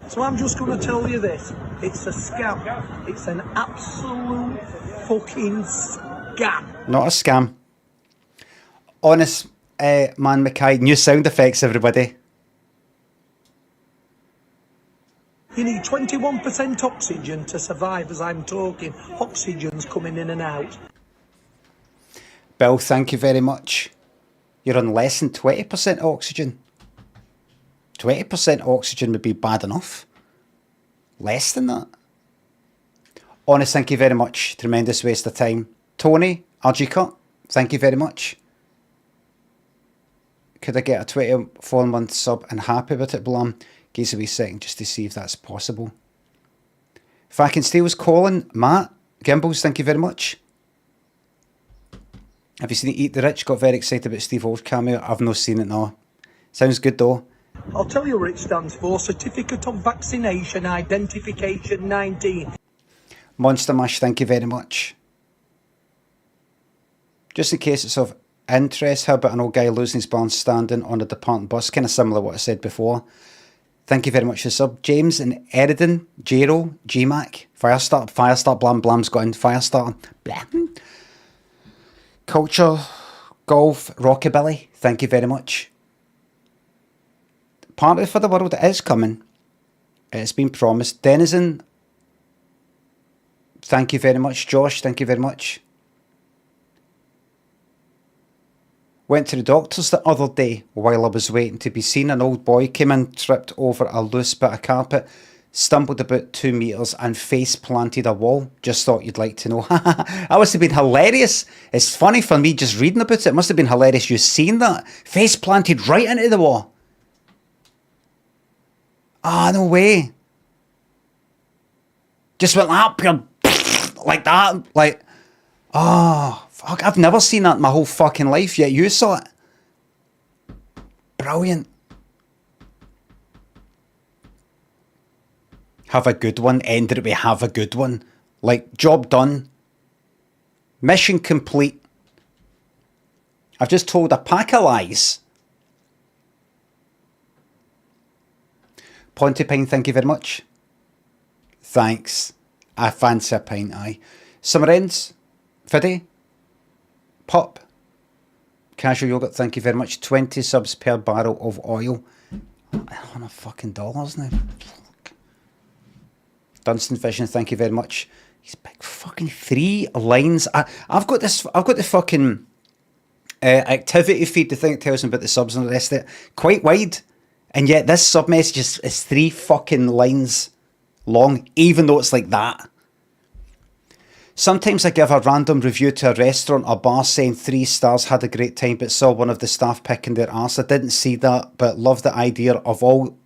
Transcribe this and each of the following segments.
So I'm just going to tell you this. It's a scam. It's an absolute fucking scam. Not a scam. Honest, man, Mackay, new sound effects, everybody. You need 21% oxygen to survive as I'm talking. Oxygen's coming in and out. Bill, thank you very much. You're on less than 20% oxygen. 20% oxygen would be bad enough. Less than that. Honest, thank you very much. Tremendous waste of time. Tony, RG Cut, thank you very much. Could I get a 24-month sub and happy with it, Blum? Give us a wee second just to see if that's possible. If I can steal's calling, Matt, Gimbals, thank you very much. Have you seen it Eat the Rich? Got very excited about Steve O's cameo. I've not seen it, no. Sounds good though. I'll tell you what it stands for. Certificate of Vaccination Identification 19. Monster Mash, thank you very much. Just in case it's of interest, how about an old guy losing his balance standing on a departing bus? Kind of similar to what I said before. Thank you very much for the sub. James and Eridan, Jero, GMAC, Firestart, Blam Blam's got in, Firestar, Blam. Culture, Golf, Rockabilly, thank you very much. Party for the World is coming. It's been promised. Denizen, thank you very much. Josh, thank you very much. Went to the doctor's the other day while I was waiting to be seen. An old boy came in, tripped over a loose bit of carpet, stumbled about 2 metres and face planted a wall. Just thought you'd like to know. That must have been hilarious. It's funny for me just reading about it. It must have been hilarious you seeing that. Face planted right into the wall. Ah, no way. Just went up like that. Like, oh, fuck. I've never seen that in my whole fucking life, yet you saw it. Brilliant. Have a good one. Ended it with have a good one. Like, job done. Mission complete. I've just told a pack of lies. Pontypine, thank you very much. Thanks. I fancy a pint, aye. Summer ends. Fiddy. Pop. Casual yogurt, thank you very much. 20 subs per barrel of oil. $100 now. Dunstan Vision, thank you very much. He's big fucking 3 lines. I've got the fucking activity feed, the thing that tells me about the subs and the rest of it. Quite wide. And yet this sub message is 3 fucking lines long, even though it's like that. Sometimes I give a random review to a restaurant or bar saying 3 stars, had a great time, but saw one of the staff picking their arse. I didn't see that, but love the idea of all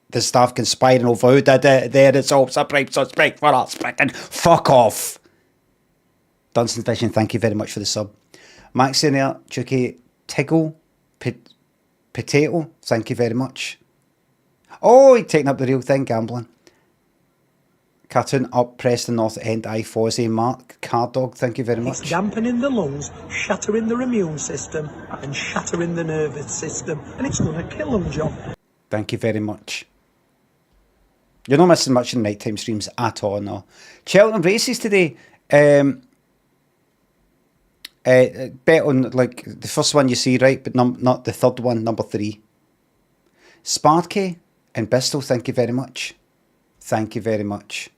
the staff conspiring over who did it. There it's all surprise for us. Fuck off. Dunstan Vision, thank you very much for the sub. Max in there, Chucky Tiggle, Potato, thank you very much. Oh, you're taking up the real thing, gambling. Cartoon up, Preston North End, I Fozzie, Mark, Cardog, thank you very much. It's dampening the lungs, shattering their immune system, and shattering the nervous system, and it's going to kill them, John. Thank you very much. You're not missing much in nighttime streams at all, no. Cheltenham races today. Bet on like the first one you see, right, but not the third one, number 3. Sparky in Bristol, thank you very much. Thank you very much.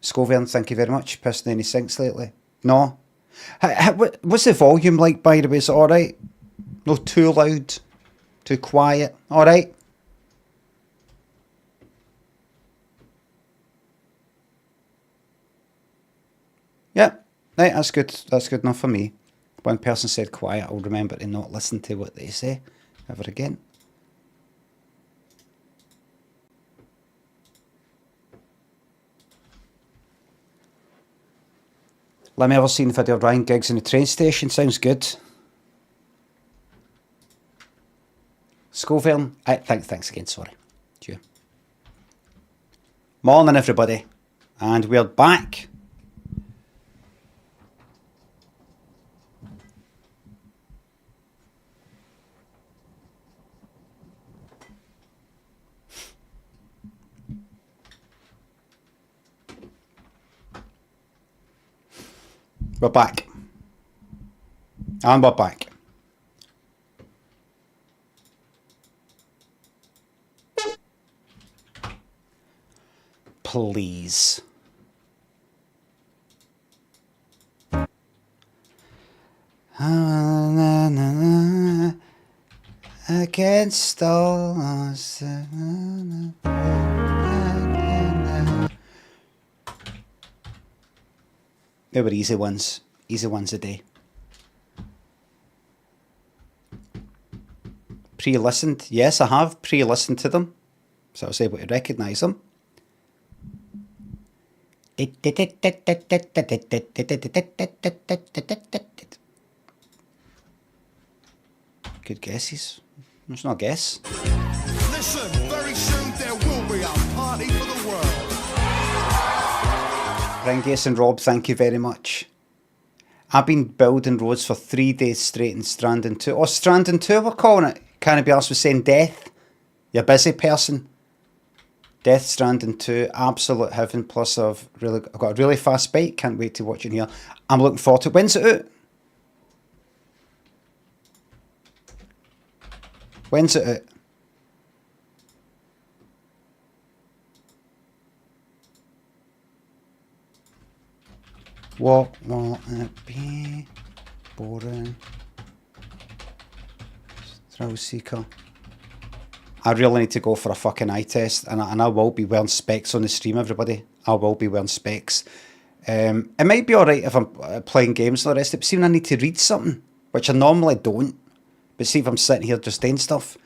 Scovern, thank you very much. Pissing any sinks lately? No. What's the volume like, by the way? Is it alright? No, too loud? Too quiet? Alright? Yeah. Right, that's good. That's good enough for me. One person said quiet. I'll remember to not listen to what they say ever again. Let me ever seen the video of Ryan Giggs in the train station. Sounds good. Scovern. Thanks again. Sorry. Cheers. Morning, everybody, and we're back. We're back. And we're back. Please. Against all odds. They were easy ones. Easy ones a day. Pre-listened? Yes, I have pre-listened to them. So I was able to recognise them. Good guesses. It's not a guess. Listen, very soon there will be a party for the world. Ringus and Rob, thank you very much. I've been building roads for 3 days straight in Stranding 2. Oh, Stranding 2 we're calling it. Can't be arsed with saying death. You busy person. Death Stranding 2, absolute heaven. Plus I've got a really fast bike. Can't wait to watch it here. I'm looking forward to it. When's it out? When's it out? What will it be? Boring. Thrill seeker. I really need to go for a fucking eye test, and I will be wearing specs on the stream, everybody. I will be wearing specs. It might be alright if I'm playing games and the rest of it, but see when I need to read something, which I normally don't, but see if I'm sitting here just doing stuff,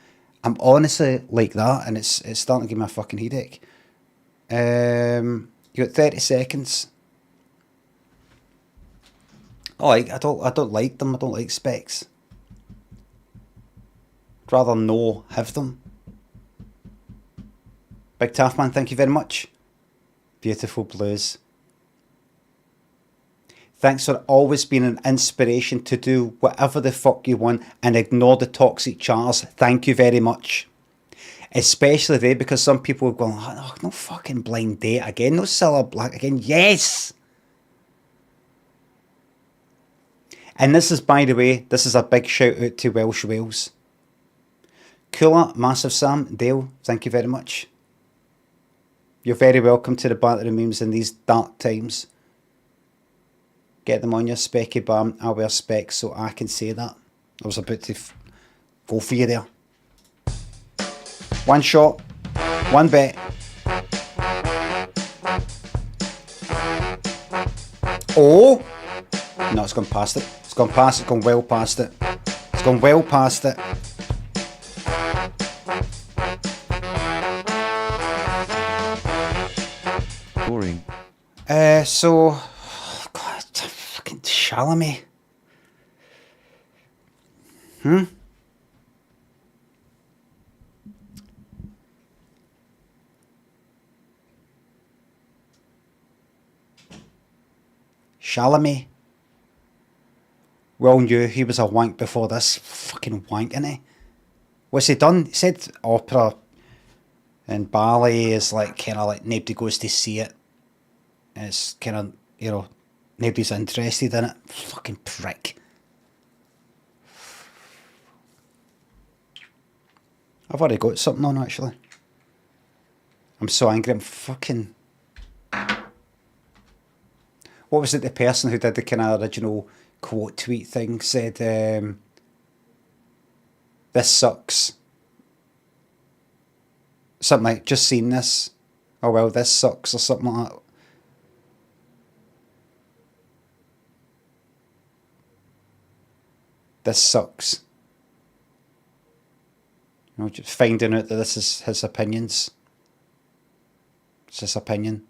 I'm honestly like that, and it's starting to give me a fucking headache. You got 30 seconds. Oh, I don't like them. I don't like specs. I'd rather have them. Big Taffman, thank you very much. Beautiful blues. Thanks for always being an inspiration to do whatever the fuck you want and ignore the toxic chars. Thank you very much. Especially there, because some people have gone, oh, no fucking blind date again, no Cilla Black again. Yes! And this is, by the way, this is a big shout out to Welsh Wales. Cooler, Massive Sam, Dale, thank you very much. You're very welcome to the Battery Memes in these dark times. Get them on your specky bam. I wear specs so I can say that. I was about to go for you there. One shot, one bet. Oh! No, it's gone past it. It's gone past it, it's gone well past it. It's gone well past it. Boring. So... God, fucking Llama. Llama. Well knew he was a wank before this. Fucking wank, innit? What's he done? He said opera in Bali is like kind of like nobody goes to see it. It's kind of, you know, nobody's interested in it. Fucking prick. I've already got something on actually. I'm so angry. I'm fucking... What was it, the person who did the kind of original quote tweet thing said, this sucks. Something like, just seen this. Oh well, this sucks, or something like that. This sucks. You know, just finding out that this is his opinions. It's his opinion.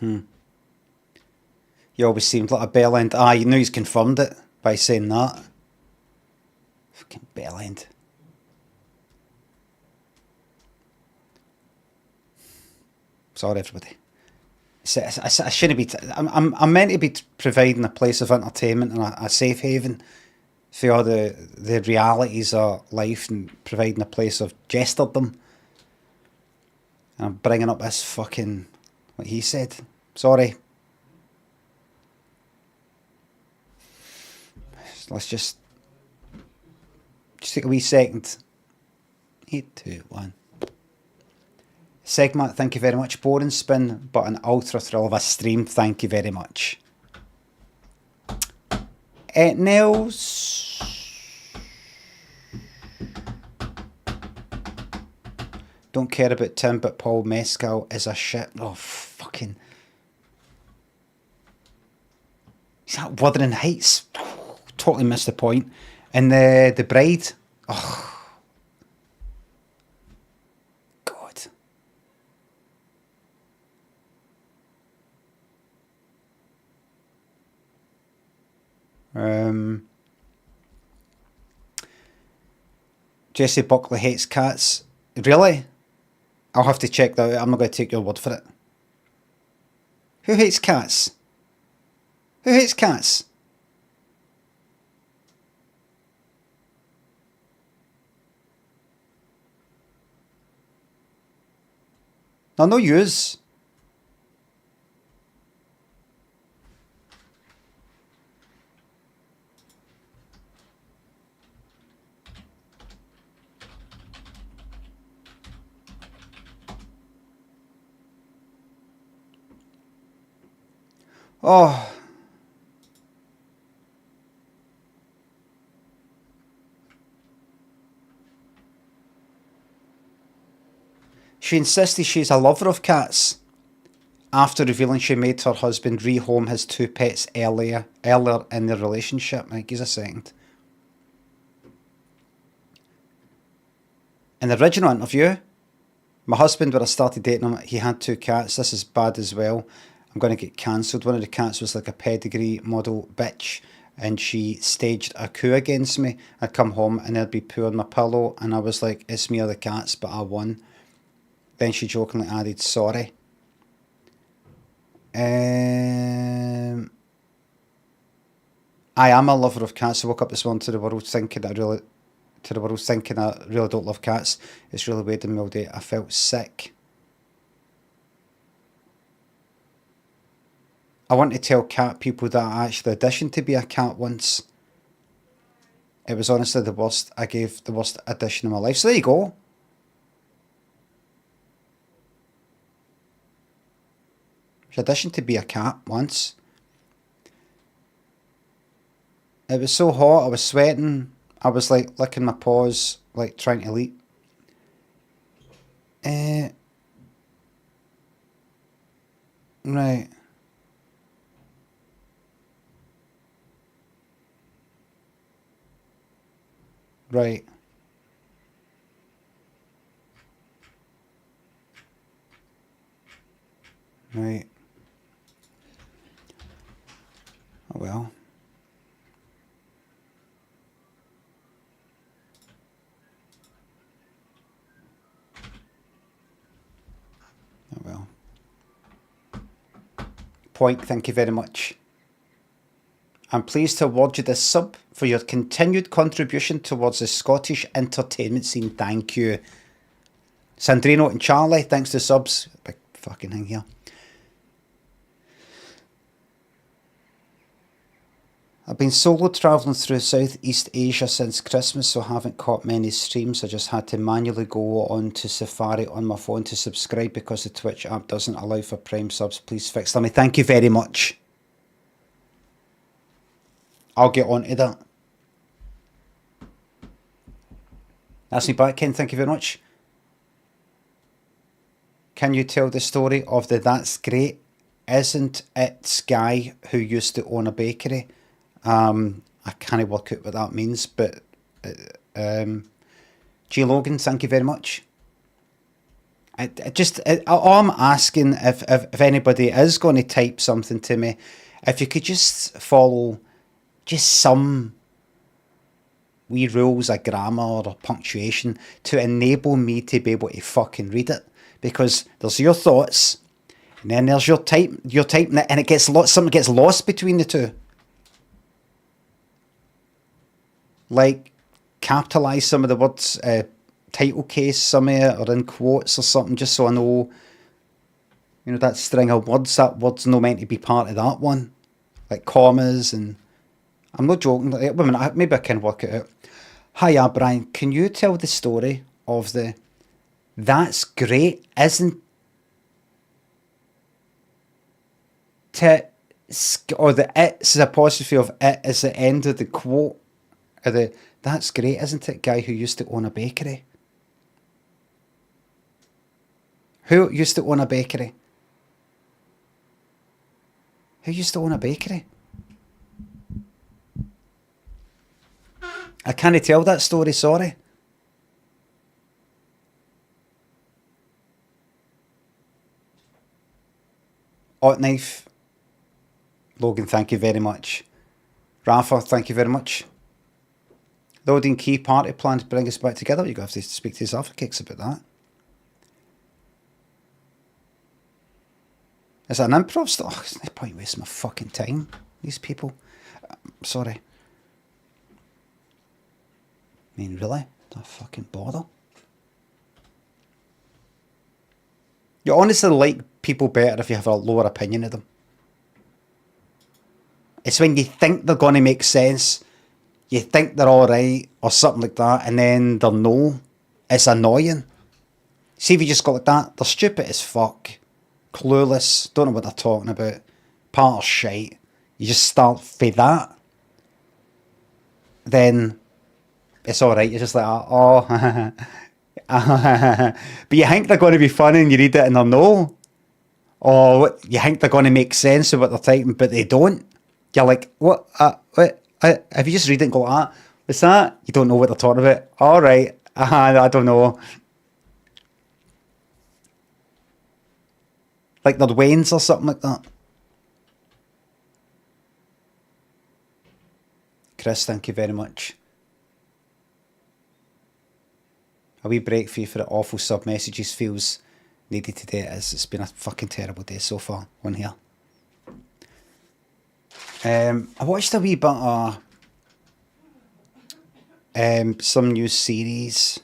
He always seemed like a bell end. Ah, you know he's confirmed it by saying that. Fucking bell end. Sorry, everybody. I shouldn't be. I'm meant to be providing a place of entertainment and a safe haven for all the realities of life and providing a place of jesterdom. And I'm bringing up this fucking what he said. Sorry. Let's just take a wee second. 8, 2, 1. Segment, thank you very much. Boring spin, but an ultra thrill of a stream. Thank you very much. Nels. Don't care about Tim, but Paul Mescal is a shit. Oh, fucking. Is that Wuthering Heights? Totally missed the point. And the Bride. Oh. God. Jessie Buckley hates cats. Really? I'll have to check that out. I'm not going to take your word for it. Who hates cats? Who hates cats? No, no yous. Oh. She insisted she's a lover of cats after revealing she made her husband rehome his 2 pets earlier in their relationship. Like, he's a second. In the original interview, my husband, when I started dating him, he had 2 cats. This is bad as well. I'm going to get cancelled. One of the cats was like a pedigree model bitch, and she staged a coup against me. I'd come home and there'd be poo on my pillow, and I was like, it's me or the cats, but I won. Then she jokingly added, sorry. I am a lover of cats. I woke up this morning to the world thinking I really don't love cats. It's really weird in me all day. I felt sick. I want to tell cat people that I actually auditioned to be a cat once. It was honestly the worst. I gave the worst audition of my life. So there you go. I auditioned to be a cat once. It was so hot, I was sweating. I was like licking my paws, like trying to leap. Right. Right. Right. Oh well. Oh well. Point, thank you very much. I'm pleased to award you this sub for your continued contribution towards the Scottish entertainment scene. Thank you. Sandrino and Charlie, thanks to subs. Big fucking thing here. I've been solo travelling through Southeast Asia since Christmas, so haven't caught many streams. I just had to manually go on to Safari on my phone to subscribe because the Twitch app doesn't allow for Prime subs. Please fix them. Thank you very much. I'll get on to that. That's me back, Ken. Thank you very much. Can you tell the story of the That's Great, Isn't It guy who used to own a bakery? I can't work out what that means, but G. Logan, thank you very much. All I'm asking, if anybody is going to type something to me, if you could just follow just some wee rules of grammar or punctuation to enable me to be able to fucking read it. Because there's your thoughts, and then there's your typing it, and it gets something gets lost between the two. Like, capitalise some of the words, title case somewhere, or in quotes or something, just so I know You know, that string of words, that word's not meant to be part of that one. Like commas and... I'm not joking. Wait a minute, maybe I can work it out. Hiya, Brian. Can you tell the story of the... That's great, isn't it? Or the it's apostrophe of it is the end of the quote. Or the that's great, isn't it? Guy who used to own a bakery. Who used to own a bakery? Who used to own a bakery? I can't tell that story, sorry. Hot Knife. Logan, thank you very much. Rafa, thank you very much. The Odin Key party plan to bring us back together. You're going to have to speak to his alpha kicks about that. Is that an improv stuff? Oh, there's no point wasting my fucking time. These people. Sorry. I mean, really? Don't fucking bother. You honestly like people better if you have a lower opinion of them. It's when you think they're going to make sense, you think they're alright, or something like that, and then they're no. It's annoying. See if you just go like that, they're stupid as fuck, clueless, don't know what they're talking about, part of shite. You just start for that. Then it's alright, you're just like, oh, but you think they're going to be funny and you read it and they're no. Or you think they're going to make sense of what they're typing, but they don't. You're like, what? If you just read it and go, what's that? You don't know what they're talking about. Alright, I don't know. Like they're Waynes or something like that. Chris, thank you very much. A wee break for you for the awful sub messages feels needed today. It's been a fucking terrible day so far on here. I watched a wee bit of some new series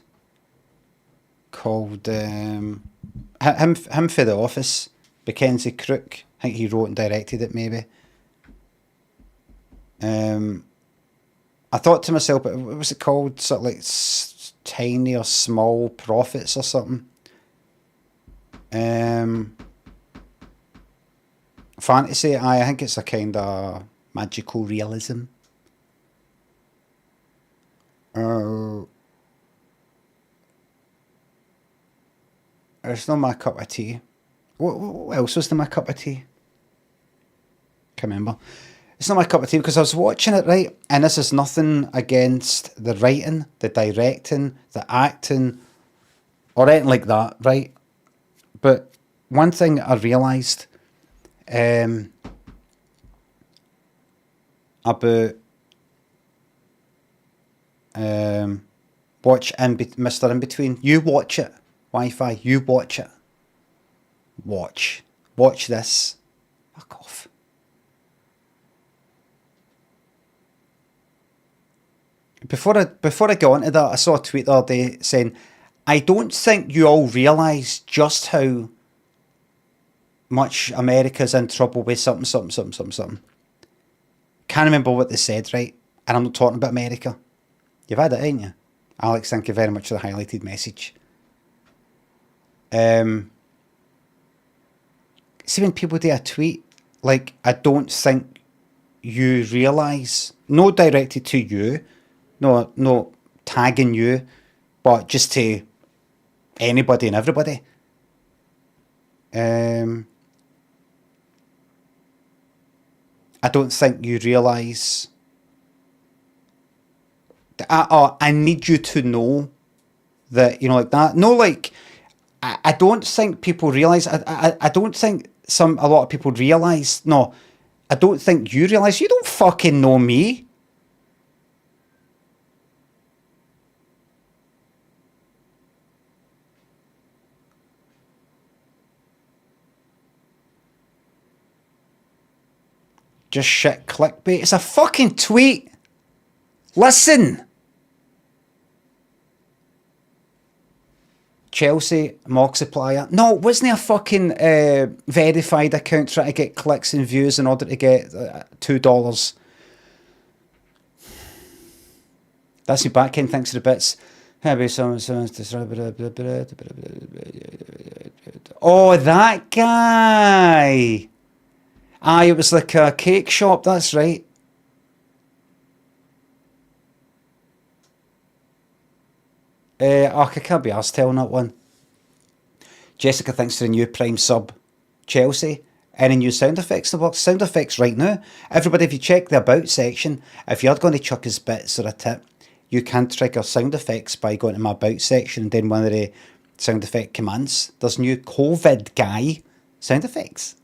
called him for The Office. Mackenzie Crook. I think he wrote and directed it maybe. I thought to myself, what was it called? Sort of like Tiny or Small Profits or something. Fantasy, I think it's a kind of magical realism. It's not my cup of tea. What else was my cup of tea? Can't remember. It's not my cup of tea because I was watching it, right? And this is nothing against the writing, the directing, the acting, or anything like that, right? But one thing I realised about watch Mr. In Between. You watch it. Wi-Fi, you watch it. Watch this. Fuck off. Before I go on to that, I saw a tweet the other day saying, I don't think you all realise just how much America's in trouble with something. Can't remember what they said, right? And I'm not talking about America. You've had it, ain't you? Alex, thank you very much for the highlighted message. See when people do a tweet, like, I don't think you realise, no directed to you, no tagging you, but just to anybody and everybody. I don't think you realise I need you to know that, you know, like that. No, like, I don't think people realise, I don't think a lot of people realise, no, I don't think you realise, you don't fucking know me. Just shit clickbait. It's a fucking tweet. Listen. Chelsea, Moxiplier. No, wasn't it a fucking verified account trying to get clicks and views in order to get $2? That's me back in, thanks for the bits. Oh, that guy. Aye, it was like a cake shop, that's right. I can't be arsed telling that one. Jessica, thanks for the new Prime sub. Chelsea, any new sound effects to work? Sound effects right now. Everybody, if you check the About section, if you are going to chuck us bits or a tip, you can trigger sound effects by going to my About section and then one of the sound effect commands. There's new COVID guy sound effects.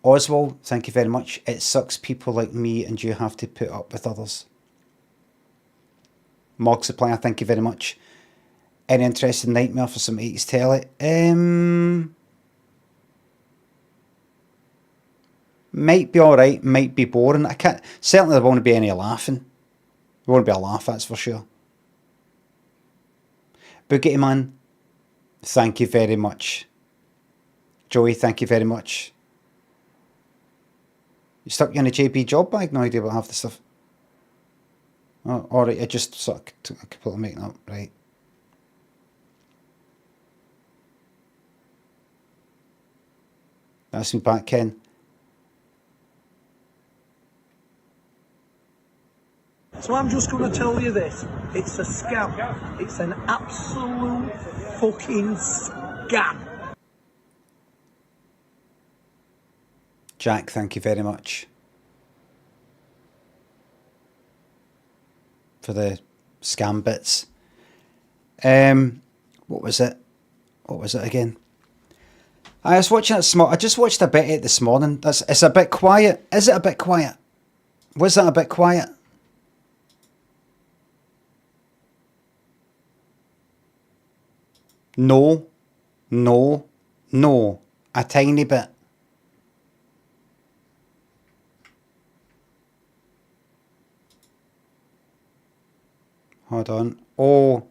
Oswald, thank you very much. It sucks people like me and you have to put up with others. Mog Supplier, thank you very much. Any interesting nightmare for some 80s telly? Might be alright, might be boring. I can't. Certainly there won't be any laughing. There won't be a laugh, that's for sure. Boogity Man, thank you very much. Joey, thank you very much. You stuck you in a JB job bag? No idea what half the stuff. Oh, alright, I just sort of completely making up, right. That's me back, Ken. So I'm just going to tell you this. It's a scam. It's an absolute fucking scam. Jack, thank you very much for the scam bits. What was it? What was it again? I was watching it I just watched a bit of it this morning. It's a bit quiet. Is it a bit quiet? Was that a bit quiet? No. No. No. A tiny bit. Hold on. Oh.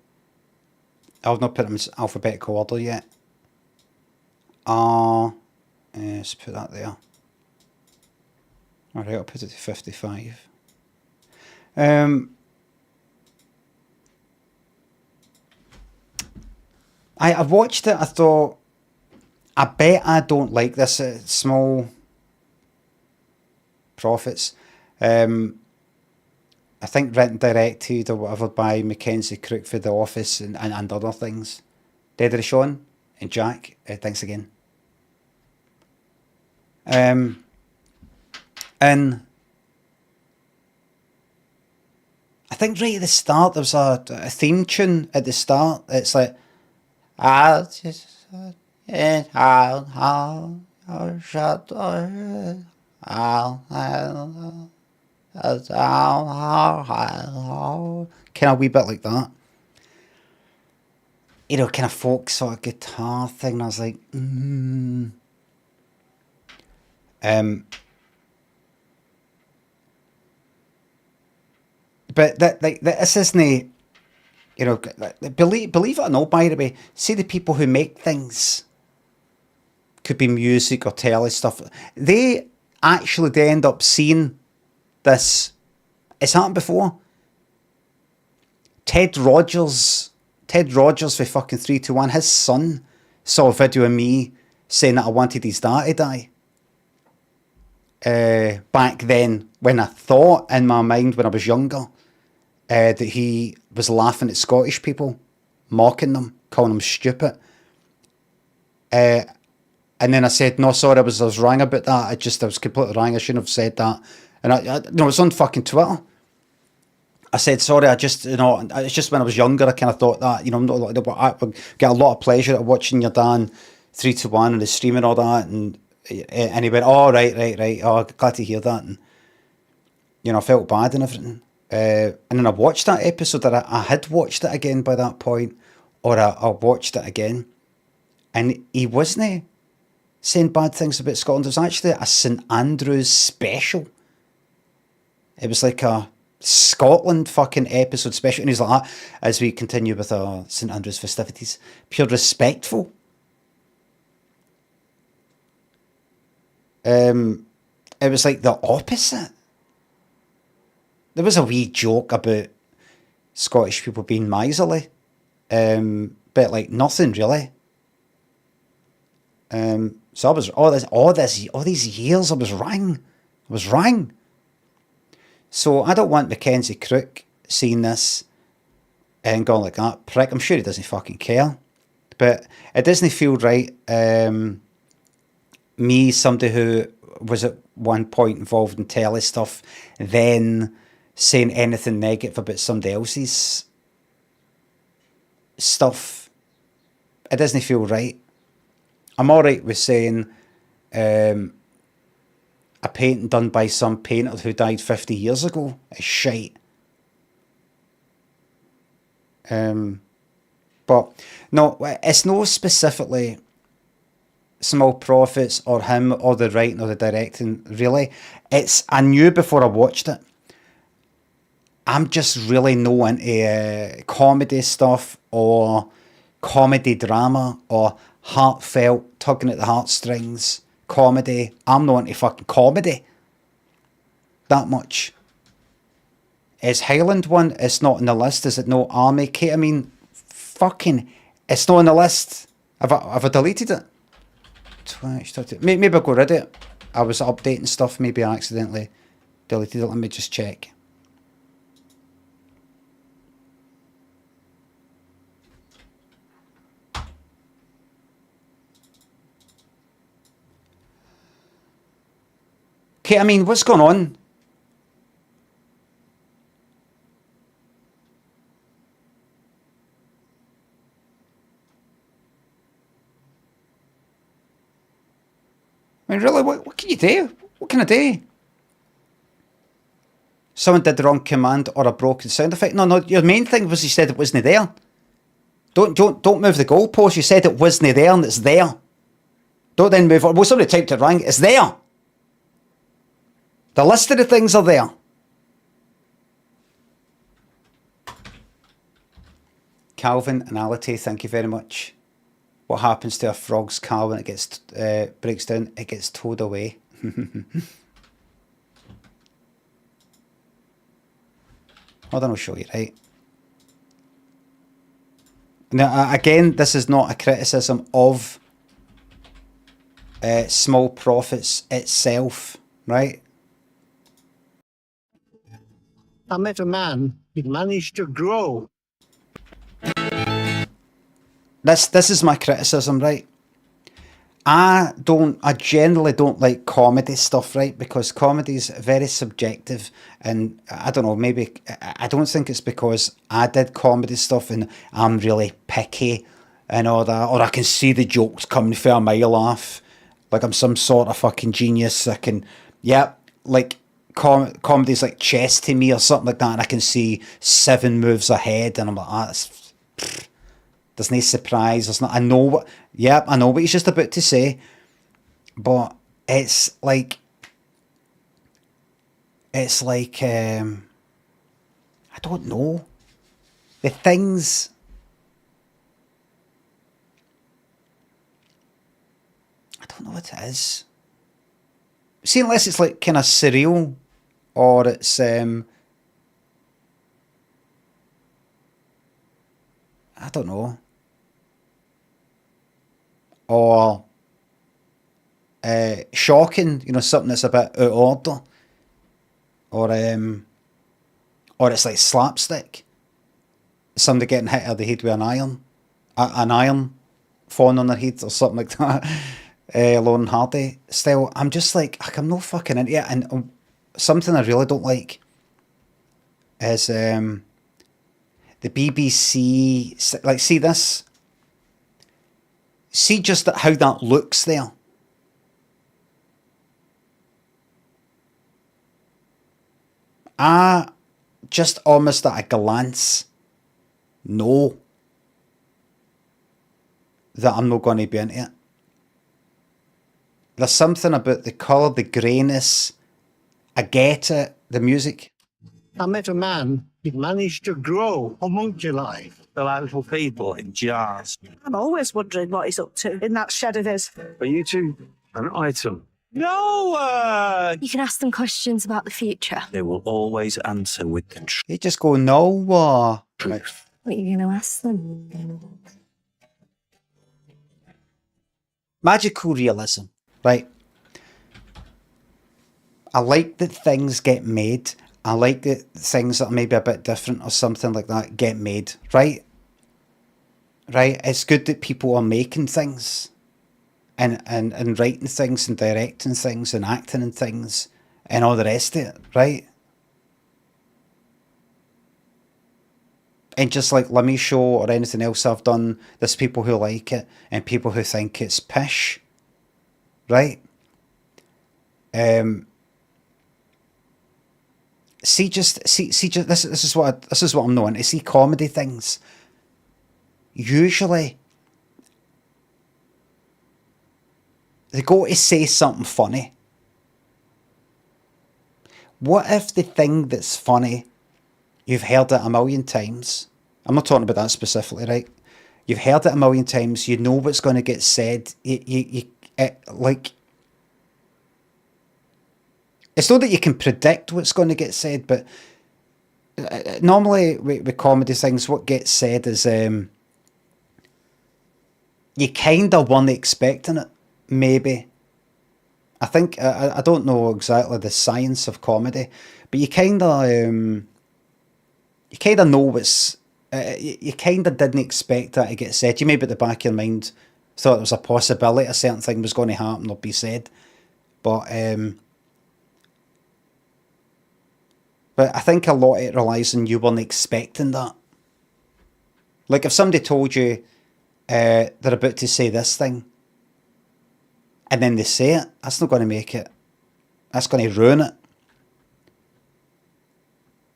I've not put them in alphabetical order yet. Let's put that there. Alright, I'll put it to 55. I watched it, I thought, I bet I don't like this small profits. I think written directed or whatever by Mackenzie Crook for The Office and other things. Dedry Sean and Jack, thanks again. And I think right at the start there was a theme tune at the start. It's like I'll just I'll shut kind of a wee bit like that. You know, kind of folk sort of guitar thing. And I was like, but this isn't, you know, believe it or not, by the way, see the people who make things, could be music or telly stuff, they end up seeing this. It's happened before. Ted Rogers for fucking 3-2-1, his son saw a video of me saying that I wanted his dad to die. Back then, when I thought in my mind when I was younger that he was laughing at Scottish people, mocking them, calling them stupid. And then I said, no, sorry, I was wrong about that. I was completely wrong. I shouldn't have said that. And it was on fucking Twitter. I said, sorry, it's just when I was younger, I kind of thought that, I get a lot of pleasure at watching your Dan 3-2-1 and the stream and all that. And he went, oh, right. Oh, glad to hear that. And, I felt bad and everything. And then I watched that episode that I had watched it again by that point, or I watched it again. And he wasn't saying bad things about Scotland. It was actually a St Andrews special. It was like a Scotland fucking episode special, and he's like that as we continue with our St Andrew's festivities. Pure respectful. It was like the opposite. There was a wee joke about Scottish people being miserly, but like nothing really. So I was all these years I was wrong. So I don't want Mackenzie Crook seeing this and going like that prick. I'm sure he doesn't fucking care, but it doesn't feel right. Me, somebody who was at one point involved in telly stuff, then saying anything negative about somebody else's stuff. It doesn't feel right. I'm alright with saying a painting done by some painter who died 50 years ago is shite. But no, it's no specifically Small Profits or him or the writing or the directing, really. I knew before I watched it. I'm just really no into comedy stuff or comedy drama or heartfelt, tugging at the heartstrings comedy. I'm not into fucking comedy that much. Is Highland one? It's not on the list. Is it no Army? Ketamine? Fucking, it's not on the list. Have I deleted it? Maybe I got rid of it. I was updating stuff. Maybe I accidentally deleted it. Let me just check. Okay, I mean, what's going on? I mean, really, what can you do? What can I do? Someone did the wrong command or a broken sound effect. No, your main thing was you said it wasn't there. Don't move the goalpost. You said it wasn't there and it's there. Don't then move on. Well, somebody typed it wrong. It's there. The list of the things are there. Calvin and Ality, thank you very much. What happens to a frog's car when it gets breaks down? It gets towed away. Hold on, I'll show you, right? Now, again, this is not a criticism of Small Profits itself, right? I met a man, he managed to grow. This is my criticism, right? I generally don't like comedy stuff, right? Because comedy is very subjective, and I don't know, maybe, I don't think it's because I did comedy stuff and I'm really picky and all that, or I can see the jokes coming for a mile off, like I'm some sort of fucking genius. I can, yeah, like, comedy's like chess to me or something like that, and I can see 7 moves ahead, and I'm like, there's no surprise. There's not. I know what he's just about to say, but it's like I don't know the things. I don't know what it is. See, unless it's like kind of surreal, or it's I don't know, or shocking, you know, something that's a bit out of order, or it's like slapstick, somebody getting hit on the head with an iron falling on their head or something like that. Lauren Hardy style. I'm just like, I'm not fucking into it. And something I really don't like is the BBC, like, see this? See just how that looks there? I just almost at a glance know that I'm not going to be into it. There's something about the colour, the greyness. I get it, the music. I met a man who'd managed to grow homunculi. They're like little people in jars. I'm always wondering what he's up to in that shed of his. Are you two an item? No! You can ask them questions about the future. They will always answer with the You just go, no. truth. What are you going to ask them? Magical realism, right? I like that things get made. I like that things that are maybe a bit different or something like that get made, right? Right? It's good that people are making things and writing things and directing things and acting and things and all the rest of it, right? And just like Limmy show or anything else I've done, there's people who like it and people who think it's pish, right? See, this is what I'm knowing. To see comedy things, usually they go to say something funny. What if the thing that's funny, you've heard it a million times? I'm not talking about that specifically, right? You've heard it a million times. You know what's going to get said. Like, it's not that you can predict what's going to get said, but normally with comedy things, what gets said is you kind of weren't expecting it, maybe. I think, I don't know exactly the science of comedy, but you kind of know what's, you kind of didn't expect that to get said. You maybe at the back of your mind thought there was a possibility a certain thing was going to happen or be said, but I think a lot of it relies on you weren't expecting that. Like if somebody told you they're about to say this thing, and then they say it, that's not going to make it. That's going to ruin it.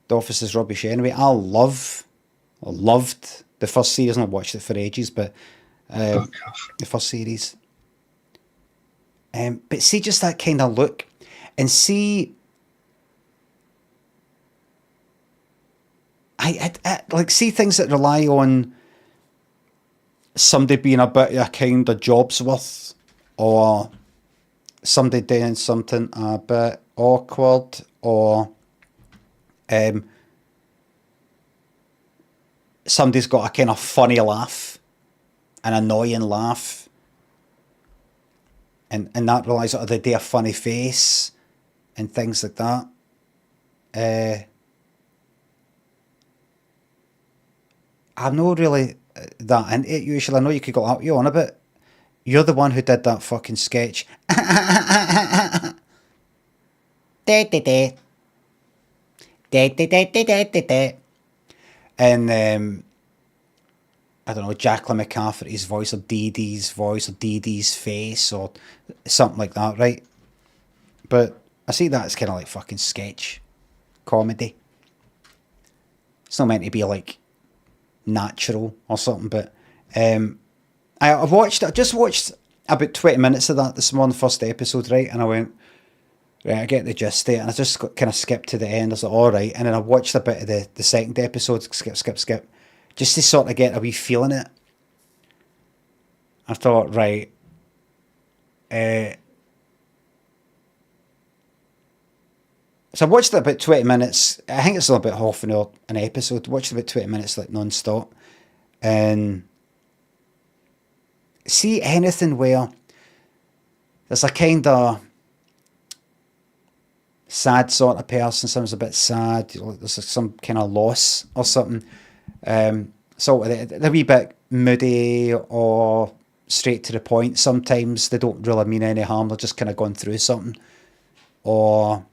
The Office is rubbish anyway. I loved the first series, and I watched it for ages, but the first series. But see just that kind of look, and see, I like see things that rely on somebody being a bit of a kind of job's worth, or somebody doing something a bit awkward, or somebody's got a kind of funny laugh, an annoying laugh, and that relies on they do a funny face and things like that. I'm not really that into it usually. I know you could go out you on a bit. You're the one who did that fucking sketch. And I don't know, Jacqueline McCafferty's voice, or Dee Dee's voice, or Dee Dee's face, or something like that, right? But I see that as kind of like fucking sketch comedy. It's not meant to be like natural or something, but I just watched about 20 minutes of that this morning, first episode, right? And I went, right, I get the gist of it, and I just kind of skipped to the end. I was like, all right, and then I watched a bit of the second episode, skip, just to sort of get a wee feeling it. I thought, right, so I watched it about 20 minutes. I think it's about half an hour an episode. Watched about 20 minutes like non-stop, and see anything where there's a kind of sad sort of person, someone's a bit sad, there's some kind of loss or something, so they're a wee bit moody or straight to the point. Sometimes they don't really mean any harm, they're just kind of going through something, or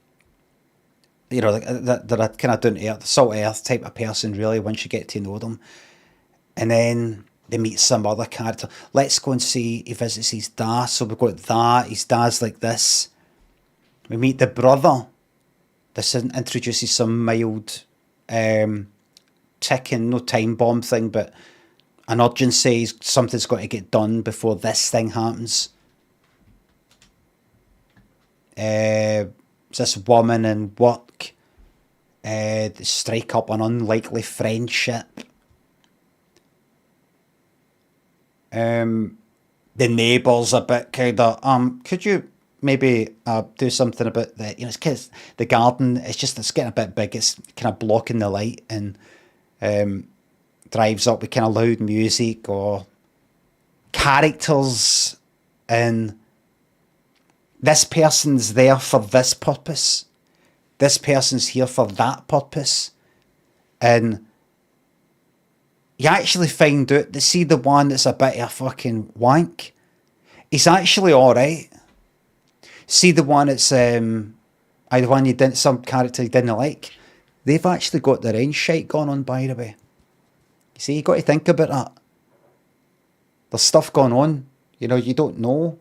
you know, they're a kind of down to earth, salt of earth type of person really once you get to know them. And then they meet some other character. Let's go and see, he visits his dad, so we've got that, his dad's like this. We meet the brother. This introduces some mild ticking, no time bomb thing, but an urgency, something's got to get done before this thing happens. This woman in work, strike up an unlikely friendship. The neighbours a bit kind of, could you maybe do something about the, it's because the garden, it's getting a bit big, it's kind of blocking the light, and drives up with kind of loud music, or characters, and this person's there for this purpose, this person's here for that purpose, and you actually find out to see the one that's a bit of a fucking wank, he's actually alright. See the one that's the one you didn't, some character you didn't like, they've actually got their own shite going on, by the way. You see, you got to think about that. There's stuff going on, you don't know.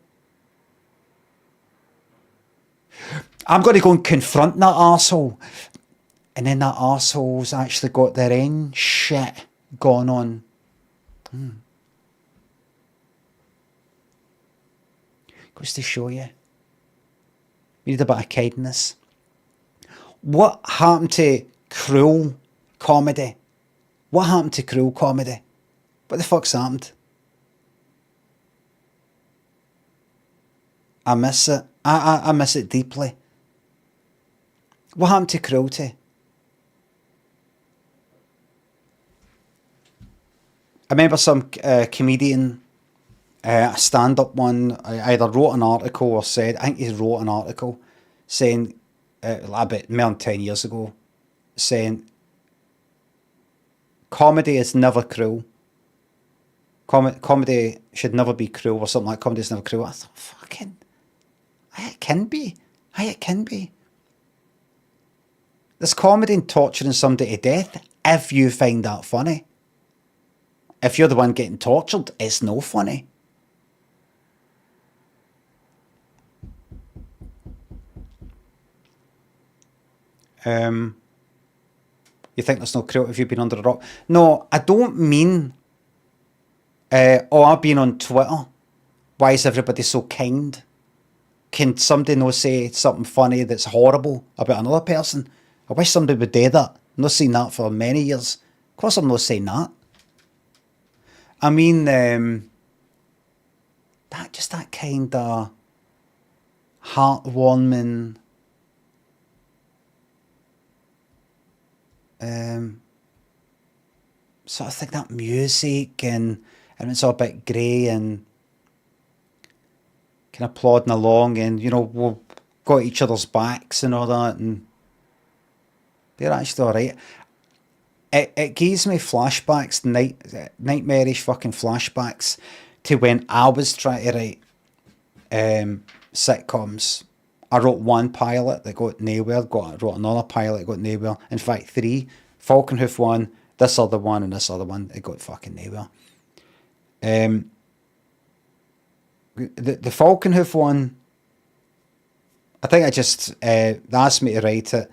I'm going to go and confront that arsehole, and then that arsehole's actually got their own shit going on. Goes to show you, we need a bit of kindness. What happened to cruel comedy? What happened to cruel comedy? What the fuck's happened? I miss it. I miss it deeply. What happened to cruelty? I remember some comedian, a stand-up one, either wrote an article or said, I think he wrote an article saying, about more than 10 years ago, saying, comedy is never cruel. Comedy should never be cruel, or something like comedy is never cruel. I thought, fucking, it can be. It can be. There's comedy in torturing somebody to death if you find that funny. If you're the one getting tortured, it's no funny. You think there's no cruelty if you've been under a rock? No, I don't mean, I've been on Twitter. Why is everybody so kind? Can somebody not say something funny that's horrible about another person? I wish somebody would do that. I've not seen that for many years. Of course I'm not saying that. I mean, that kind of heartwarming, sort of thing, that music, and it's all a bit grey and kind of plodding along, and we've got each other's backs and all that, and they're actually alright. It gives me flashbacks, nightmarish fucking flashbacks to when I was trying to write sitcoms. I wrote one pilot that got nowhere, wrote another pilot that got nowhere. In fact, 3. Falconhoof one, this other one, and this other one, it got fucking nowhere. The Falconhoof one, I think I just, they asked me to write it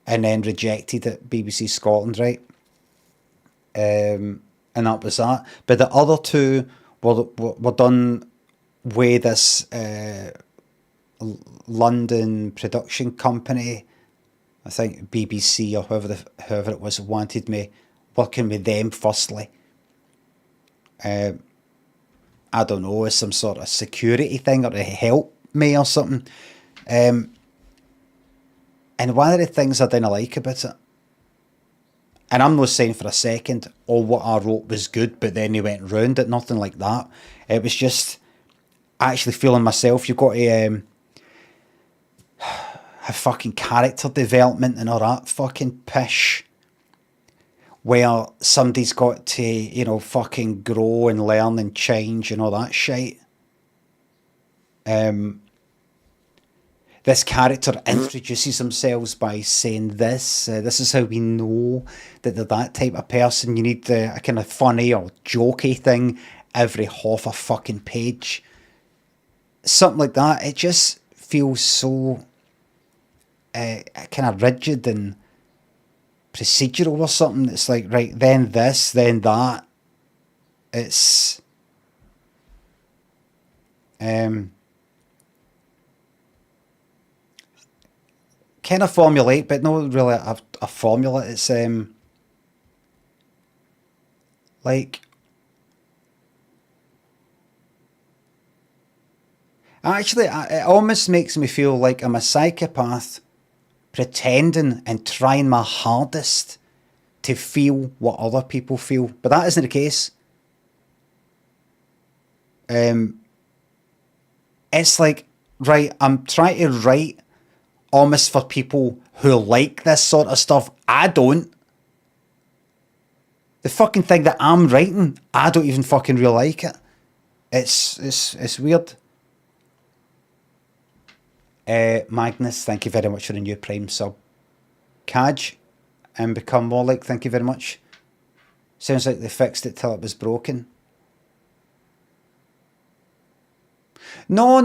and then rejected it, BBC Scotland, right? And that was that. But the other 2 were done with this London production company. I think BBC or whoever it was wanted me working with them firstly. I don't know, as some sort of security thing or to help me or something. And one of the things I didn't like about it, and I'm not saying for a second, what I wrote was good, but then he went round it, nothing like that. It was just actually feeling myself. You've got to have fucking character development and all that fucking pish, where somebody's got to, fucking grow and learn and change and all that shit. This character introduces themselves by saying this is how we know that they're that type of person. You need a kind of funny or jokey thing every half a fucking page. Something like that. It just feels so kind of rigid and procedural or something. It's like, right, then this, then that. It's kind of formulaic, but not really a formula. It's like, actually, it almost makes me feel like I'm a psychopath pretending and trying my hardest to feel what other people feel, but that isn't the case. It's like, right, I'm trying to write almost for people who like this sort of stuff. I don't. The fucking thing that I'm writing, I don't even fucking really like it. It's weird. Magnus, thank you very much for the new Prime sub. Kaj, and Become More Like, thank you very much. Sounds like they fixed it till it was broken. No.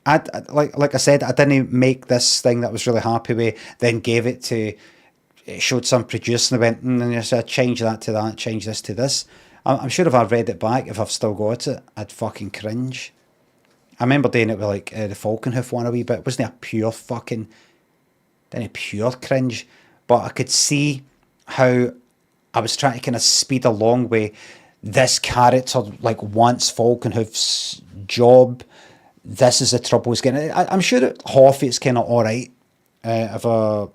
Like I said, I didn't make this thing that I was really happy with, then gave it to, it showed some producer and I went, and I said, change that to that, change this to this. I'm sure if I read it back, if I've still got it, I'd fucking cringe. I remember doing it with like the Falconhoof one a wee bit. It wasn't a pure fucking, didn't pure cringe, but I could see how I was trying to kind of speed along with this character like wants Falconhoof's job. This is the trouble he's getting. I'm sure that half it's kind of alright if I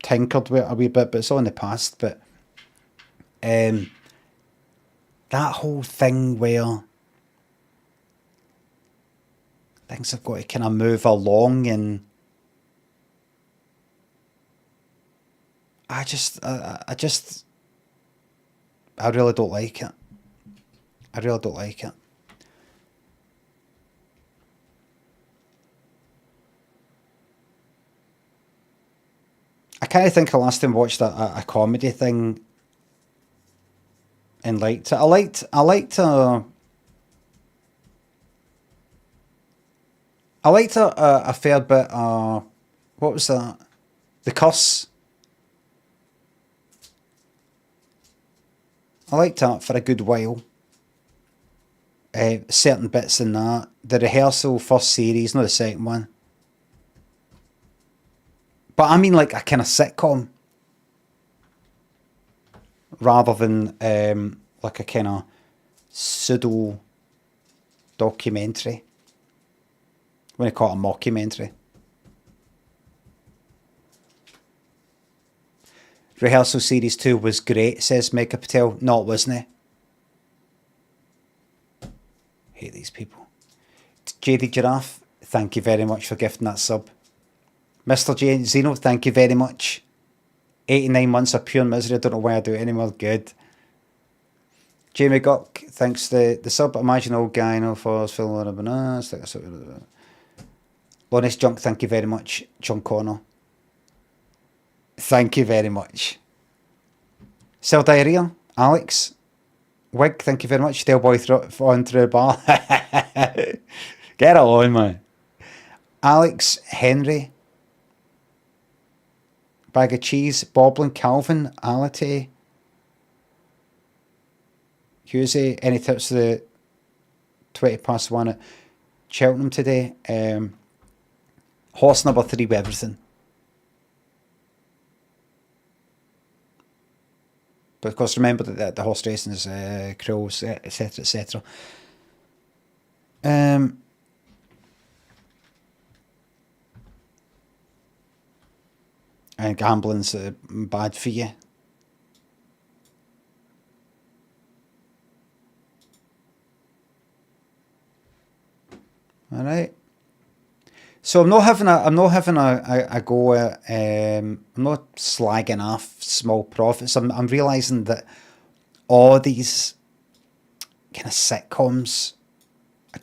tinkered with it a wee bit, but it's all in the past. But that whole thing where things have got to kind of move along, and I really don't like it. I really don't like it. I kind of think I last time watched a comedy thing and liked it. I liked a fair bit. What was that? The Curse. I liked that for a good while. Certain bits in that. The Rehearsal first series, not the second one. But I mean like a kind of sitcom. Rather than like a kind of pseudo documentary. I'm going to call it a mockumentary. Rehearsal Series 2 was great, says Mega Patel. No, it wasn't. Hate these people. Jaded Giraffe, thank you very much for gifting that sub. Mr. J Zeno, thank you very much. 89 months of pure misery. I don't know why I do it anymore. Good. Jamie Guck, thanks for the sub. Imagine old guy, no force, fill on a banana. Honest Junk, thank you very much. John Connor, thank you very much. Cell Diarrhea, Alex. Wig, thank you very much. Del Boy on through a bar. Get it on, man. Alex Henry. Bag of Cheese. Boblin Calvin. Ality. Husey. Any tips for the 1 at Cheltenham today? Horse number 3 with everything. But of course, remember that the horse racing is cruel, etc., etc. And gambling's bad for you. All right. So I'm not having a go at I'm not slagging off small profits. I'm realising that all these kind of sitcoms, I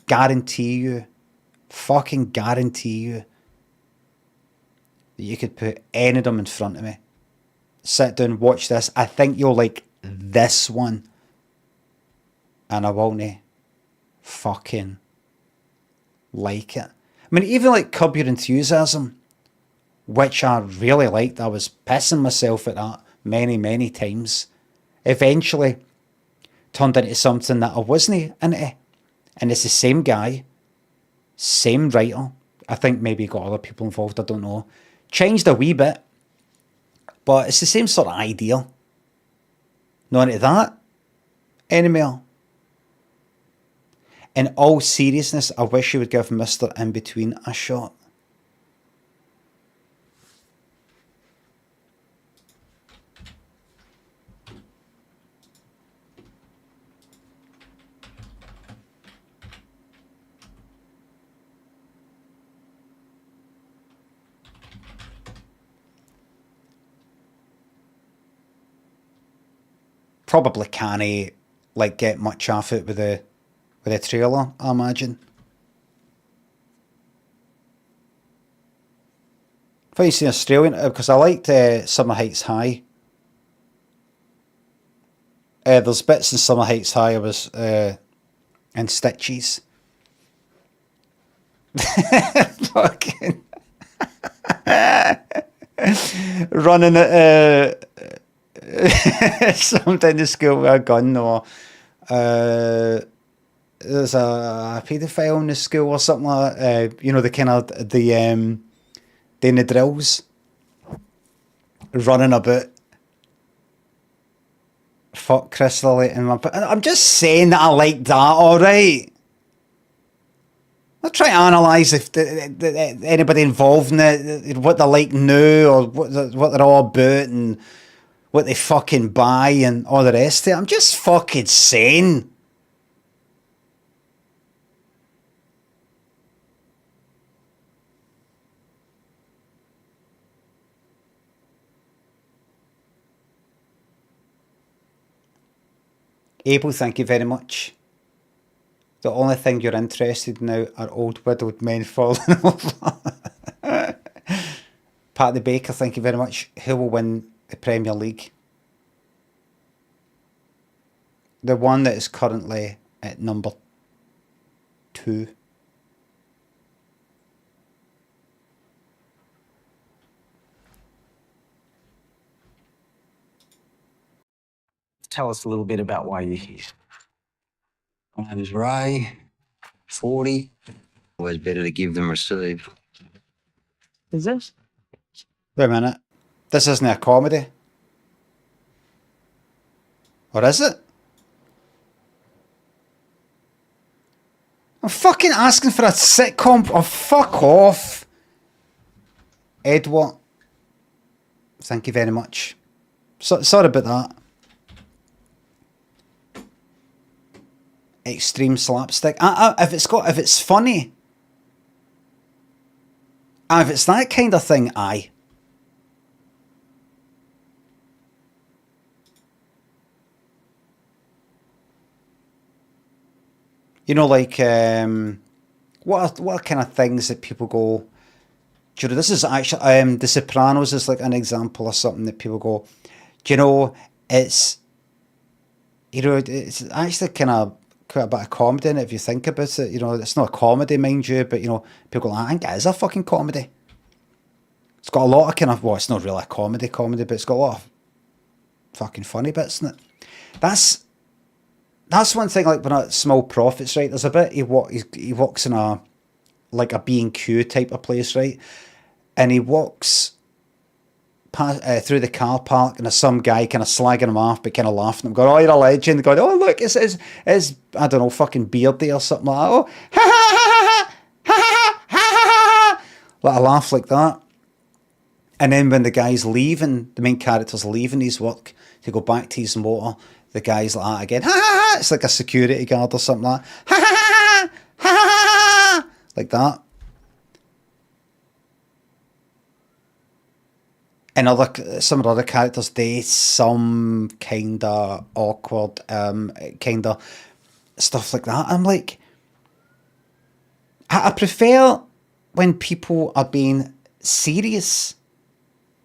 fucking guarantee you that you could put any of them in front of me. Sit down, watch this. I think you'll like this one. And I won't fucking like it. I mean, even like Curb Your Enthusiasm, which I really liked. I was pissing myself at that many, many times. Eventually turned into something that I wasn't into. And it's the same guy, Same writer. I think maybe got other people involved, I don't know. Changed a wee bit, but it's the same sort of idea. Not into that anymore. In all seriousness, I wish you would give Mr. In Between a shot. Probably can't like get much off it with the trailer, I imagine. If you've seen Australian, because I liked Summer Heights High. There's bits in Summer Heights High I was in Stitches. Fucking running at something in the school with a gun, or there's a paedophile in the school or something like that. You know, the kind of doing the drills, running about. Fuck Crystal and my. I'm just saying that I like that. All right. I'll try to analyse if anybody involved in it, what they like now, or what they're all about, and what they fucking buy, and all the rest of it. I'm just fucking saying. Abel, thank you very much. The only thing you're interested in now are old widowed men falling over. Pat the Baker, thank you very much. Who will win the Premier League? The one that is currently at number 2. Tell us a little bit about why you're here. My name's Ray, 40. Always better to give than receive. Is it? Wait a minute. This isn't a comedy. Or is it? I'm fucking asking for a sitcom. Oh, fuck off. Edward. Thank you very much. Sorry about that. Extreme slapstick. If it's funny, and if it's that kind of thing, aye. You know, like what are kind of things that people go, do you know, this is actually The Sopranos is like an example of something that people go, do you know, it's, you know, it's actually kind of quite a bit of comedy in it if you think about it. You know, it's not a comedy, mind you, but you know, people go, I think it is a fucking comedy. It's got a lot of kind of, well, it's not really a comedy, but it's got a lot of fucking funny bits in it. That's one thing, like when at Small Profits, right, there's a bit, he walks in a, like a B&Q type of place, right, and he walks past, through the car park, and there's some guy kind of slagging him off, but kind of laughing at him, going, oh, you're a legend, going, oh, look, it's I don't know, fucking Beardy or something like that, oh, ha ha ha ha ha ha ha ha, like a laugh like that. And then when the guy's leaving, the main character's leaving his work to go back to his motor, the guy's like that again, ha ha ha, it's like a security guard or something like that, ha ha ha ha ha ha, like that. And some of the other characters, they some kind of awkward, kind of stuff like that. I'm like, I prefer when people are being serious,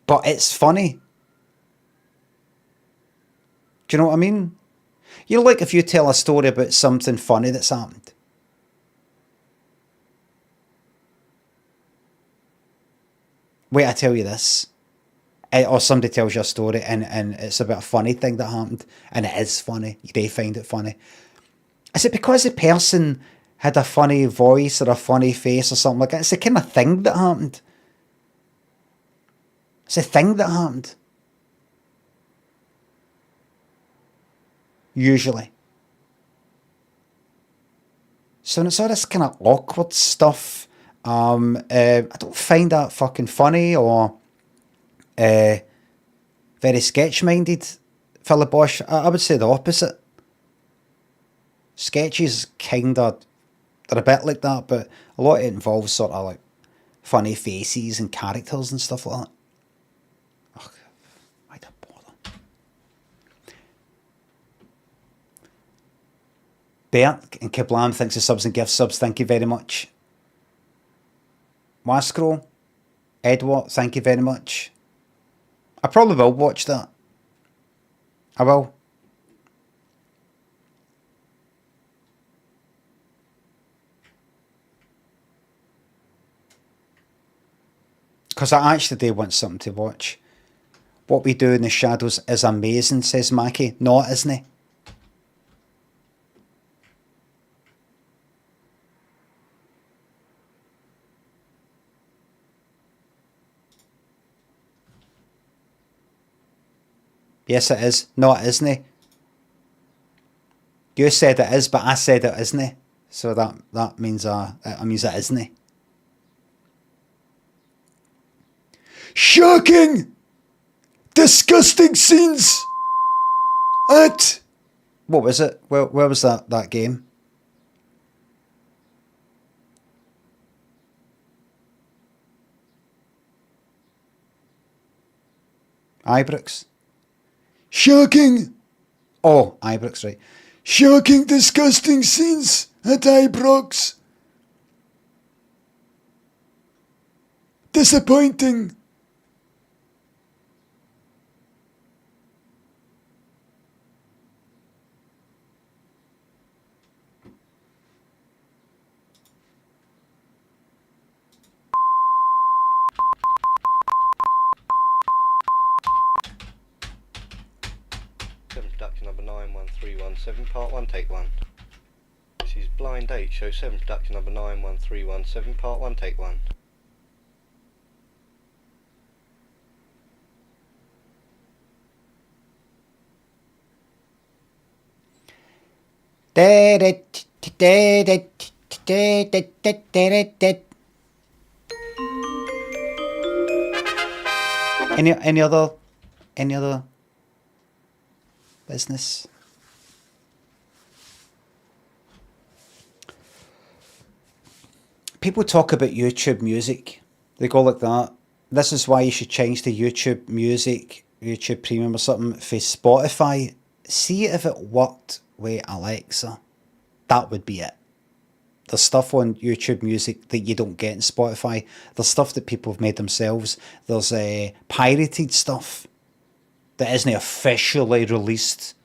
but it's funny. Do you know what I mean? You know, like if you tell a story about something funny that's happened. Wait, I tell you this. Or somebody tells you a story and it's about a funny thing that happened, and it is funny. They find it funny. Is it because the person had a funny voice or a funny face or something like that. It's the kind of thing that happened. It's a thing that happened. Usually. So when it's all this kind of awkward stuff, I don't find that fucking funny or very sketch-minded, Philip Bosch. I would say the opposite. Sketches they're a bit like that, but a lot of it involves sort of like funny faces and characters and stuff like that. Ugh, why do I bother? Bert and Kablam thanks for subs and gift subs, thank you very much. Mascro, Edward, thank you very much. I probably will watch that. I will. Because I actually do want something to watch. What We Do in the Shadows is amazing, says Mackie. No, it isn't. Yes, it is. No, it isn't. You said it is, but I said it isn't. So that means it isn't. Shocking! Disgusting scenes at... What was it? Where was that game? Ibrox. Shocking! Oh, Ibrox, right. Shocking, disgusting scenes at Ibrox. Disappointing. Production number 91317, part 1, take 1. This is Blind Date, show 7, production number 91317, part 1, take 1. Any other business? People talk about YouTube music. They go like that. This is why you should change to YouTube Music, YouTube Premium or something for Spotify. See if it worked with Alexa. That would be it. There's stuff on YouTube Music that you don't get in Spotify. There's stuff that people have made themselves. There's pirated stuff that isn't officially released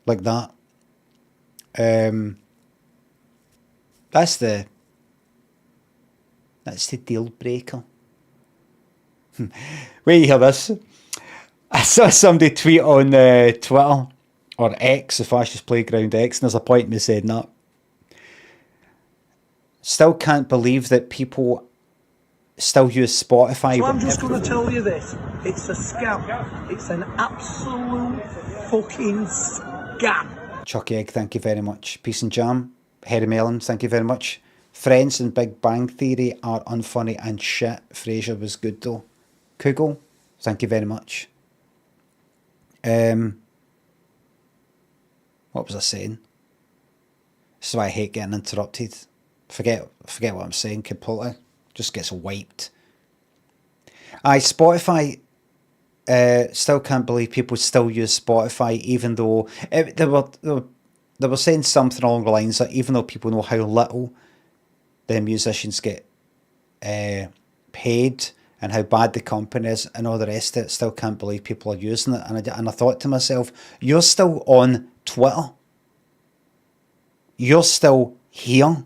like that. That's the deal breaker. Wait, you hear this? I saw somebody tweet on Twitter, or X, the Fascist Playground X, and there's a point in me saying that. Still can't believe that people still use Spotify. So I'm just going to tell you this. It's a scam. It's an absolute fucking scam. Chucky Egg, thank you very much. Peace and Jam. Harry Mellon, thank you very much. Friends and Big Bang Theory are unfunny and shit. Frasier was good though. Kugel, thank you very much. What was I saying? This is why I hate getting interrupted. Forget what I'm saying completely. Just gets wiped. Spotify. Still can't believe people still use Spotify, even though they were saying something along the lines that even though people know how little the musicians get paid and how bad the company is and all the rest of it, still can't believe people are using it. And I thought to myself, you're still on Twitter. You're still here.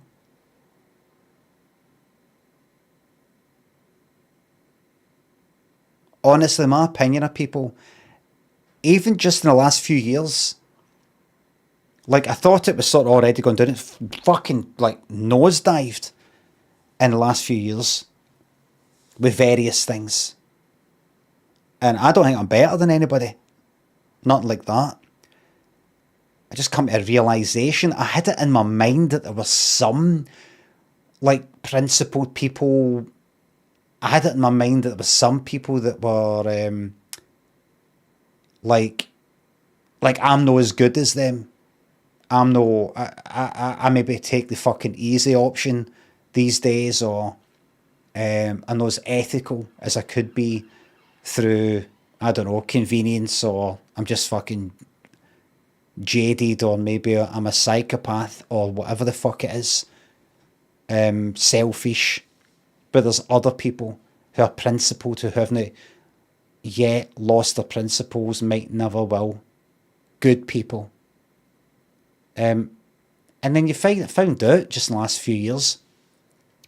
Honestly, my opinion of people, even just in the last few years, Like, I thought it was sort of already going down. It's fucking, like, nosedived in the last few years with various things. And I don't think I'm better than anybody. Not like that. I just come to a realisation. I had it in my mind that there was some, like, principled people. I had it in my mind that there was some people that were, like I'm not as good as them. I'm no, I maybe take the fucking easy option these days, or I'm not as ethical as I could be through, I don't know, convenience, or I'm just fucking jaded, or maybe I'm a psychopath, or whatever the fuck it is, selfish. But there's other people who are principled, who haven't yet lost their principles, might never will. Good people. And then you found out just in the last few years,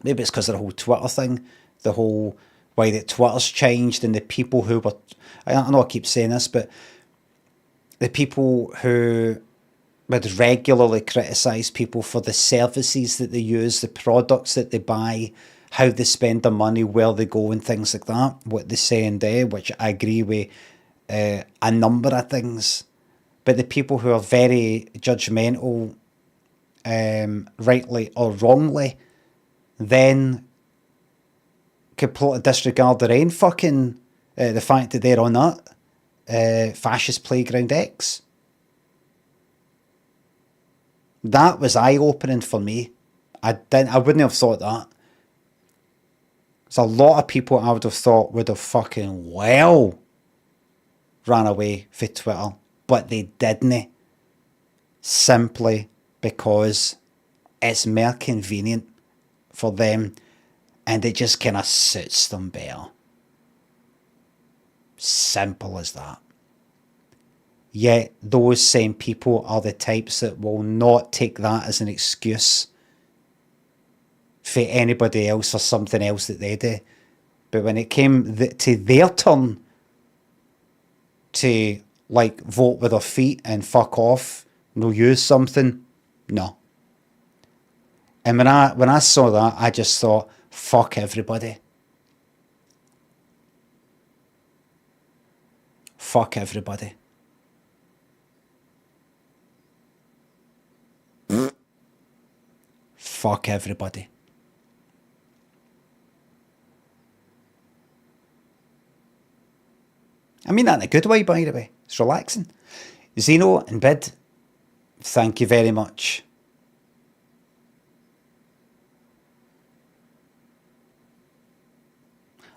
maybe it's because of the whole Twitter thing, the whole way that Twitter's changed, and the people who were, I know I keep saying this, but the people who would regularly criticise people for the services that they use, the products that they buy, how they spend their money, where they go, and things like that, what they say and do, which I agree with a number of things. But the people who are very judgmental, rightly or wrongly, then completely disregard their own fucking, the fact that they're on that fascist playground X. That was eye-opening for me. I wouldn't have thought that. There's a lot of people I would have thought would have fucking well ran away for Twitter, but they didn't, simply because it's more convenient for them, and it just kind of suits them better. Simple as that. Yet those same people are the types that will not take that as an excuse for anybody else or something else that they do. But when it came to their turn to, like, vote with their feet and fuck off, no use something, no. And when I saw that, I just thought, fuck everybody. Fuck everybody. Fuck everybody. I mean that in a good way, by the way. It's relaxing. Zeno in bed, thank you very much.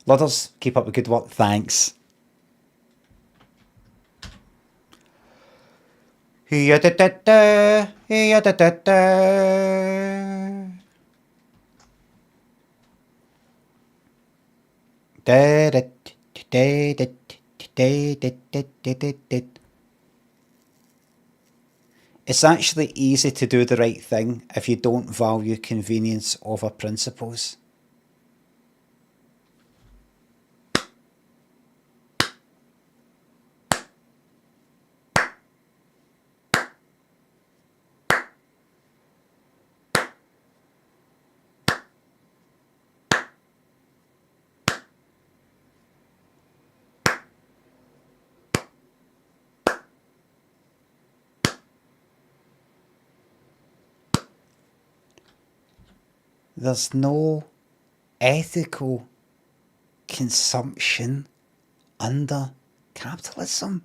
Ludders, keep up the good work. Thanks. It's actually easy to do the right thing if you don't value convenience over principles. There's no ethical consumption under capitalism,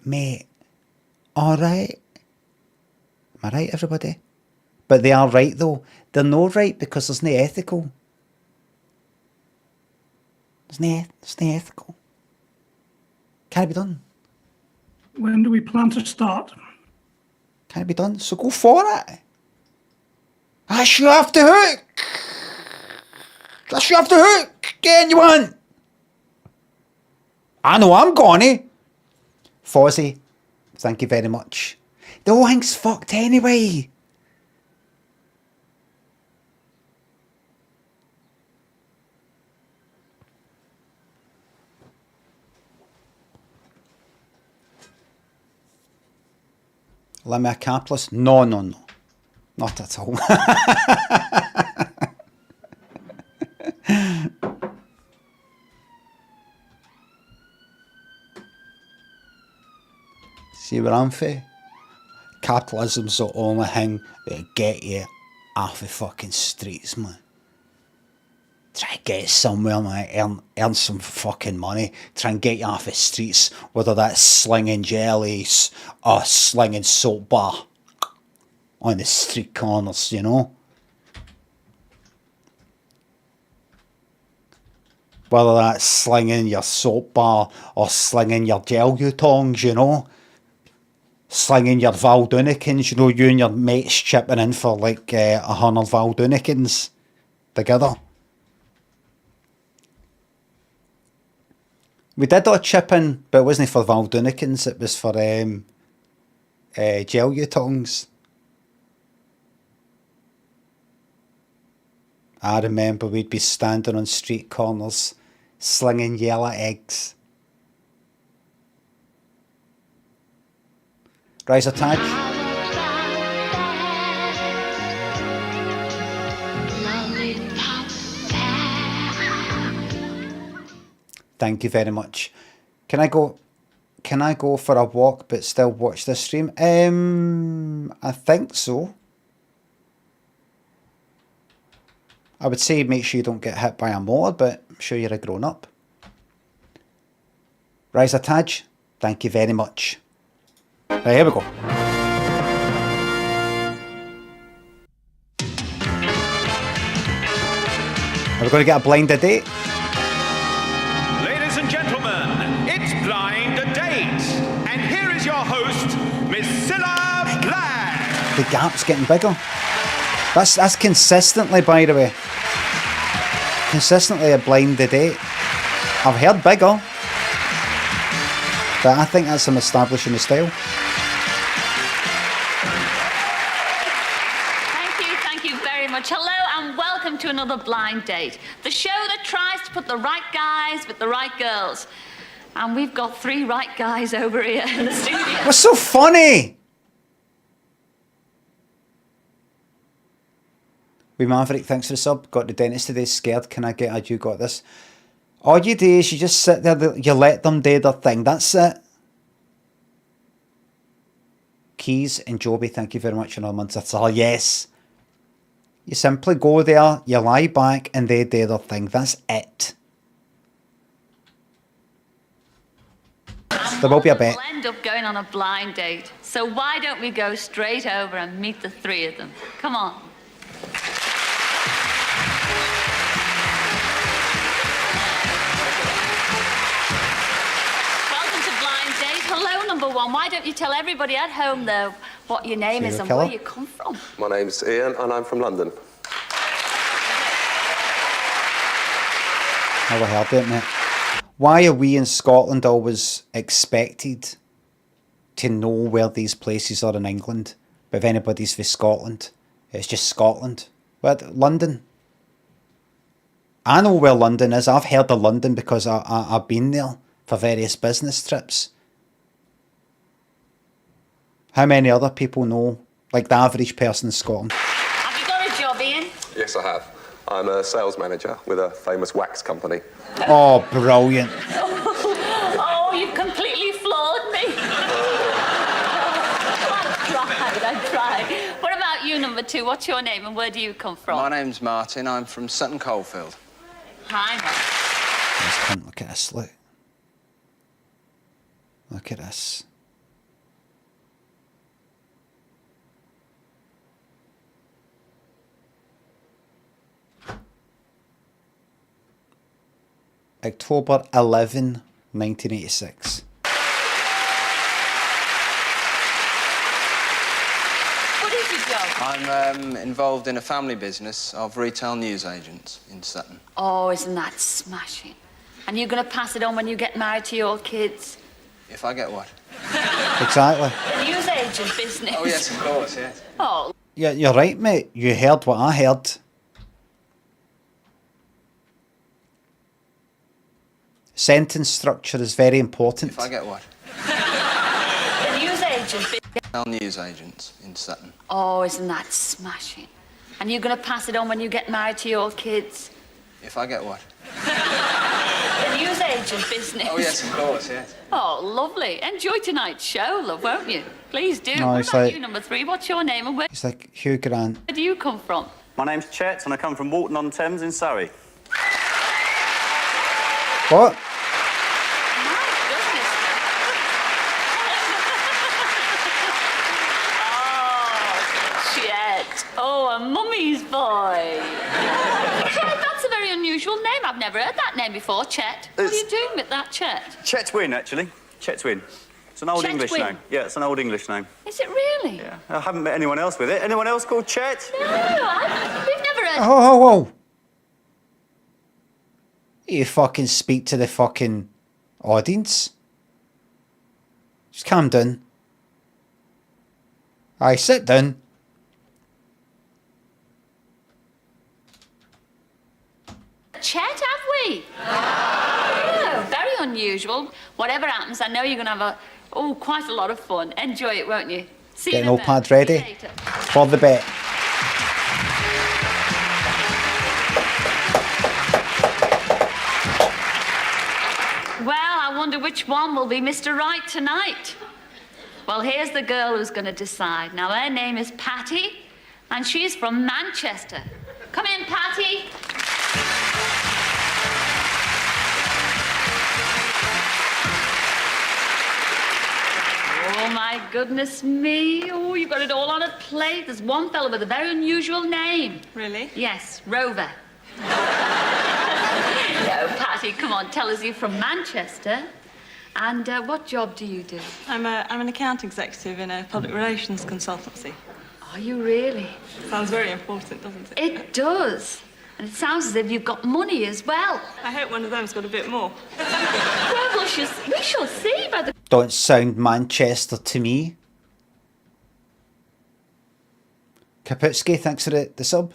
mate. Alright? Am I right, everybody? But they are right, though. They're not right because there's no ethical. There's no ethical. Can it be done? When do we plan to start? Can it be done? So go for it. That's you off the hook. That's you off the hook. Get anyone. I know I'm gonna. Fozzie, thank you very much. The whole thing's fucked anyway. Limmy a capitalist? No, no, no. Not at all. See where I'm from? Capitalism's the only thing that'll get you off the fucking streets, man. Try to get somewhere, man. Earn some fucking money. Try and get you off the streets, whether that's slinging jellies or slinging soap bar on the street corners, you know? Whether that's slinging your soap bar or slinging your gel tongs, you know? Slinging your Valdunicans, you know, you and your mates chipping in for like 100 Valdunicans together. We did all chip in, but it wasn't for Valdunicans, it was for gel tongs. I remember we'd be standing on street corners, slinging yellow eggs. Riser Tag. Thank you very much. Can I go for a walk but still watch this stream? I think so. I would say make sure you don't get hit by a mower, but I'm sure you're a grown up. Riser Taj, thank you very much. Right, here we go. Are we going to get a blind date? Ladies and gentlemen, it's Blind Date. And here is your host, Miss Cilla'S. The gap's getting bigger. That's consistently, by the way. Consistently a blind date. I've heard bigger. But I think that's him establishing the style. Thank you very much. Hello and welcome to another Blind Date, the show that tries to put the right guys with the right girls. And we've got 3 right guys over here in the studio. What's so funny? We Maverick, thanks for the sub. Got the dentist today, scared. Can I get a you got this? All you do is you just sit there, you let them do their thing. That's it. Keys and Joby, thank you very much for another month. That's all. Yes. You simply go there, you lie back, and they do their thing. That's it. There will be a bet. We'll end up going on a blind date. So why don't we go straight over and meet the 3 of them? Come on. Hello, number 1. Why don't you tell everybody at home, though, what your name is and where you come from? My name's Ian, and I'm from London. Never heard it, mate. Why are we in Scotland always expected to know where these places are in England? But if anybody's from Scotland, it's just Scotland. But London. I know where London is. I've heard of London because I've been there for various business trips. How many other people know, like the average person in Scotland? Have you got a job, Ian? Yes, I have. I'm a sales manager with a famous wax company. Oh, brilliant. Oh, you've completely floored me. I tried. What about you, number 2? What's your name and where do you come from? My name's Martin. I'm from Sutton Coldfield. Hi, Martin. Look at this, look. Look at this. October 11, 1986. What is your job? I'm involved in a family business of retail newsagents in Sutton. Oh, isn't that smashing? And you're going to pass it on when you get married to your kids? If I get what? Exactly. The newsagent business. Oh, yes, of course, yes. Oh. Yeah, you're right, mate. You heard what I heard. Sentence structure is very important. If I get what? The newsagent newsagents in Sutton. Oh, isn't that smashing? And you're going to pass it on when you get married to your kids? If I get what? The newsagent business. Oh, yes, of course, yes. Oh, lovely. Enjoy tonight's show, love, won't you? Please do. No, What it's about like- you, number 3? What's your name and where It's like Hugh Grant. do you come from? My name's Chet and I come from Walton-on-Thames in Surrey. What? Chet. Oh, a mummy's boy. Chet, that's a very unusual name. I've never heard that name before, Chet. What are you doing with that, Chet? Chet Wynne, actually. Chet Wynne. It's an old Chet English Wynne? name. Yeah, it's an old English name. Is it really? Yeah. I haven't met anyone else with it. Anyone else called Chet? No, we've never heard. Oh. You fucking speak to the fucking audience. Just calm down. Aye, sit down. Chet, have we? Oh, very unusual. Whatever happens, I know you're going to have quite a lot of fun. Enjoy it, won't you? See Getting you in all a bit. pads See you ready later. for the bet. Well, I wonder which one will be Mr. Right tonight. Well, here's the girl who's going to decide. Now, her name is Patty, and she's from Manchester. Come in, Patty. Oh, my goodness me. Oh, you've got it all on a plate. There's one fella with a very unusual name. Really? Yes, Rover. No, Patty, come on, tell us you're from Manchester. And what job do you do? I'm an account executive in a public relations consultancy. Are you really? Sounds very important, doesn't it? It does. And it sounds as if you've got money as well. I hope one of them's got a bit more. Well, we shall see by the... Don't sound Manchester to me. Kaputski, thanks for the sub.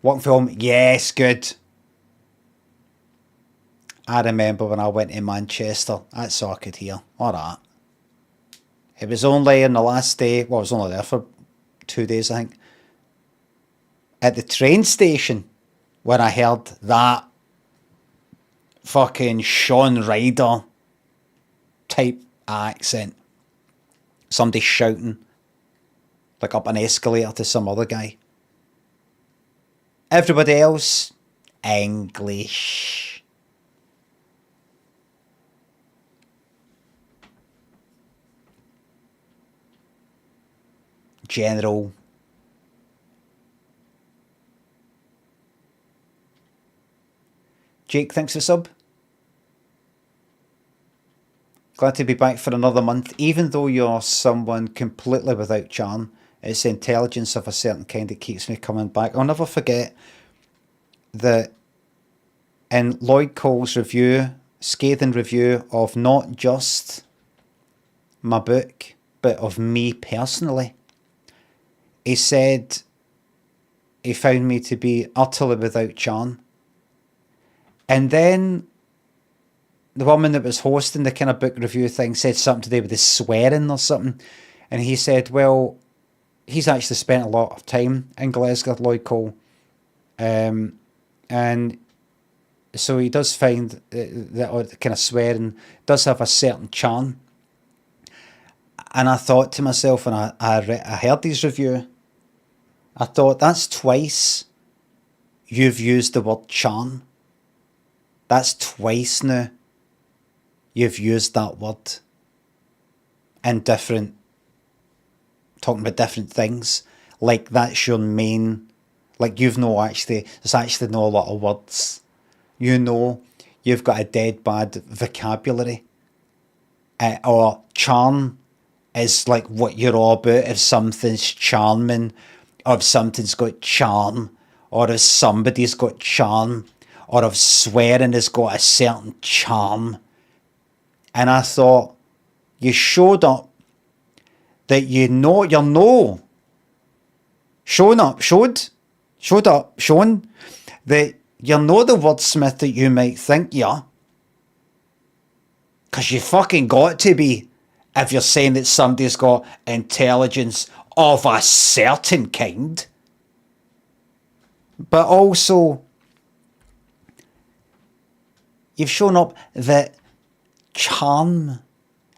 What film? Yes, good. I remember when I went to Manchester. That's all I could hear. All right. It was only on the last day, well, I was only there for 2 days, I think, at the train station when I heard that fucking Shaun Ryder type accent. Somebody shouting like up an escalator to some other guy. Everybody else, English. General. Jake, thanks for the sub. Glad to be back for another month. Even though you're someone completely without charm, it's the intelligence of a certain kind that keeps me coming back. I'll never forget that in Lloyd Cole's review, scathing review of not just my book, but of me personally, he said he found me to be utterly without charm. And then the woman that was hosting the kind of book review thing said something to do with the swearing or something. And he said, well, he's actually spent a lot of time in Glasgow, Lloyd Cole. And so he does find that kind of swearing does have a certain charm. And I thought to myself, when I heard his review, I thought, that's twice you've used the word charm. That's twice now you've used that word in different, talking about different things. Like that's your main, like there's actually no a lot of words. You know, you've got a dead bad vocabulary. Or charm is like what you're all about. If something's charming, or if something's got charm, or if somebody's got charm, or if swearing has got a certain charm. And I thought, you showed up that shown that you're not the wordsmith that you might think you are. Because you fucking got to be if you're saying that somebody's got intelligence of a certain kind. But also, you've shown up that charm,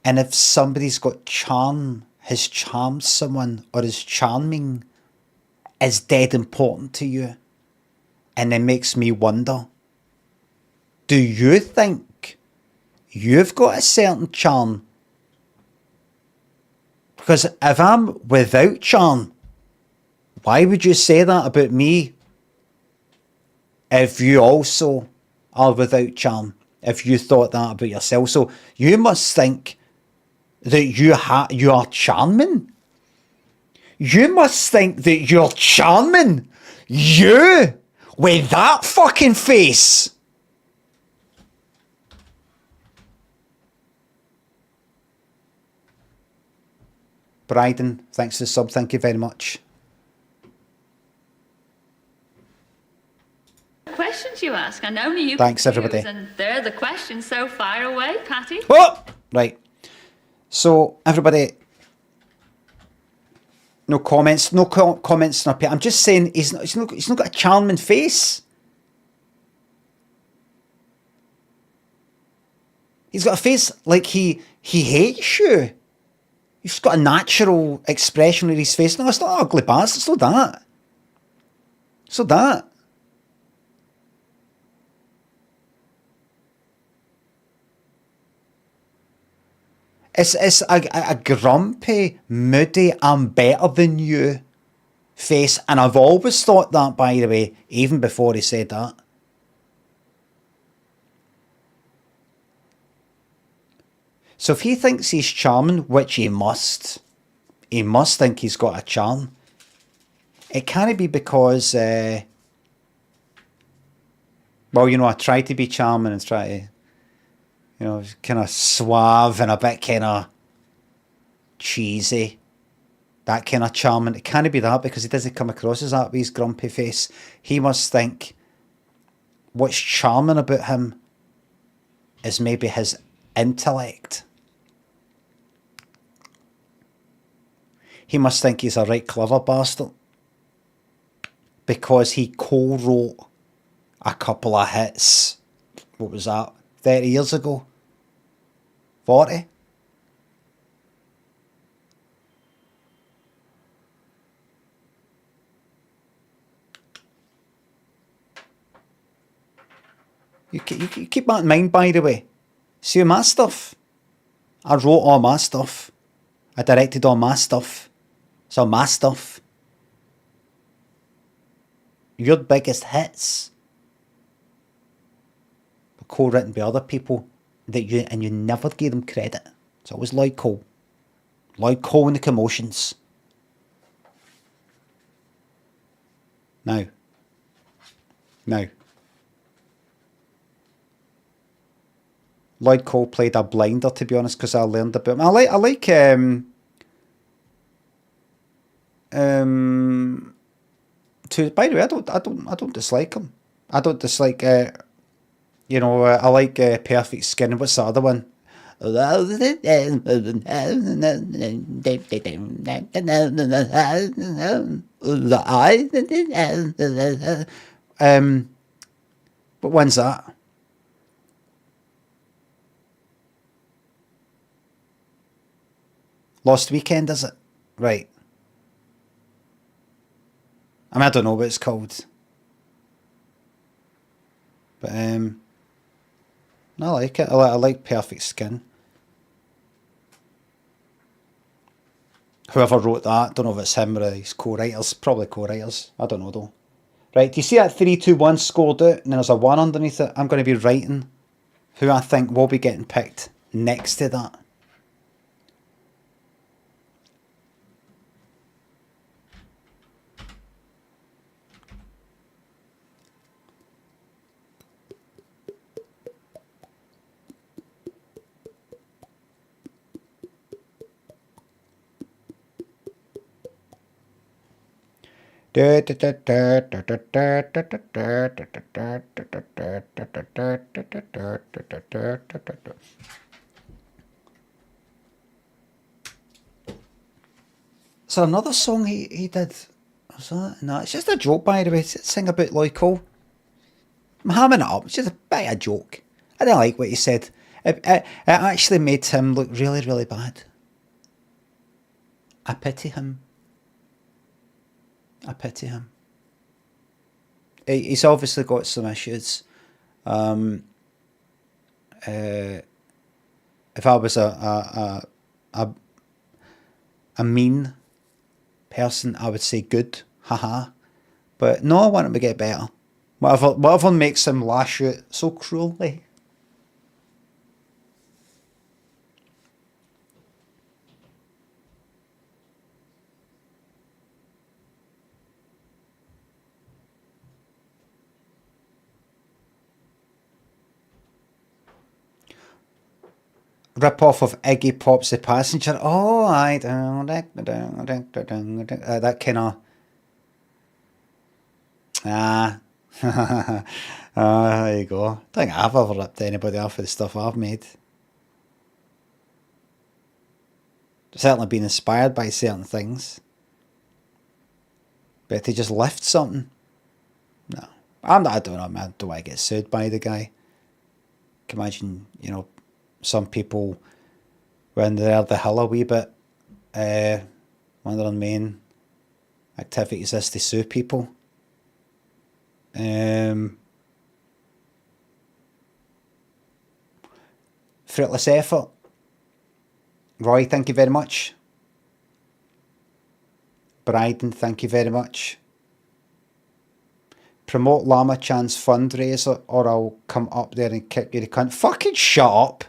and if somebody's got charm, has charmed someone, or is charming, is dead important to you. And it makes me wonder, do you think you've got a certain charm? Because if I'm without charm, why would you say that about me? If you also are without charm, if you thought that about yourself. So you must think that you are charming. You must think that you're charming. You, with that fucking face. Bryden, thanks for the sub. Thank you very much. Questions you ask, and only you Thanks, can everybody. choose, and they're the questions so far away, Patty. Oh! Right. So, everybody, no comments, comments. I'm just saying he's not got a charming face. He's got a face like he hates you. He's got a natural expression in his face. No, it's not ugly bastard. It's not that. It's not that. It's a grumpy, moody, I'm better than you face. And I've always thought that, by the way, even before he said that. So if he thinks he's charming, which he must think he's got a charm. It can't be because, well, you know, I try to be charming and try to, you know, kind of suave and a bit kind of cheesy. That kind of charming. It can't be that because he doesn't come across as that with his grumpy face. He must think what's charming about him is maybe his intellect. He must think he's a right clever bastard because he co-wrote a couple of hits. What was that? 30 years ago? 40? You keep that in mind, by the way. See my stuff. I wrote all my stuff. I directed all my stuff. It's all my stuff. Your biggest hits were co-written by other people that you never gave them credit. It's always Lloyd Cole. Lloyd Cole and the Commotions. Now. Lloyd Cole played a blinder, to be honest, because I learned about him. I like by the way, I don't dislike him. I don't dislike you know, I like Perfect Skin. What's the other one? What one's that? Lost Weekend, is it? Right. I mean, I don't know what it's called. But, I like it. I like Perfect Skin. Whoever wrote that, don't know if it's him or his co-writers. Probably co-writers. I don't know, though. Right, do you see that 3-2-1 scored out? And then there's a 1 underneath it. I'm going to be writing who I think will be getting picked next to that. Is there another song he did? Was that? No, it's just a joke, by the way. Sing about Lloyd Cole. I'm hamming it up. It's just a bit of a joke. I didn't like what he said. It actually made him look really, really bad. I pity him. I pity him. He's obviously got some issues. If I was a mean person, I would say good, haha. But no, I want him to get better. Whatever makes him lash out so cruelly. Rip-off of Iggy Pop's The Passenger. Oh, I don't... that kind of... there you go. I don't think I've ever ripped anybody off of the stuff I've made. Certainly been inspired by certain things. But to just lift something? No. I don't know, man. Do I get sued by the guy? Can imagine, you know, some people, when they're the hill a wee bit, one of their main activities is to sue people. Fruitless effort. Roy, thank you very much. Bryden, thank you very much. Promote Llama Chan's fundraiser or I'll come up there and kick you the cunt. Fucking shut up.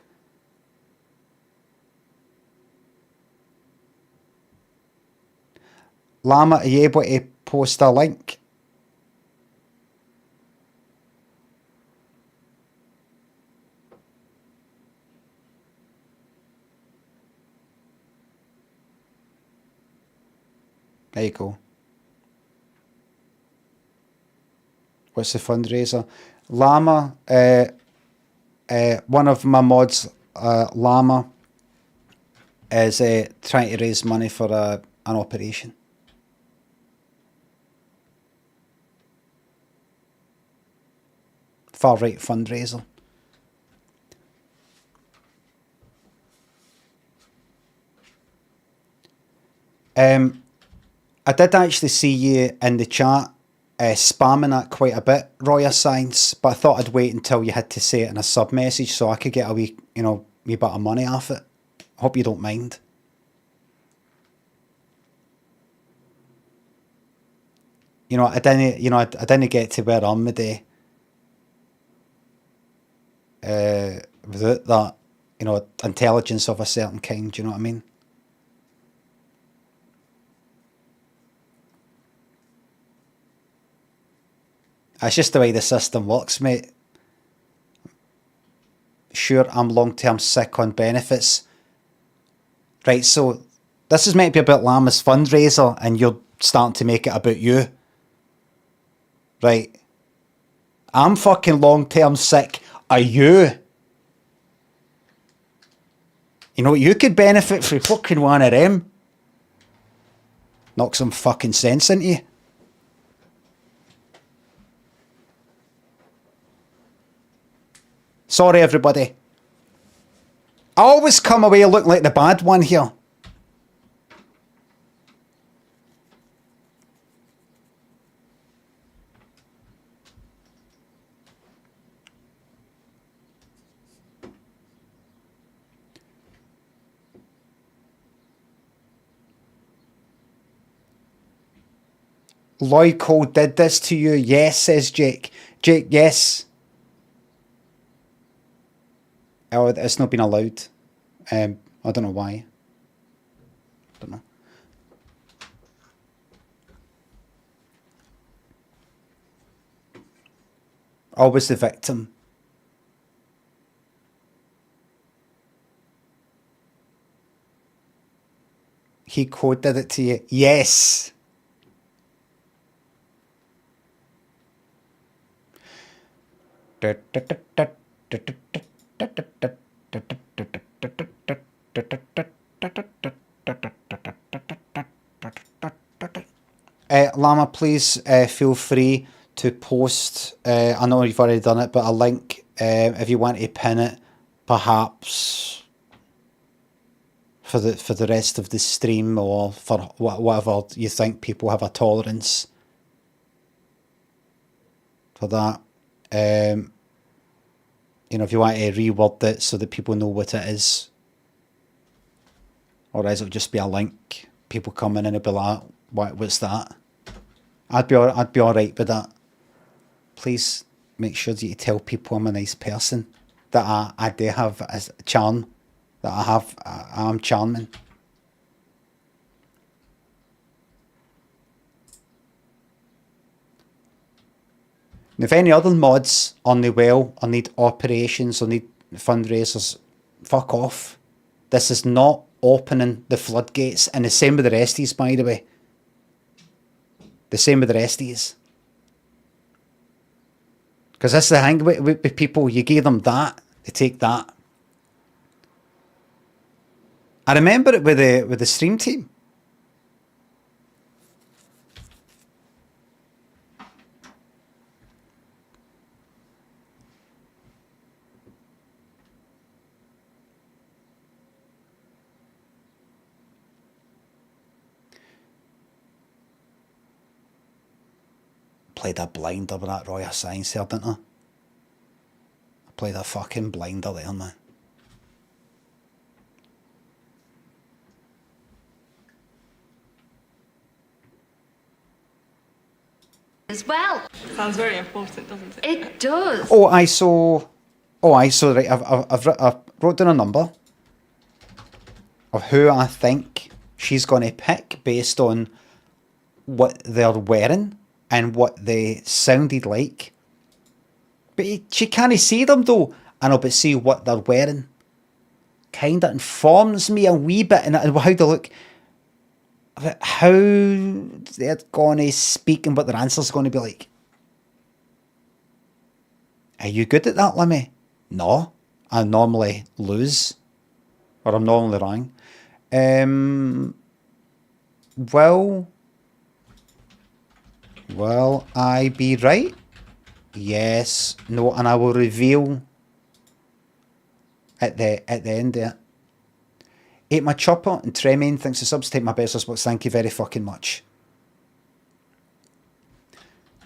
Llama, are you able to post a link? There you go. What's the fundraiser? Llama, one of my mods, Llama, is trying to raise money for an operation. Far right fundraiser. I did actually see you in the chat spamming that quite a bit, Roya Science, but I thought I'd wait until you had to say it in a sub message so I could get a wee, you know, wee bit of money off it. Hope you don't mind. You know, I didn't get to where I'm today. Without that, you know, intelligence of a certain kind, do you know what I mean? That's just the way the system works, mate. Sure, I'm long-term sick on benefits. Right, so this is meant to be about Llama's fundraiser and you're starting to make it about you. Right. I'm fucking long-term sick. Are you? You know, you could benefit from fucking one of them. Knock some fucking sense into you. Sorry, everybody. I always come away looking like the bad one here. Lloyd Cole did this to you? Yes, says Jake. Jake, yes. Oh, it's not been allowed. I don't know why. Don't know. Always the victim. He coded it to you. Yes. Llama, please feel free to post, I know you've already done it, but a link if you want to pin it, perhaps for the rest of the stream, or for whatever you think people have a tolerance for that. You know, if you want to reword it so that people know what it is, or it'll just be a link. People come in and it'll be like, what's that? I'd be all right with that. Please make sure that you tell people I'm a nice person, that I do have a charm, that I'm charming. And if any other mods on the well or need operations or need fundraisers, fuck off. This is not opening the floodgates, and the same with the rest of these, by the way. The same with the rest of these. Because that's the thing with people, you give them that, they take that. I remember it with the stream team. Played a blinder with that Royal Science there, didn't I? I played a fucking blinder there, man. As well. Sounds very important, doesn't it? It does. I saw, right, I've wrote down a number of who I think she's going to pick based on what they're wearing and what they sounded like. But she can't see them though, and I'll but see what they're wearing. Kinda informs me a wee bit and how they look, how they're going to speak and what their answer's going to be like. Are you good at that, Limmy? No, I normally lose, or I'm normally wrong. Will I be right? Yes, no, and I will reveal at the end there. Ate my chopper and Tremaine thinks the subs take my best response. Thank you very fucking much.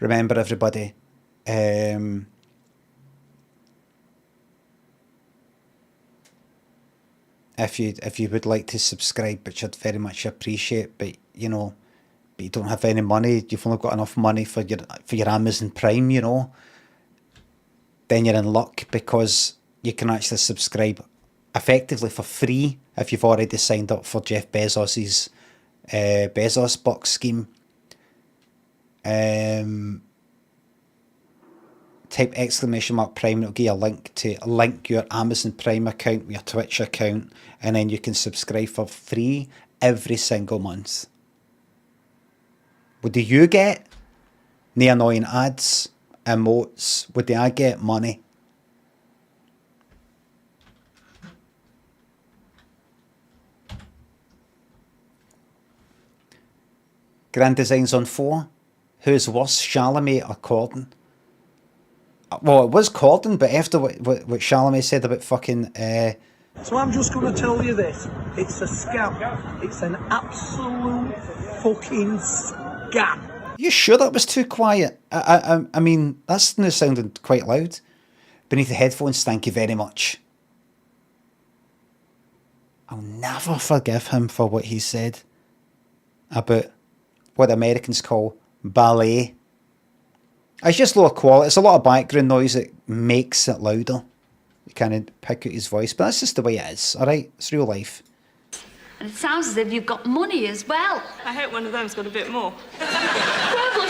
Remember, everybody, if you would like to subscribe, which I'd very much appreciate, but you know, but you don't have any money, you've only got enough money for your Amazon Prime, you know, then you're in luck, because you can actually subscribe effectively for free if you've already signed up for Jeff Bezos's Bezos box scheme. Type !Prime, it'll give you a link to link your Amazon Prime account with your Twitch account, and then you can subscribe for free every single month. What do you get? No annoying ads, emotes. What do I get? Money. Grand Designs on 4. Who's worse, Chalamet or Corden? Well, it was Corden, but after what Chalamet said about fucking... So I'm just going to tell you this. It's a scam. It's an absolute fucking scam. You sure that was too quiet? I mean, that's now sounded quite loud. Beneath the headphones, thank you very much. I'll never forgive him for what he said about what the Americans call ballet. It's just lower quality. It's a lot of background noise that makes it louder. You can't pick out his voice, but that's just the way it is, alright? It's real life. And it sounds as if you've got money as well. I hope one of them's got a bit more. Well, we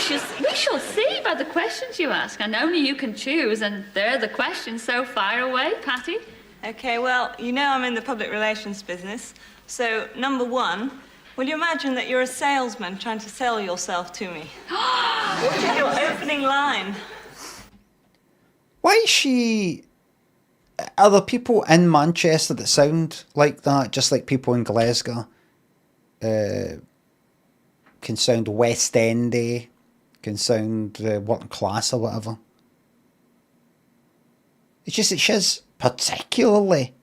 shall see by the questions you ask, and only you can choose, and there are the questions, so fire away, Patty. Okay, well, you know I'm in the public relations business. So, number one, will you imagine that you're a salesman trying to sell yourself to me? What is your opening line? Why is she... Are there people in Manchester that sound like that, just like people in Glasgow? can sound West Endy, can sound working class or whatever. It's just that she's particularly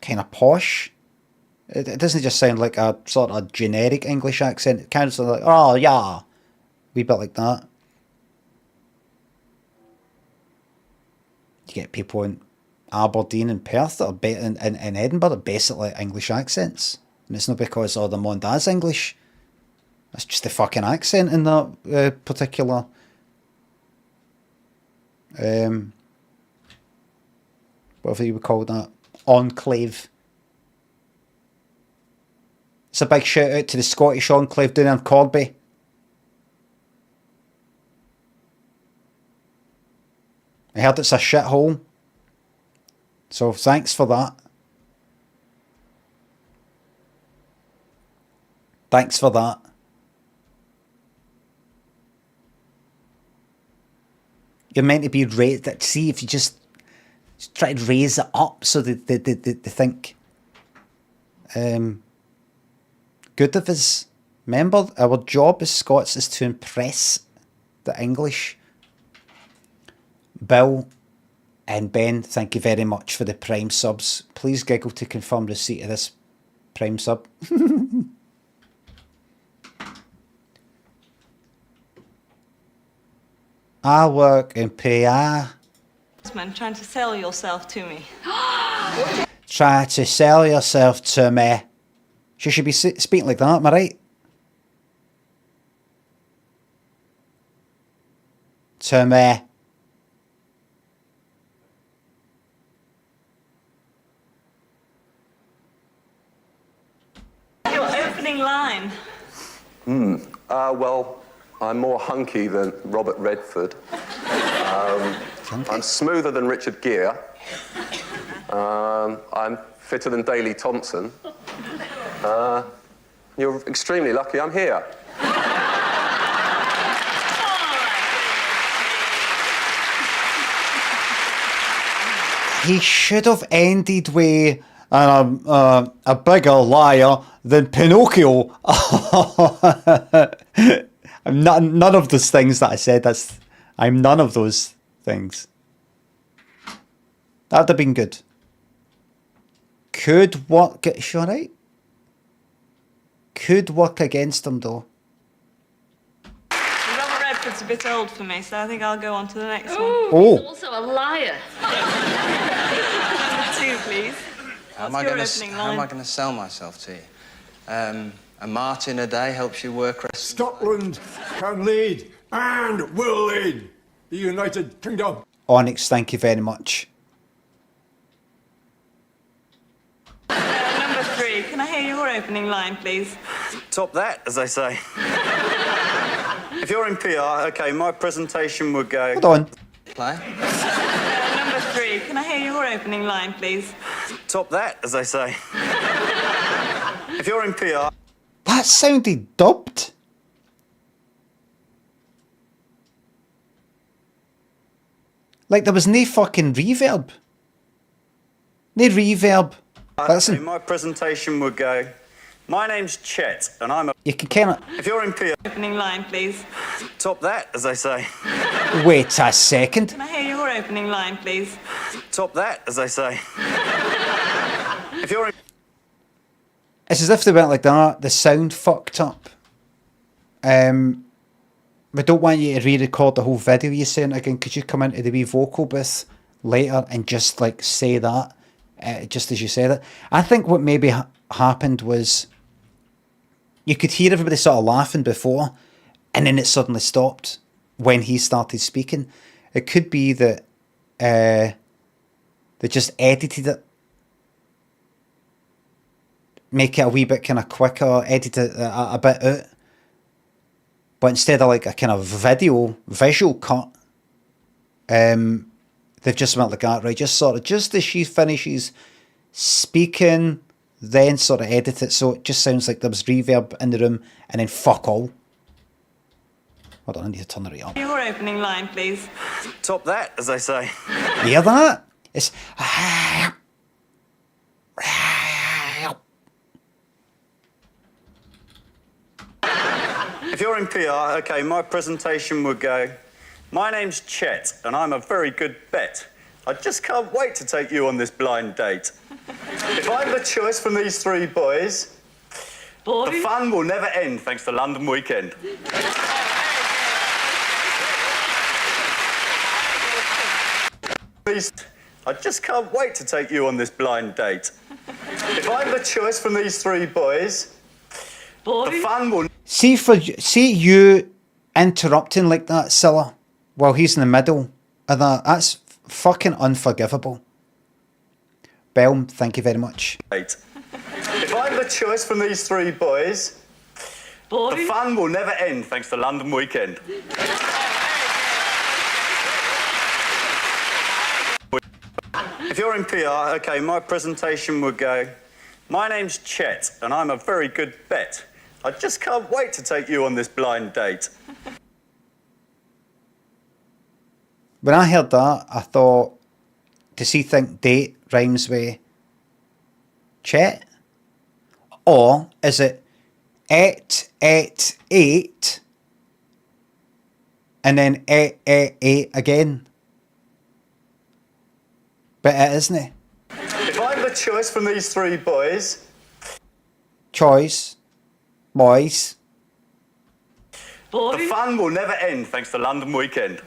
kind of posh. It doesn't just sound like a sort of generic English accent. It kind of sounds like, oh yeah, a wee bit like that. You get people in Aberdeen and Perth that are in Edinburgh that are basically English accents. And it's not because, oh, the Mondaz English. That's just the fucking accent in that particular whatever you would call that, enclave. It's a big shout out to the Scottish enclave down in Corby. I heard it's a shithole. So thanks for that. Thanks for that. You're meant to be raised. See if you just try to raise it up so they think good of us. Remember, our job as Scots is to impress the English. Bill and Ben, thank you very much for the Prime subs. Please giggle to confirm receipt of this Prime sub. I work in PR. Trying to sell yourself to me. Try to sell yourself to me. She should be speaking like that, am I right? To me. Your opening line. Well, I'm more hunky than Robert Redford. I'm smoother than Richard Gere. I'm fitter than Daley Thompson. You're extremely lucky I'm here. He should have ended with a bigger liar than Pinocchio. I'm none of those things that I said. I'm none of those things. That'd have been good. Could work. Is she alright? Could work against him though. Robert Redford's a bit old for me, so I think I'll go on to the next one. Oh, he's also a liar. Number 2, please. How am I going to sell myself to you? A Martin a day helps you work rest. Scotland can lead and will lead the United Kingdom. Onyx, thank you very much. Number 3, can I hear your opening line, please? Top that, as they say. If you're in PR, okay, my presentation would go... Hold on. Play. Number 3, can I hear your opening line, please? Top that, as they say. If you're in PR... That sounded dubbed. Like there was no fucking reverb. No reverb. Listen. My presentation would go, my name's Chet, and I'm a... You can kind of... If you're in PR... Opening line, please. Top that, as they say. Wait a second. Can I hear your opening line, please? Top that, as they say. If you're in... It's as if they went like that. The sound fucked up. We don't want you to re-record the whole video you sent again. Could you come into the wee vocal booth later and just like say that, just as you said it? I think what maybe happened was you could hear everybody sort of laughing before, and then it suddenly stopped when he started speaking. It could be that they just edited it, make it a wee bit kind of quicker, edit it a bit out. But instead of like a kind of visual cut, they've just went like that, right? Just as she finishes speaking, then sort of edit it so it just sounds like there was reverb in the room, and then fuck all. Hold on, I need to turn it up. Your opening line, please. Top that, as they say. You hear that? It's... If you're in PR, okay, my presentation would go, my name's Chet, and I'm a very good bet. I just can't wait to take you on this blind date. If I have a choice from these three boys, the fun will never end thanks to London Weekend. I just can't wait to take you on this blind date. If I have a choice from these three boys, the fun will... See you interrupting like that, Cilla, while he's in the middle of that. That's fucking unforgivable. Bell, thank you very much. If I have a choice from these three boys, the fun will never end thanks to London Weekend. If you're in PR, okay, my presentation would go, my name's Chet, and I'm a very good bet. I just can't wait to take you on this blind date. When I heard that, I thought, does he think date rhymes with Chet? Or is it 888 and then 888 again? But it isn't. If I have a choice from these three boys... Choice. Boys. The fun will never end thanks to London Weekend.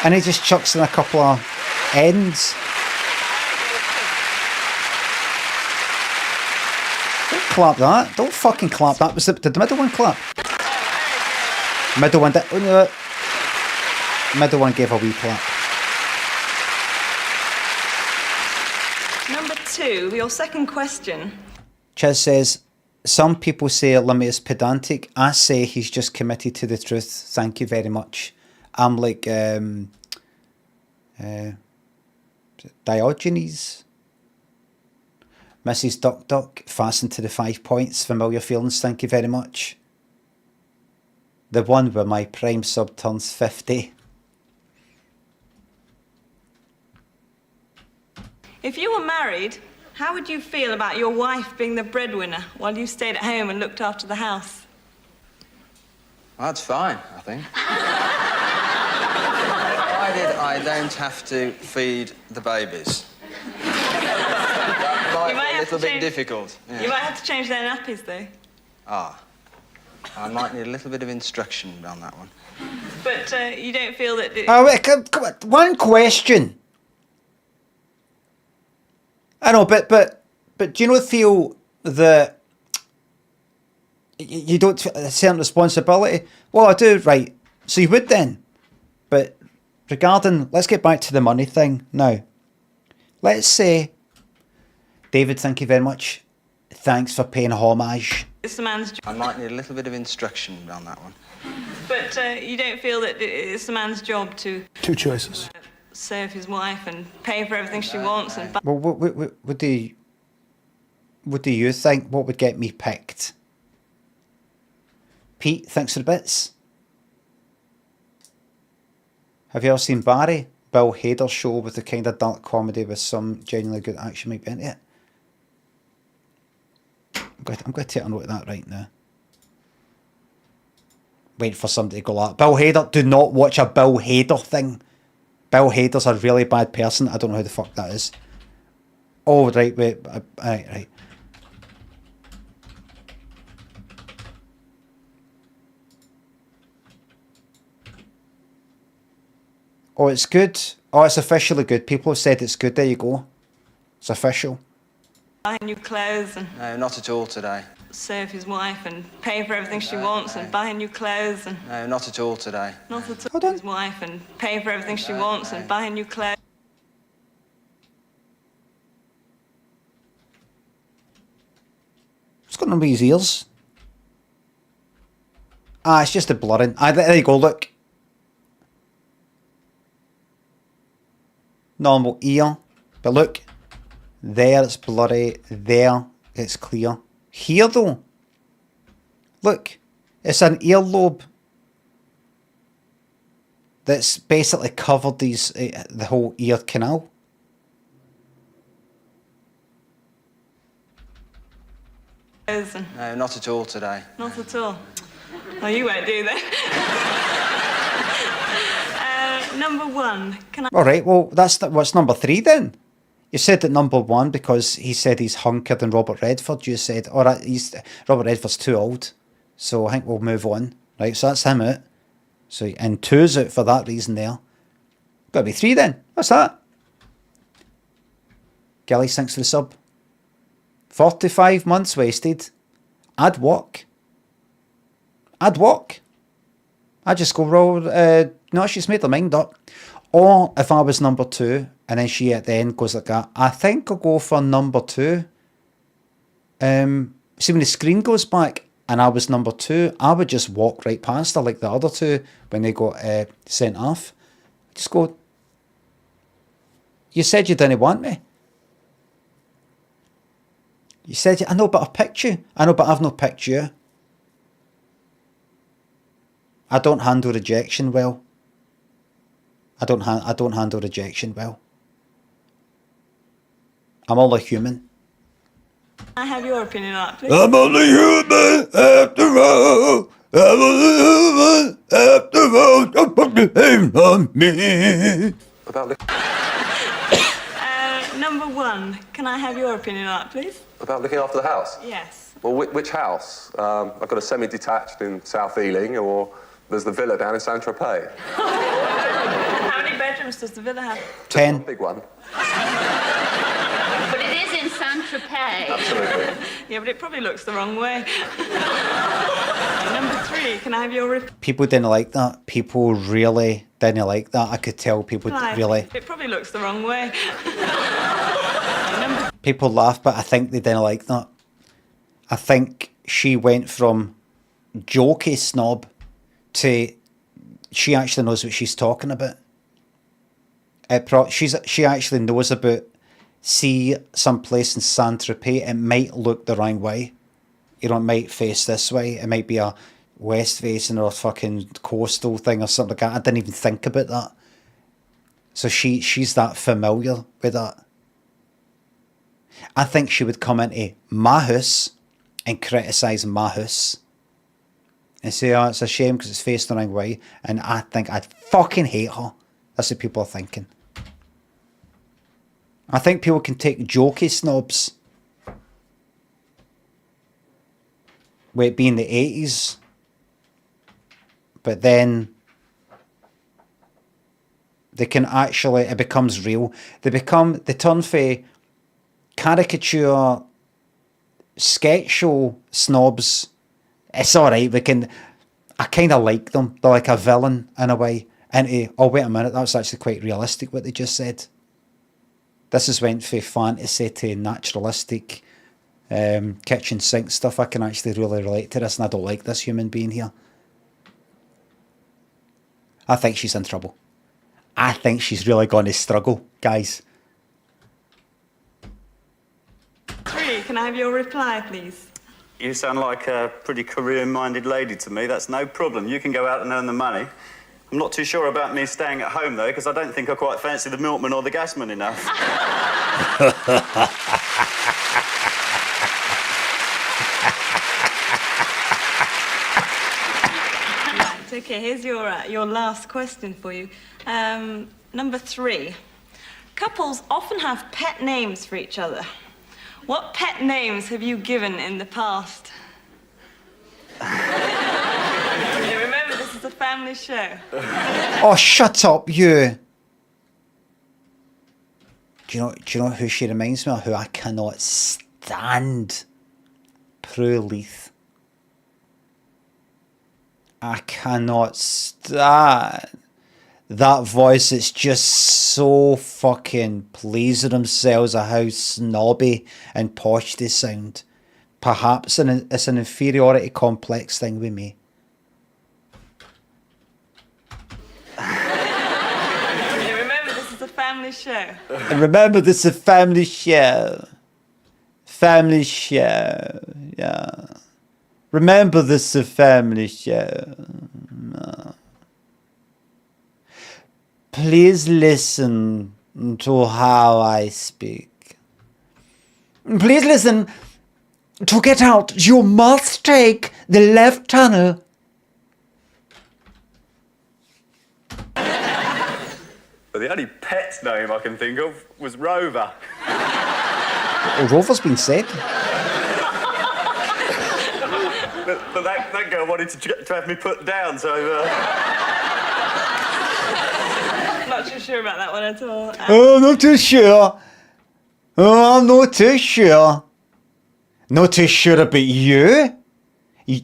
And he just chucks in a couple of ends. Don't clap that. Don't fucking clap that. Did the middle one clap? Middle one did. Oh, no. Middle one gave a wee clap. Number 2, your second question. Chiz says, some people say Limmy is pedantic. I say he's just committed to the truth. Thank you very much. I'm like Diogenes. Mrs. Duck Duck, fastened to the 5 points. Familiar feelings, thank you very much. The one where my prime sub turns 50. If you were married, how would you feel about your wife being the breadwinner while you stayed at home and looked after the house? That's fine, I think. I don't have to feed the babies. That might be a little bit difficult. Yeah. You might have to change their nappies, though. Ah. I might need a little bit of instruction on that one. But you don't feel that... Oh, wait, come on. One question. I know, but do you not feel that you don't feel a certain responsibility? Well, I do, right. So you would then. But regarding, let's get back to the money thing now. Let's say, David, thank you very much. Thanks for paying homage. It's the man's job. I might need a little bit of instruction on that one. But you don't feel that it's the man's job to... Two choices. Serve his wife and pay for everything she wants and... Well, what do you think? What would get me picked? Pete, thanks for the bits. Have you ever seen Barry? Bill Hader's show with the kind of dark comedy with some genuinely good action might be into it. I'm going to take a note of that right now. Wait for somebody to go like, Bill Hader, do not watch a Bill Hader thing. Bill Hader's a really bad person. I don't know who the fuck that is. Oh, right, wait. Right. Oh, it's good. Oh, it's officially good. People have said it's good. There you go. It's official. Buy new clothes and... No, not at all today. Serve his wife and pay for everything she wants and buy new clothes and... No, not at all today. Not at all. His wife and pay for everything she wants and buy new clothes. What's going on with his ears? Ah, it's just a blurring. Ah, there you go, look. Normal ear. But look. There it's blurry. There it's clear. Here though. Look. It's an earlobe. That's basically covered these the whole ear canal. No, not at all today. Not at all. Oh, you won't do that. Number 1, can I... All right, well, what's number 3 then? You said that number 1 because he said he's hunkier than Robert Redford. You said, all right, Robert Redford's too old. So I think we'll move on. Right, so that's him out. So, and 2's out for that reason there. Gotta be 3 then. What's that? Gilly, thanks for the sub. 45 months wasted. I'd walk. I'd just go roll. No, she's made her mind up. Or if I was number 2, and then she at the end goes like that, I think I'll go for number 2. See, when the screen goes back and I was number 2, I would just walk right past her like the other 2 when they got sent off. Just go, you said you didn't want me. You said, I know, but I picked you. I know, but I've not picked you. I don't handle rejection well. I don't handle rejection well. I'm only human. I have your opinion on that, please. I'm only human after all. I'm only human after all. Don't put your name on me. Number 1, can I have your opinion on that, please? About looking after the house? Yes. Well, which house? I've got a semi-detached in South Ealing, or there's the villa down in Saint-Tropez. How many bedrooms does the villa have? 10. One big one. But it is in Saint-Tropez. Absolutely. Yeah, but it probably looks the wrong way. Number 3, can I have your People didn't like that. People really didn't like that. I could tell people really. It probably looks the wrong way. People laugh, but I think they didn't like that. I think she went from jokey snob to she actually knows what she's talking about. She actually knows about, see some place in Saint-Tropez, it might look the wrong way. You know, it might face this way. It might be a west facing or a fucking coastal thing or something like that. I didn't even think about that. So she's that familiar with that. I think she would come into my house and criticise my house and say, oh, it's a shame because it's faced the wrong way. And I think I'd fucking hate her. That's what people are thinking. I think people can take jokey snobs with it being the 80s. But then they can actually, it becomes real. They turn for caricature sketch show snobs. It's alright, I kind of like them. They're like a villain in a way. And oh wait a minute, that was actually quite realistic what they just said. This has went from fantasy to naturalistic kitchen sink stuff. I can actually really relate to this, and I don't like this human being here. I think she's in trouble. I think she's really going to struggle, guys. 3, can I have your reply, please? You sound like a pretty career-minded lady to me. That's no problem. You can go out and earn the money. I'm not too sure about me staying at home, though, because I don't think I quite fancy the milkman or the gasman enough. Okay, here's your last question for you. Number 3. Couples often have pet names for each other. What pet names have you given in the past? Remember, this is a family show. Oh, shut up, you. Do you know who she reminds me of? Who I cannot stand? Prue Leith. I cannot stand that voice. That's just so fucking pleasing themselves at how snobby and posh they sound. Perhaps it's an inferiority complex thing with me. Remember, this is a family show. And remember, this is a family show. Family show, yeah. Remember, this is a family show. No. Please listen to how I speak. Please listen. To get out, you must take the left tunnel. the only pet name I can think of was Rover. Well, Rover's been said. But that girl wanted to have me put down, so... Not too sure about that one at all. Oh, I'm not too sure. Oh, I'm not too sure. Not too sure about you.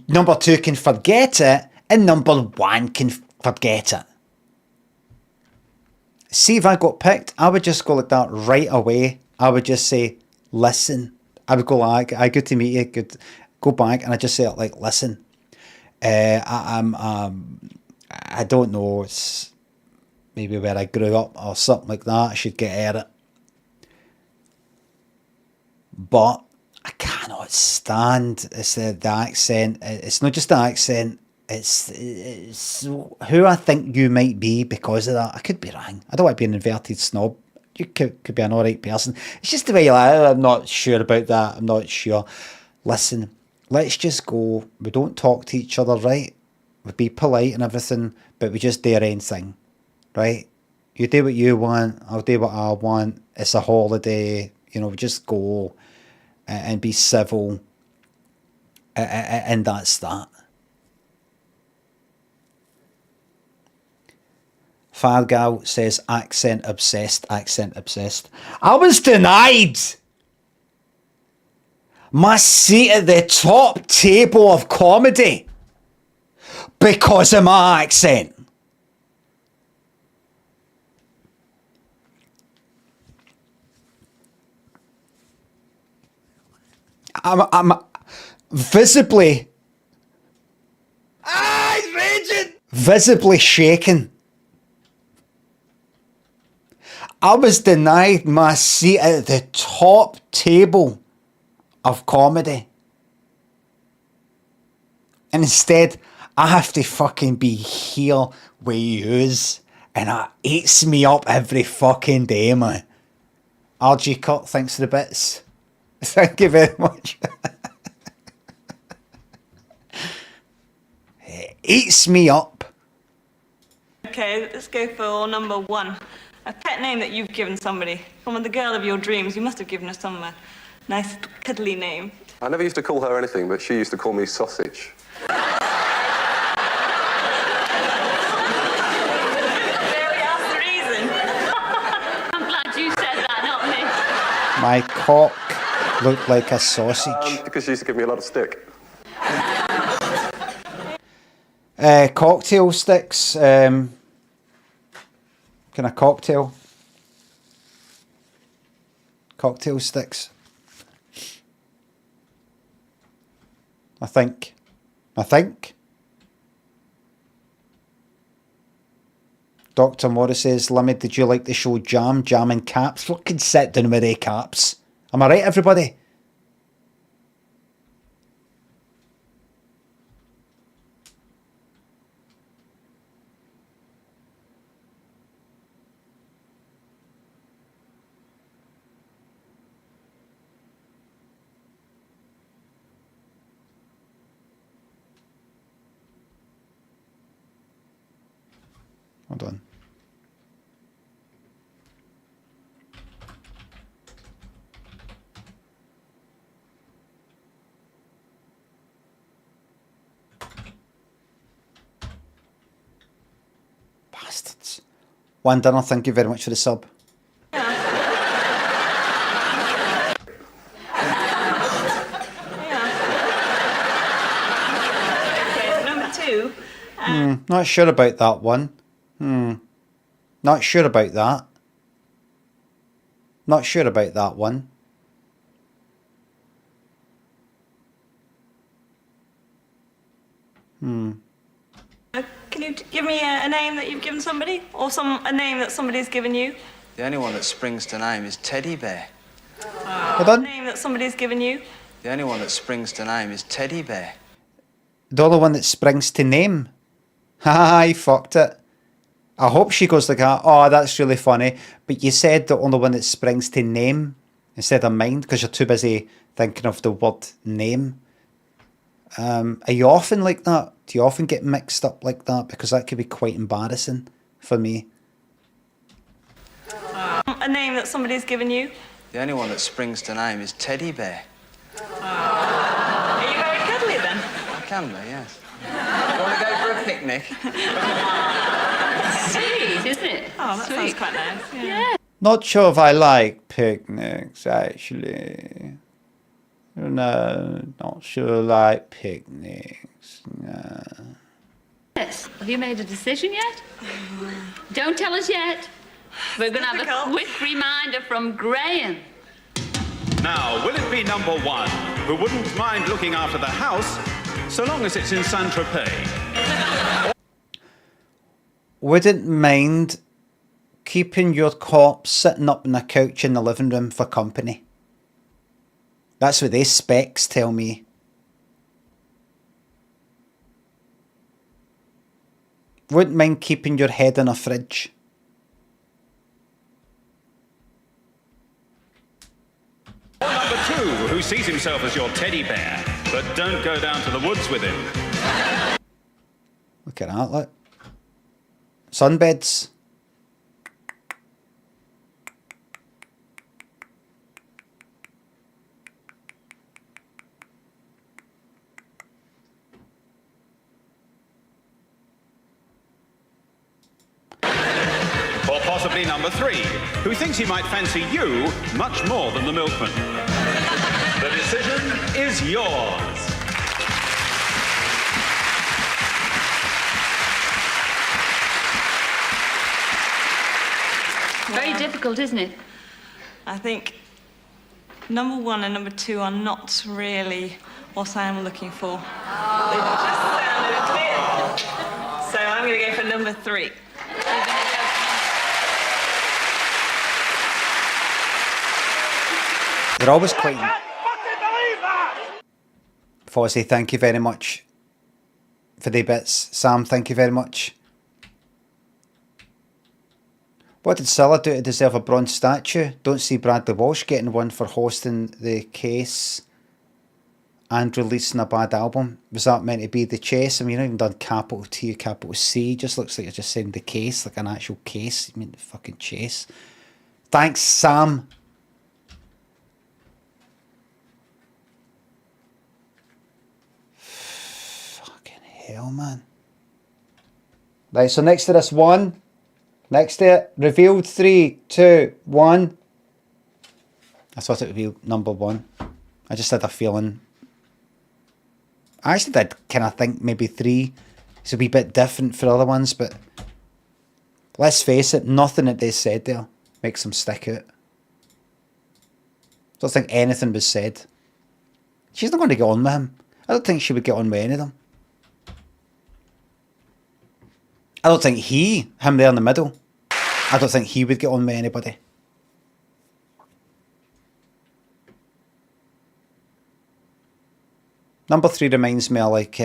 Number 2 can forget it, and number 1 can forget it. See, if I got picked, I would just go like that right away. I would just say, listen. I would go like, good to meet you. Good. Go back, and I just say it like, listen. I don't know. It's maybe where I grew up or something like that. I should get at it. But I cannot stand the accent. It's not just the accent. It's who I think you might be because of that. I could be wrong. I don't want to be an inverted snob. You could be an alright person. It's just the way you're like, I'm not sure about that. I'm not sure. Listen, let's just go. We don't talk to each other, right? We be polite and everything, but we just do our own thing, right? You do what you want. I'll do what I want. It's a holiday. You know, we just go and be civil, and that's that. Fargal says accent obsessed, accent obsessed. I was denied my seat at the top table of comedy because of my accent. I'm visibly visibly shaken. I was denied my seat at the top table of comedy. And instead, I have to fucking be here with yous. And it eats me up every fucking day, man. RG Cut, thanks for the bits. Thank you very much. It eats me up. Okay, let's go for number 1. A pet name that you've given somebody. From the girl of your dreams, you must have given her some nice cuddly name. I never used to call her anything, but she used to call me Sausage. There we are, the reason. I'm glad you said that, not me. My cock looked like a sausage. Because she used to give me a lot of stick. Cocktail sticks. Can I cocktail? Cocktail sticks. I think. Dr. Morris says, Limmy, did you like the show Jam? Jam in caps? Fucking sit down with their caps. Am I right, everybody? Hold on. Bastards. One dinner, thank you very much for the sub. Okay, number 2. Not sure about that one. Not sure about that. Not sure about that one. Can you give me a name that you've given somebody? Or a name that somebody's given you? The only one that springs to name is Teddy Bear. Hold on. A name that somebody's given you? The only one that springs to name is Teddy Bear. The other one that springs to name. Haha, I fucked it. I hope she goes like that. Oh, that's really funny. But you said the only one that springs to name instead of mind because you're too busy thinking of the word name. Are you often like that? Do you often get mixed up like that? Because that could be quite embarrassing for me. a name that somebody's given you? The only one that springs to name is Teddy Bear. Are you very cuddly then? I can be, yes. You want to go for a picnic? Sweet, isn't it? Oh, that sounds quite nice. Yeah. Not sure if I like picnics, actually. No, not sure I like picnics. No. Yes. Have you made a decision yet? Don't tell us yet. We're going to have a quick reminder from Graham. Now, will it be number 1, who wouldn't mind looking after the house, so long as it's in Saint-Tropez? Wouldn't mind keeping your corpse sitting up on a couch in the living room for company. That's what these specs tell me. Wouldn't mind keeping your head in a fridge. Or number 2, who sees himself as your teddy bear, but don't go down to the woods with him. Look at that, look. Sunbeds. Or possibly number 3, who thinks he might fancy you much more than the milkman. The decision is yours. Very difficult, isn't it? I think number 1 and number 2 are not really what I am looking for. They just sounded clear. So I'm going to go for number 3. They're always quite... Fozzie, thank you very much for the bits. Sam, thank you very much. What did Cilla do to deserve a bronze statue? Don't see Bradley Walsh getting one for hosting the case and releasing a bad album. Was that meant to be the chase? I mean, you've not even done capital T or capital C. It just looks like you're just saying the case, like an actual case. You mean the fucking chase. Thanks, Sam. Fucking hell, man. Right, so next to this one. Next to it, revealed 3, 2, 1. I thought it would be number 1. I just had a feeling. I actually did kind of think maybe 3 is a wee bit different for other ones, but let's face it, nothing that they said there makes them stick out. I don't think anything was said. She's not going to get on with him. I don't think she would get on with any of them. I don't think him there in the middle, I don't think he would get on with anybody. Number 3 reminds me of like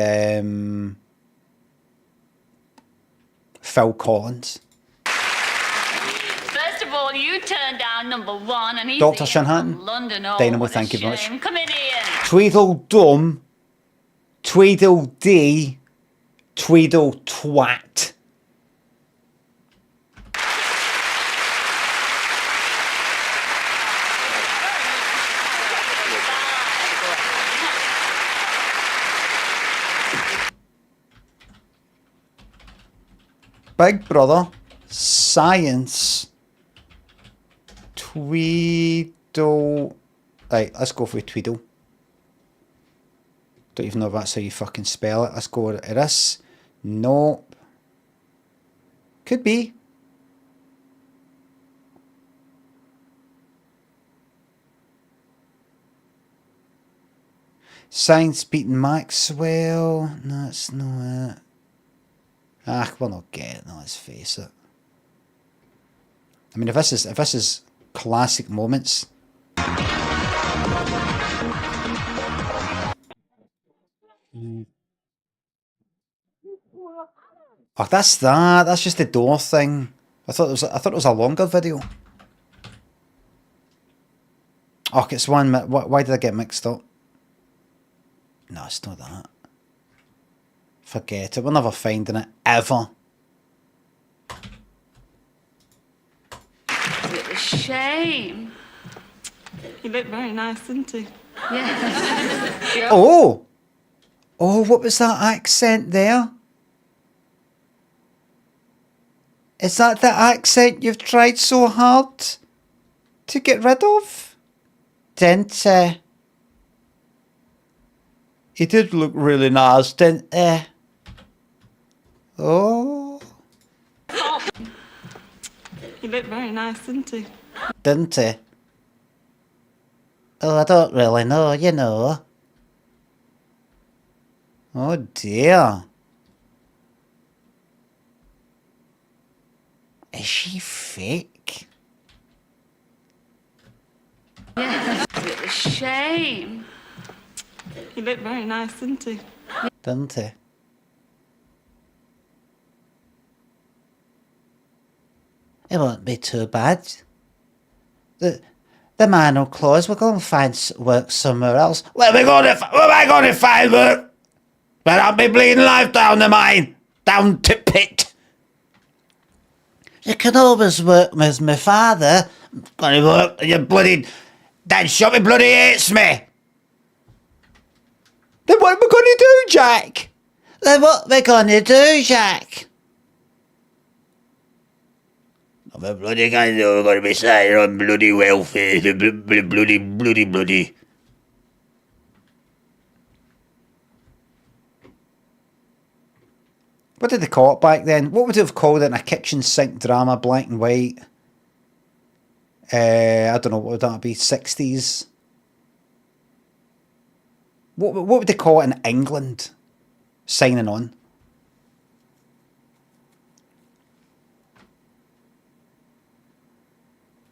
Phil Collins. First of all, you turned down number 1 and he's Dr. Shanhattan. from London. Oh, Dynamo, what a thank you very shame. much. Come in, Ian. Tweedledum, Tweedledee, Tweedletwat. Big Brother, Science, Tweedle. Right, let's go for Tweedle. Don't even know if that's how you fucking spell it. Let's go with this. Nope. Could be. Science beating Maxwell. No, it's not it. Ah, we're not getting it, let's face it. I mean, if this is classic moments. Oh, that's that. That's just the door thing. I thought it was a longer video. Oh, it's 1 minute. Why did I get mixed up? No, it's not that. Forget it. We're never finding it ever. Little shame. He looked very nice, didn't he? Yeah. Oh! Oh, what was that accent there? Is that the accent you've tried so hard to get rid of? Didn't he? He did look really nice, didn't he? Oh. He looked very nice, didn't he? Didn't he? Oh, I don't really know, you know. Oh dear. Is she fake? Yeah. Shame. He looked very nice, didn't he? Didn't he? It won't be too bad. The man will close. We're going to find work somewhere else. Where am I going to find work? But I'll be bleeding life down the mine. Down to pit. You can always work with my father. Gonna work, you bloody... Dad shot me bloody hates me. Then what am I going to do, Jack? Then what we're going to do, Jack? I'm a bloody kind of going to be sitting on bloody welfare. Bloody. What did they call it back then? What would they have called it in a kitchen sink drama, black and white? I don't know, what would that be? 60s? What would they call it in England? Signing on.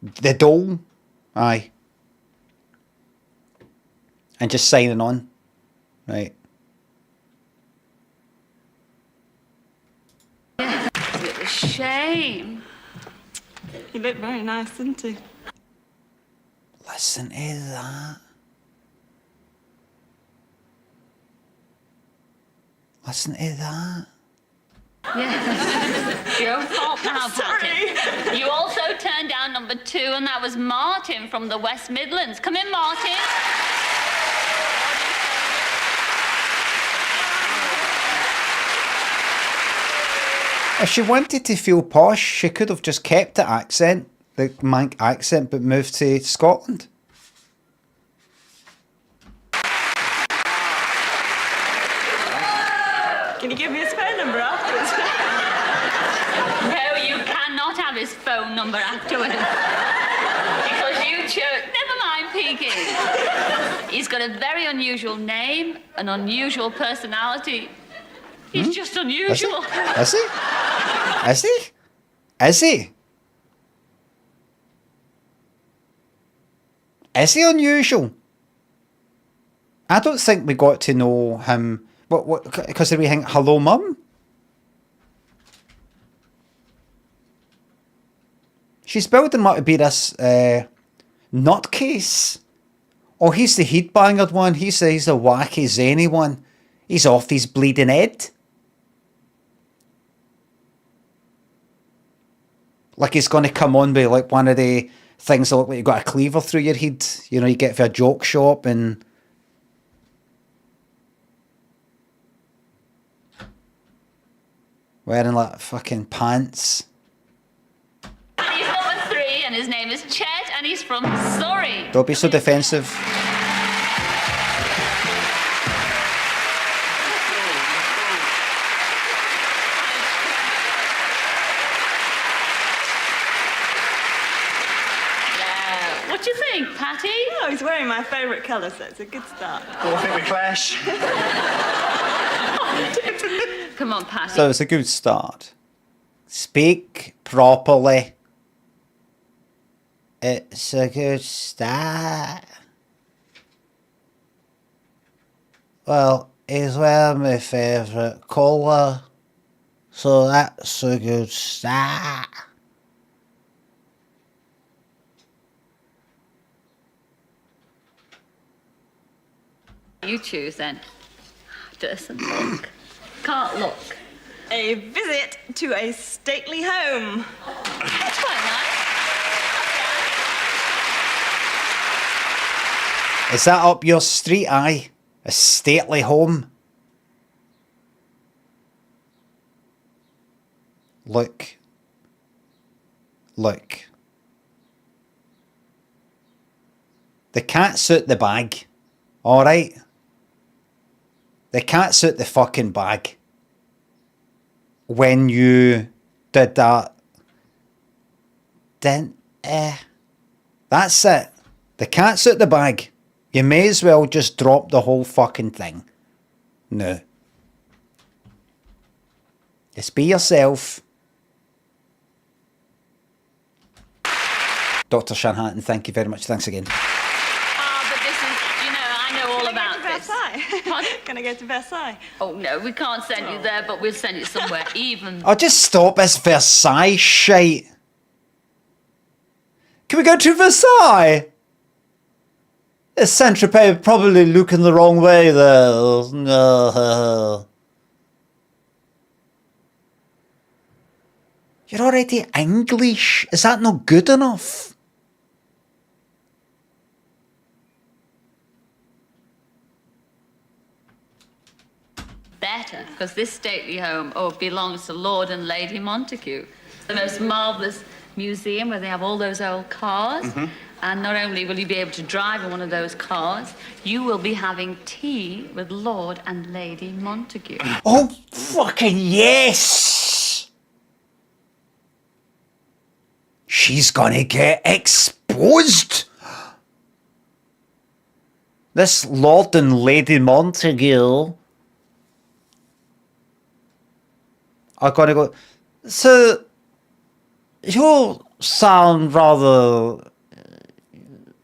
The Dole? Aye. And just signing on. Right. Shame. He looked very nice, didn't he? Listen to that. Listen to that. Yeah. Your fault now, Patty. You also turned down number 2, and that was Martin from the West Midlands. Come in, Martin. If she wanted to feel posh, she could have just kept the accent, the Manc accent, but moved to Scotland. Can you give me his phone number afterwards? No, you cannot have his phone number afterwards. Because you chose... Never mind, Peaky. He's got a very unusual name, an unusual personality. He's just unusual. Is he? Is he? Is he? Is he unusual? I don't think we got to know him. What? Because we think, hello, Mum? She's building him up to be this nutcase. Oh, he's the headbangered one. He's the wacky, zany one. He's off his bleeding head. Like he's going to come on with like one of the things that look like you've got a cleaver through your head. You know, you get for a joke shop and... wearing like fucking pants. And he's number 3, and his name is Chet, and he's from Surrey. Don't be so defensive. What do you think, Patty? Oh, he's wearing my favourite colour, so it's a good start. Oh, I think we clash. Come on, Patty. So it's a good start. Speak properly. It's a good start. Well, he's wearing my favourite colour, so that's a good start. You choose then. Doesn't look. Can't look. A visit to a stately home. That's quite nice. Is that up your street? Aye. A stately home. Look. Look. The cat's out the bag. Alright? The cat's out the fucking bag. When you did that. That's it. The cat's out the bag. You may as well just drop the whole fucking thing. No. Just be yourself. Dr. Shanhattan, thank you very much. Thanks again. Oh, but this is, you know, I know all about this. Gonna go to Versailles. Oh, no, we can't send you there, but we'll send you somewhere even... Oh, just stop this Versailles shite. Can we go to Versailles? This Saint-Tropez probably looking the wrong way there. You're already English. Is that not good enough? Better, because this stately home belongs to Lord and Lady Montague. The most marvellous museum where they have all those old cars. And not only will you be able to drive in one of those cars, you will be having tea with Lord and Lady Montague. Oh, fucking yes! She's gonna get exposed! This Lord and Lady Montague are gonna go, so, you sound rather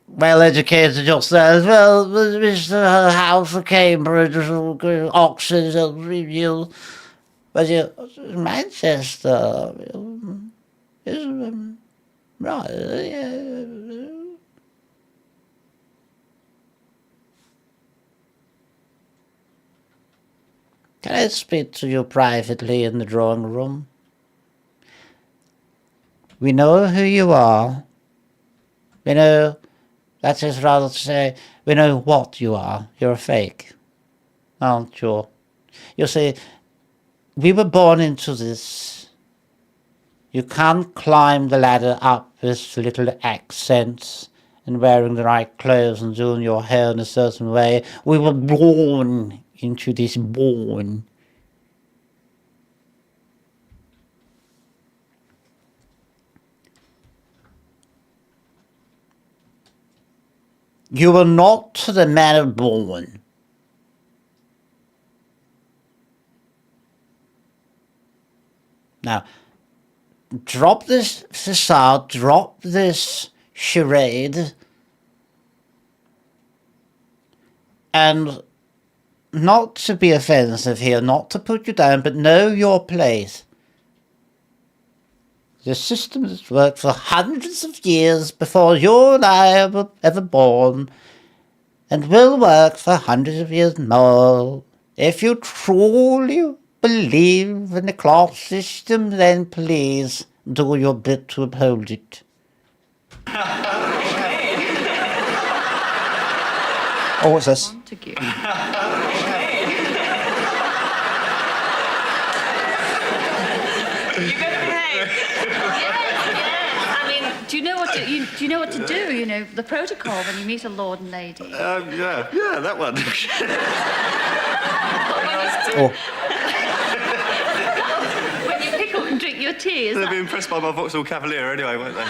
well educated yourself. Well, Mr. House of Cambridge, Oxford, you, but you, Manchester, right, yeah. Can I speak to you privately in the drawing room? We know who you are. We know, that is rather to say, we know what you are. You're a fake, aren't you? You see, we were born into this. You can't climb the ladder up with little accents and wearing the right clothes and doing your hair in a certain way. We were born into this born. You were not the manner born. Now, drop this facade, drop this charade, and not to be offensive here, not to put you down, but know your place. The system has worked for hundreds of years before you and I were ever born, and will work for hundreds of years more. If you truly believe in the class system, then please do your bit to uphold it. Oh, what's this? Montague. Do you know what to do? You know the protocol when you meet a lord and lady. Yeah, that one. Oh. When you pick up and drink your tea, They'll be impressed by my Vauxhall Cavalier anyway, won't they?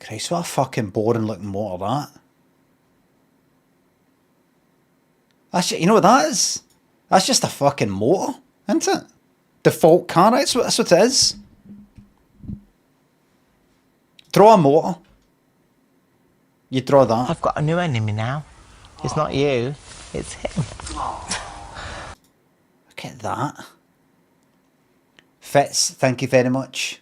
Christ, what a fucking boring looking motor that. That's, you know what that is? That's just a fucking motor, isn't it? Default car, that's what it is. Draw a motor. You draw that. I've got a new enemy now. It's not you, it's him. Look at that. Fitz, thank you very much.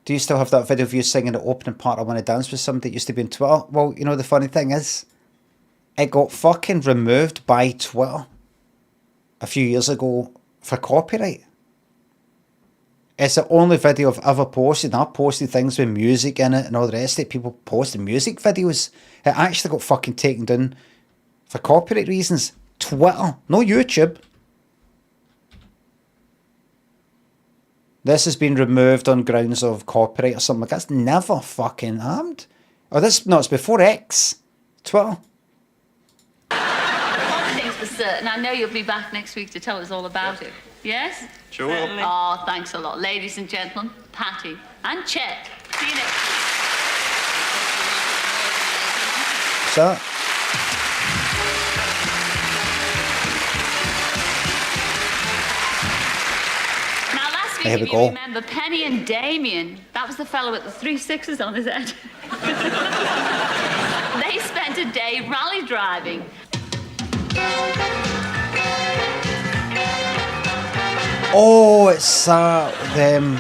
Do you still have that video of you singing the opening part? I Want to Dance with Somebody that used to be on Twitter? Well, you know, the funny thing is, it got fucking removed by Twitter a few years ago for copyright. It's the only video I've ever posted. I've posted things with music in it and all the rest of it. People posting music videos. It actually got fucking taken down for copyright reasons. Twitter, no YouTube. This has been removed on grounds of copyright or something like that. That's never fucking happened. Oh, this, no, it's before X. Twitter. One thing's for certain, I know you'll be back next week to tell us all about it. Yes? Sure. Oh, thanks a lot. Ladies and gentlemen, Patty and Chet. See you next week. So. Now, last week, Here we if go. you remember, Penny and Damien, that was the fellow with the 3 6s on his head. They spent a day rally driving. Oh, it's them.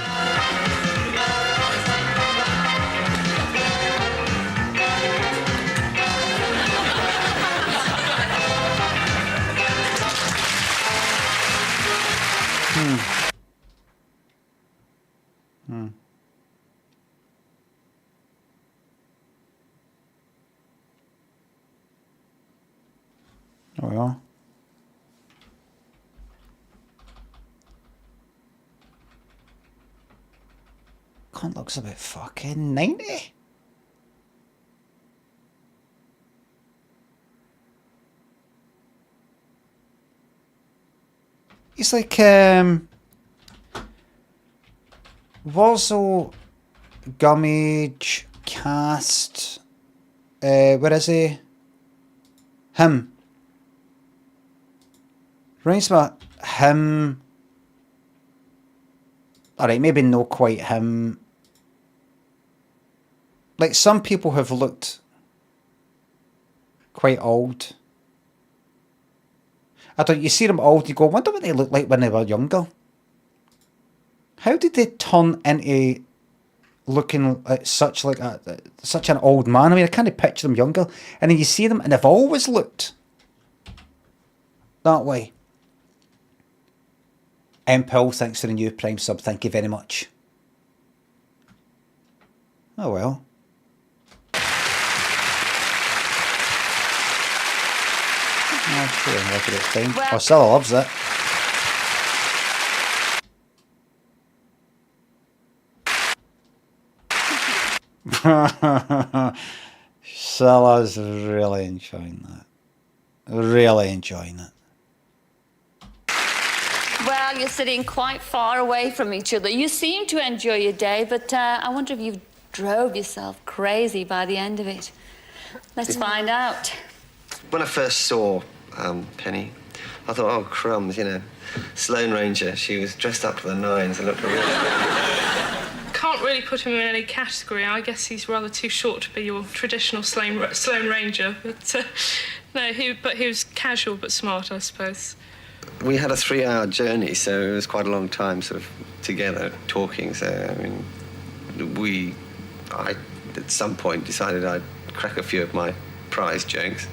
Oh well. Cunt looks about fucking 90. He's like Warsaw, Gummage, Cast, where is he? Him. Reminds me of him. Alright, maybe not quite him. Like, some people have looked quite old. I thought you see them old, you go, I wonder what they looked like when they were younger. How did they turn into looking like such an old man? I mean, I kind of picture them younger, and then you see them, and they've always looked that way. Paul, thanks for the new Prime sub. Thank you very much. Oh well. I'm sure I'm looking at time. Well, Oh, Cilla loves it. Cilla's really enjoying that. Really enjoying it. Well, you're sitting quite far away from each other. You seem to enjoy your day, but I wonder if you drove yourself crazy by the end of it. Let's find out. When I first saw Penny, I thought, oh, crumbs, you know, Sloane Ranger. She was dressed up to the nines and looked really... Can't really put him in any category. I guess he's rather too short to be your traditional Sloane Ranger. But no, he was casual but smart, I suppose. We had a 3-hour journey, so it was quite a long time sort of together talking. So, I mean, I at some point decided I'd crack a few of my prize jokes.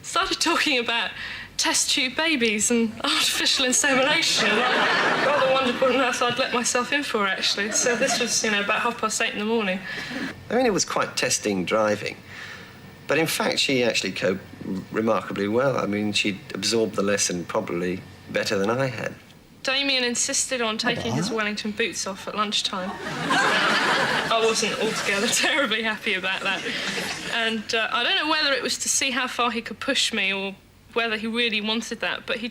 Started talking about test tube babies and artificial insemination. Rather wonderful nurse I'd let myself in for, actually. So this was, about 8:30 in the morning. I mean, it was quite testing driving. But in fact, she actually coped remarkably well. I mean, she'd absorbed the lesson probably better than I had. Damien insisted on taking his Wellington boots off at lunchtime. I wasn't altogether terribly happy about that. And I don't know whether it was to see how far he could push me or whether he really wanted that, but he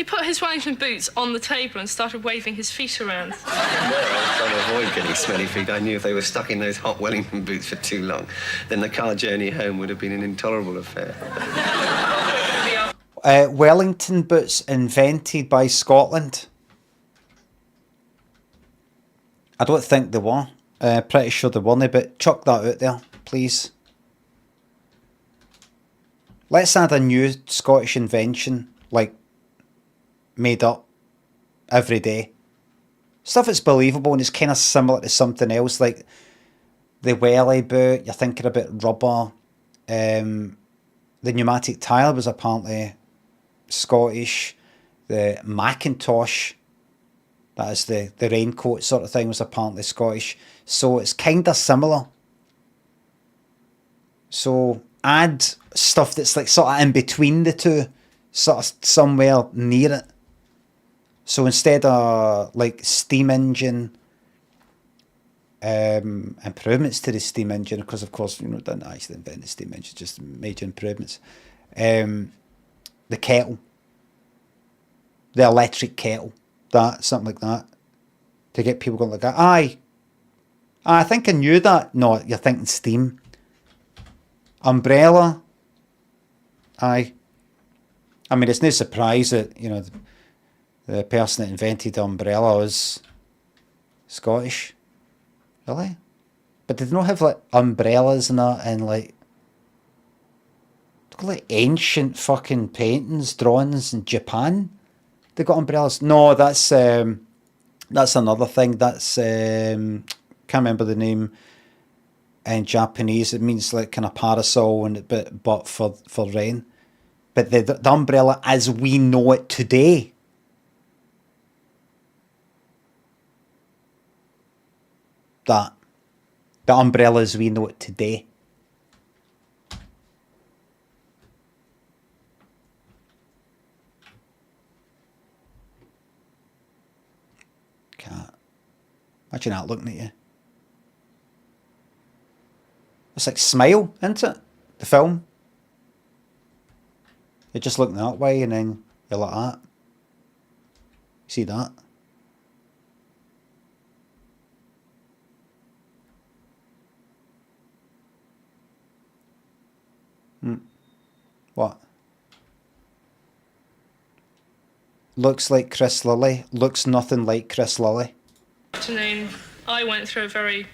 put his Wellington boots on the table and started waving his feet around. I was trying to avoid getting smelly feet. I knew if they were stuck in those hot Wellington boots for too long, then the car journey home would have been an intolerable affair. Wellington boots invented by Scotland. I don't think they were. Pretty sure they weren't, but chuck that out there, please. Let's add a new Scottish invention, like, made up every day. Stuff that's believable and it's kind of similar to something else, like the welly boot. You're thinking about rubber. The pneumatic tire was apparently Scottish. The Macintosh, that is the raincoat sort of thing, was apparently Scottish. So it's kind of similar. So add stuff that's like sort of in between the two, sort of somewhere near it. So instead of like steam engine, improvements to the steam engine, because of course, you know, didn't actually invent the steam engine, just major improvements. The kettle, the electric kettle, that, something like that, to get people going like that. Aye, I think I knew that. No, you're thinking steam. Umbrella. Aye. I mean, it's no surprise that, you know, the person that invented the umbrella was Scottish. Really? But did they not have like umbrellas and that, and like ancient fucking paintings, drawings in Japan? They got umbrellas. No, that's another thing. That's can't remember the name in Japanese. It means like kind of parasol, and but for rain. But the umbrella as we know it today. That the umbrella as we know it today. Can't imagine that looking at you. It's like Smile, isn't it? The film. You're just looking that way and then you're like that. See that? What? Looks like Chris Lilly. Looks nothing like Chris Lilly. Afternoon, I went through a very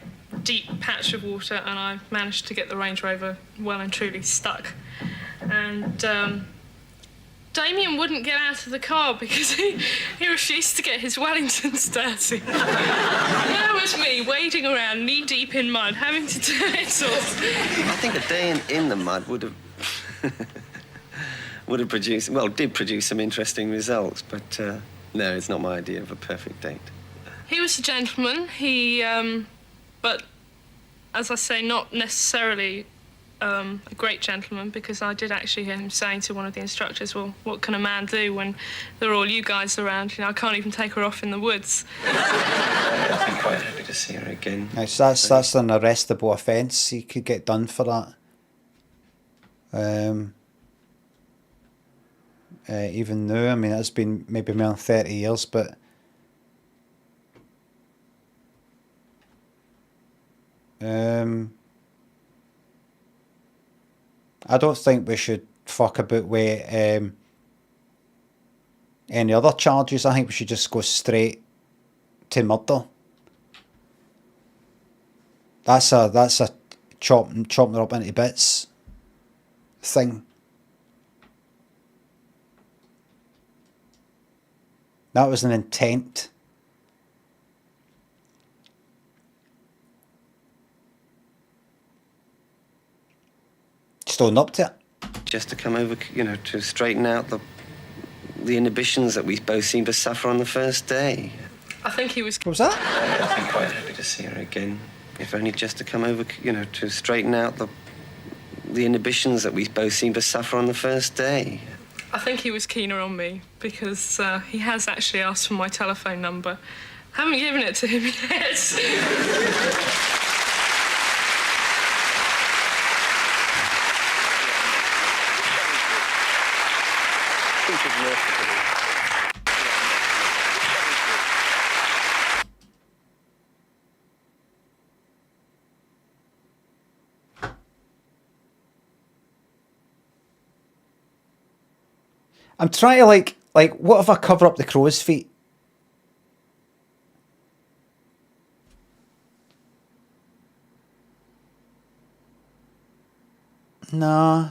deep patch of water and I managed to get the Range Rover well and truly stuck. And Damien wouldn't get out of the car because he refused to get his Wellingtons dirty. There was me wading around knee deep in mud, having to do it all. I think a day in the mud would have produced, well, did produce some interesting results, but no, it's not my idea of a perfect date. He was a gentleman. But as I say, not necessarily a great gentleman, because I did actually hear him saying to one of the instructors, well, what can a man do when there are all you guys around? You know, I can't even take her off in the woods. I'd be quite happy to see her again. Nice, that's an arrestable offence. He could get done for that. Even though, I mean, it's been maybe more than 30 years, but I don't think we should fuck about with any other charges. I think we should just go straight to murder. That's a chopping her up into bits thing. That was an intent. Still up to it. Just to come over, you know, to straighten out the inhibitions that we both seem to suffer on the first day. I think he was... What was that? I'd be quite happy to see her again, if only just to come over, you know, to straighten out the inhibitions that we both seem to suffer on the first day. I think he was keener on me because he has actually asked for my telephone number. Haven't given it to him yet. I'm trying to like what if I cover up the crow's feet? Nah.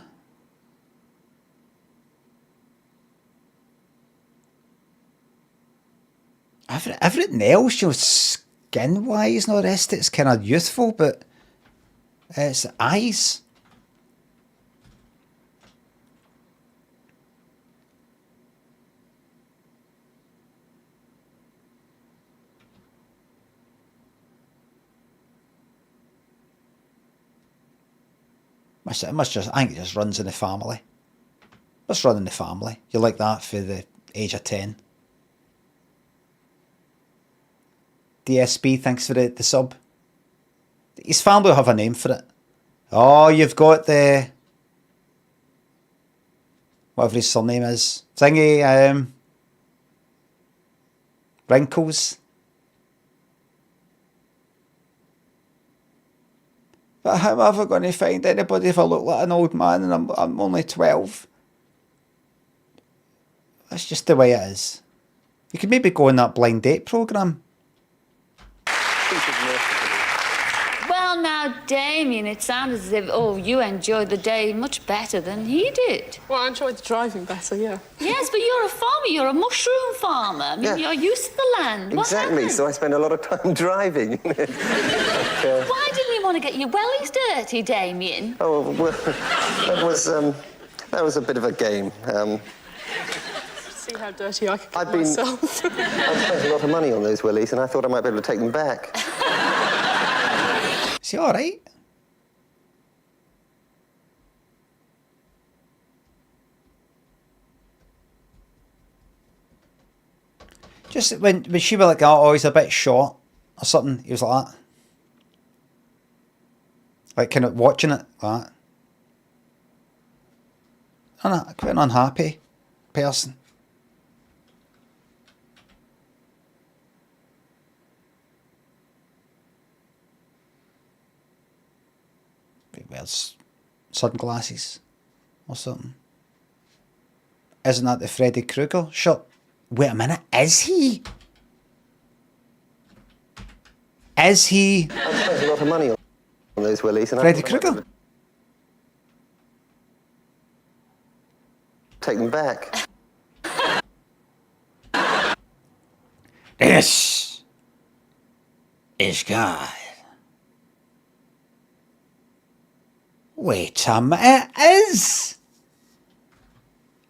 Everything else, you know, skin-wise and all the rest, it's kind of youthful, but it's the eyes. I think it just runs in the family. Must run in the family. You like that for the age of 10. DSB, thanks for the sub. His family will have a name for it. Oh, you've got the... whatever his surname is. Thingy, Wrinkles. But how am I ever going to find anybody if I look like an old man and I'm only 12? That's just the way it is. You could maybe go on that blind date programme. Well, now, Damien, it sounded as if, you enjoyed the day much better than he did. Well, I enjoyed the driving better, yeah. Yes, but you're a farmer. You're a mushroom farmer. I mean, you're used to the land. Exactly, so I spend a lot of time driving. Why didn't you want to get your wellies dirty, Damien? Oh, well, that was a bit of a game. See how dirty I could get myself. I spent a lot of money on those willies, and I thought I might be able to take them back. Is he alright? Just when she was like, oh, he's a bit short or something, he was like that. Like kind of watching it like that. I don't know, quite an unhappy person. He wears sunglasses or something. Isn't that the Freddy Krueger shirt? Wait a minute, is he? Is he? I spent a lot of money on those willies, and Freddy Krueger? Take them back. This is God. Wait a minute, it is!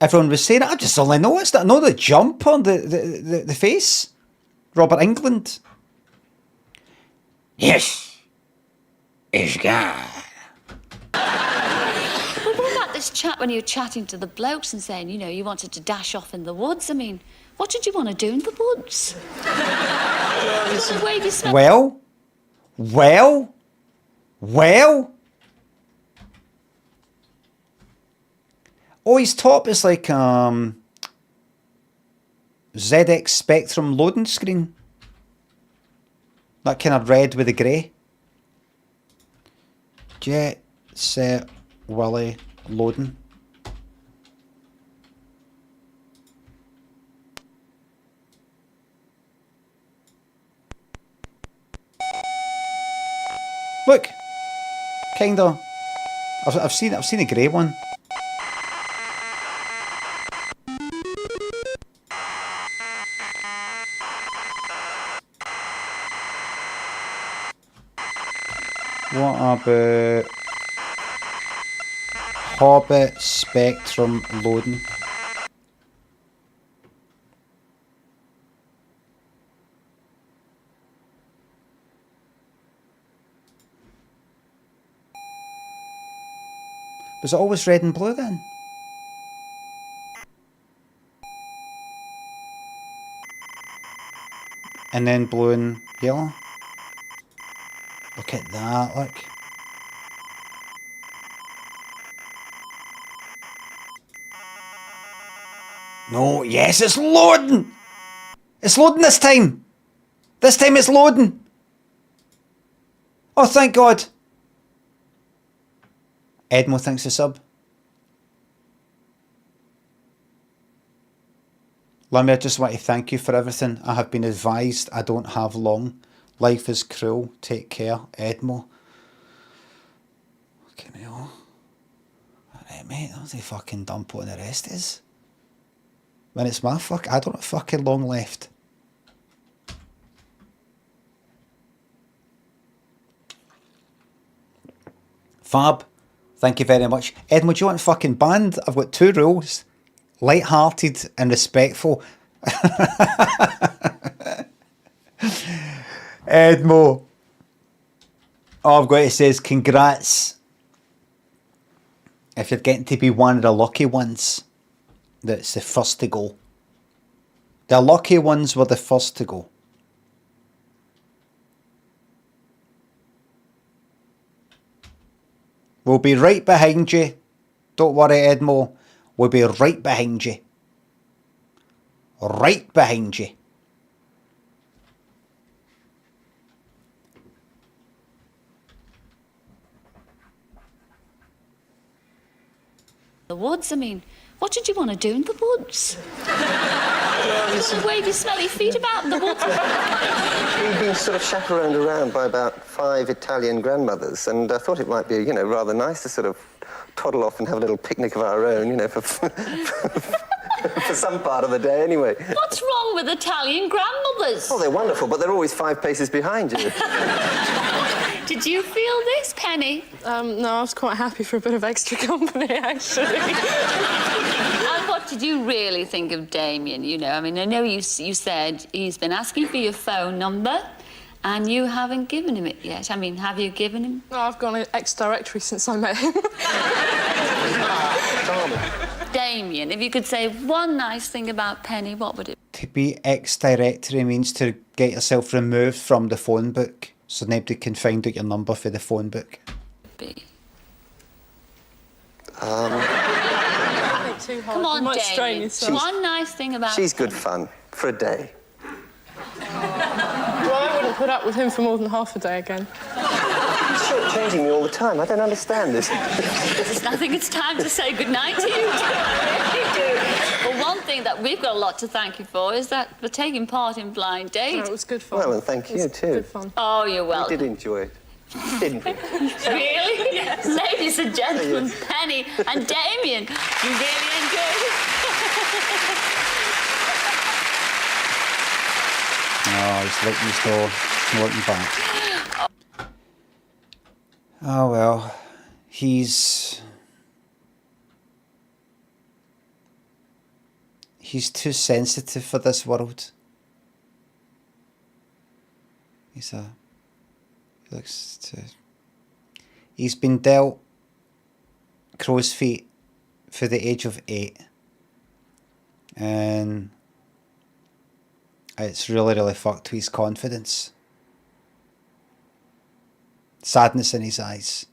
Everyone was saying it, I just only noticed it. I know the jump on the face. Robert Englund. Yes, is God. Well, what about this chat when you were chatting to the blokes and saying, you wanted to dash off in the woods? I mean, what did you want to do in the woods? Well. Oh, his top is like ZX Spectrum loading screen. That kind of red with the grey. Jet, set, Willy, loading. Look, kinda. I've seen a grey one. What about Hobbit Spectrum loading? Was it always red and blue then? And then blue and yellow? Look at that, look. No, yes, it's loading! It's loading this time! This time it's loading! Oh, thank God! Edmo thanks for sub. Limmy, I just want to thank you for everything. I have been advised I don't have long. Life is cruel. Take care, Edmo. Fucking hell. Alright, mate, that was a fucking dump what the rest is. When it's my fuck, I don't have fucking long left. Fab. Thank you very much. Edmund, do you want fucking banned? I've got 2 rules. Light-hearted and respectful. Edmo. All I've got to say is congrats. If you're getting to be one of the lucky ones, that's the first to go. The lucky ones were the first to go. We'll be right behind you. Don't worry, Edmo. We'll be right behind you. Right behind you. The woods, I mean, what did you want to do in the woods? Just wave your smelly feet about in the woods. We've been sort of chaperoned around by about 5 Italian grandmothers, and I thought it might be, you know, rather nice to sort of toddle off and have a little picnic of our own, you know, for some part of the day anyway. What's wrong with Italian grandmothers? Oh, they're wonderful, but they're always 5 paces behind you. Did you feel this, Penny? No, I was quite happy for a bit of extra company, actually. And what did you really think of Damien? You know, I mean, I know you said he's been asking for your phone number and you haven't given him it yet. I mean, have you given him? No, I've gone ex-directory since I met him. Damien, if you could say one nice thing about Penny, what would it be? To be ex-directory means to get yourself removed from the phone book, so nobody can find out your number for the phone book. Come on, Damien. One nice thing about She's good fun for a day. Well, I wouldn't put up with him for more than half a day again. He's short-changing me all the time. I don't understand this. There's nothing. It's time to say goodnight to you. Well, one thing that we've got a lot to thank you for is that for taking part in Blind Date. No, it was good fun. Well, and thank you too. Good fun. Oh, you're welcome. We did enjoy it, didn't we? Really? Yes. Ladies and gentlemen, Penny and Damien, you really enjoyed it. Oh, he's letting his door. He's looking back. Oh well, he's too sensitive for this world. He's been dealt crow's feet for the age of 8, and it's really fucked with his confidence. Sadness in his eyes.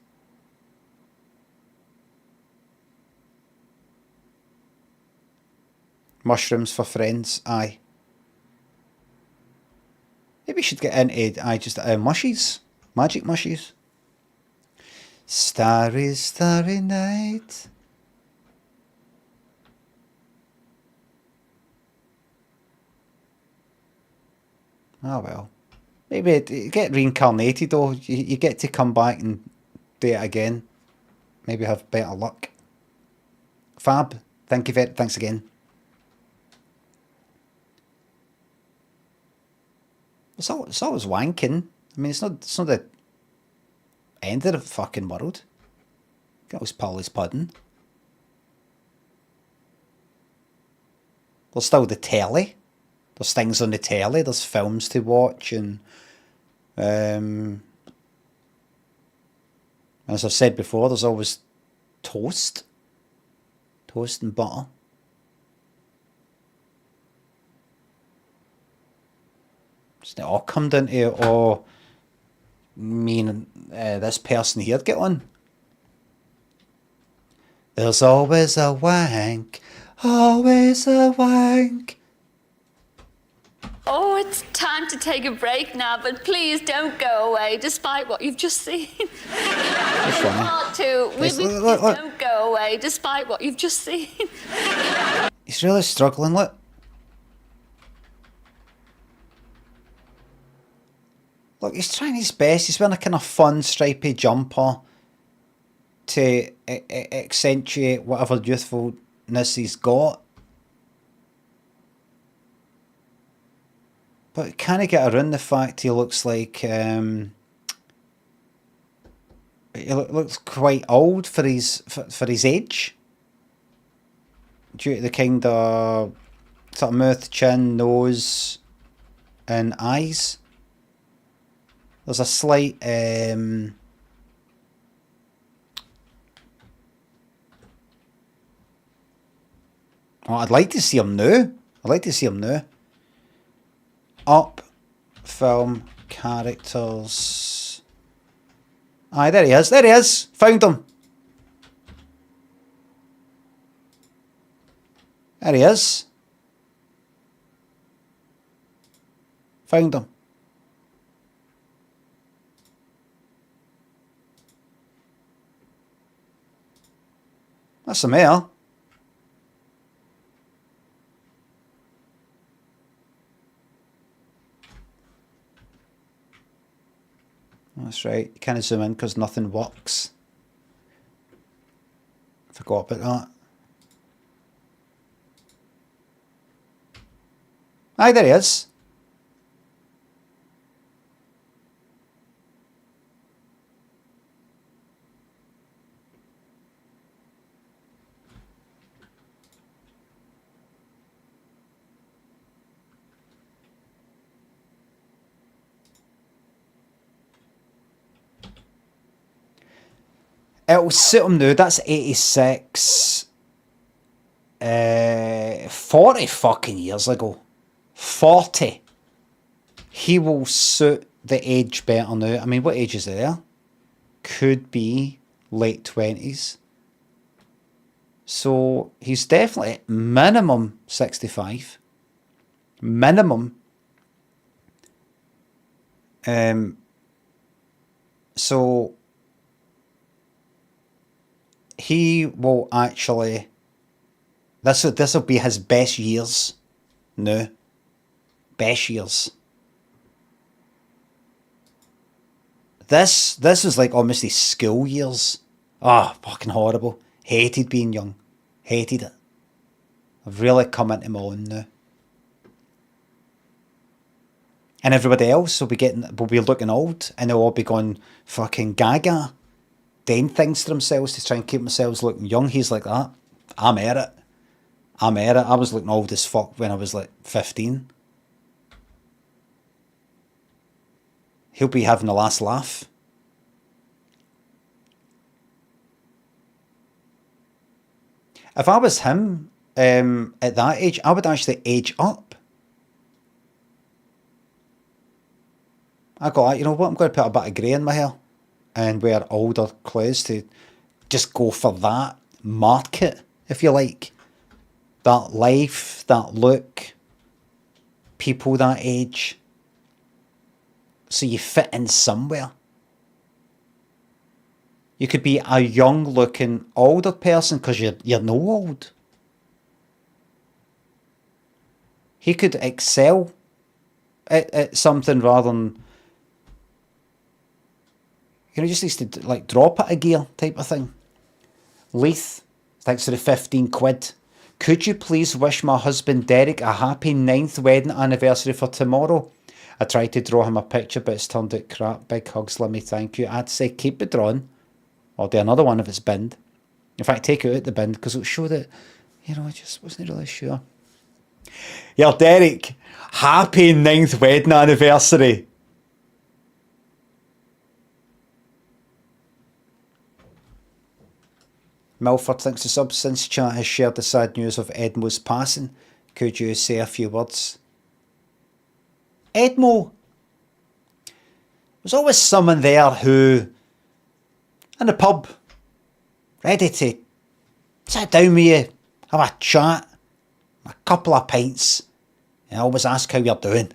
Mushrooms for friends, aye. Maybe we should get into just mushies. Magic mushies. Starry, starry night. Oh well. Maybe get reincarnated though. You get to come back and do it again. Maybe have better luck. Fab, thanks again. It's always wanking. I mean, it's not the end of the fucking world. You can always pull his pudding. There's still the telly. There's things on the telly. There's films to watch, and as I've said before, there's always toast and butter. It's not all come down to me and this person here'd get on. There's always a wank, always a wank. Oh, it's time to take a break now, but please don't go away, despite what you've just seen. Part 2. Please don't go away, despite what you've just seen. He's really struggling, look. Look, he's trying his best. He's wearing a kind of fun, stripy jumper to accentuate whatever youthfulness he's got. But kind of get around the fact he looks like He looks quite old for his age. Due to the kind of sort of mouth, chin, nose, and eyes. There's a slight oh, I'd like to see him now. I'd like to see him now. Up, film, characters. Aye, there he is. There he is. Found him. There he is. Found him. That's the mayor. That's right. You can't zoom in because nothing works. Forgot about that. Aye, there he is. It'll suit him now. That's 86. 40 fucking years ago. 40. He will suit the age better now. I mean, what age is there? Could be late 20s. So he's definitely minimum 65. Minimum. So he will actually, this will be his best years. No. Best years. This was like almost his school years. Ah, fucking horrible. Hated being young. Hated it. I've really come into my own now. And everybody else will be looking old, and they'll all be going fucking gaga, doing things to themselves to try and keep themselves looking young. He's like that. I'm at it. I'm at it. I was looking old as fuck when I was like 15. He'll be having the last laugh. If I was him at that age, I would actually age up. I go, you know what, I'm going to put a bit of grey in my hair and wear older clothes to just go for that market, if you like. That life, that look, people that age. So you fit in somewhere. You could be a young looking older person because you're no old. He could excel at something rather than, you know, just needs to like drop it a gear type of thing. Leith, thanks for the 15 quid. Could you please wish my husband Derek a happy 9th wedding anniversary for tomorrow? I tried to draw him a picture, but it's turned out crap. Big hugs, Limmy, thank you. I'd say keep it drawn. Or do another one if it's binned. In fact, take it out the bin, because it'll show that, you know, I just wasn't really sure. Yeah, Derek, happy 9th wedding anniversary. Milford thinks the Substance chat has shared the sad news of Edmo's passing. Could you say a few words? Edmo. There's always someone there who, in the pub, ready to sit down with you, have a chat, a couple of pints, and always ask how you're doing.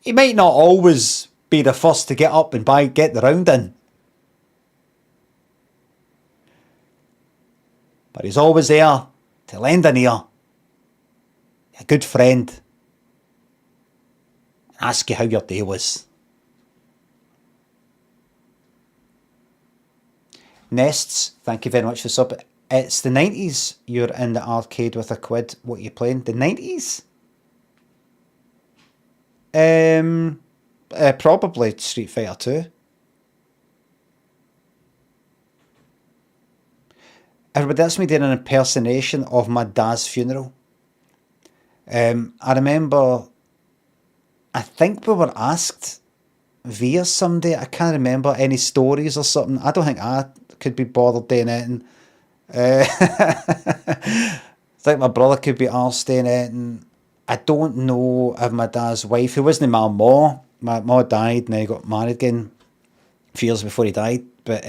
He might not always be the first to get up and get the round in, but he's always there to lend an ear, a good friend, ask you how your day was. Nests, thank you very much for sub. It's the 90s. You're in the arcade with a quid. What are you playing? The 90s? probably Street Fighter 2. Everybody, that's me doing an impersonation of my dad's funeral. I remember, I think we were asked via somebody, I can't remember, any stories or something. I don't think I could be bothered doing anything. I think my brother could be arsed doing anything. I don't know if my dad's wife, who wasn't my ma, my ma died and then he got married again a few years before he died. But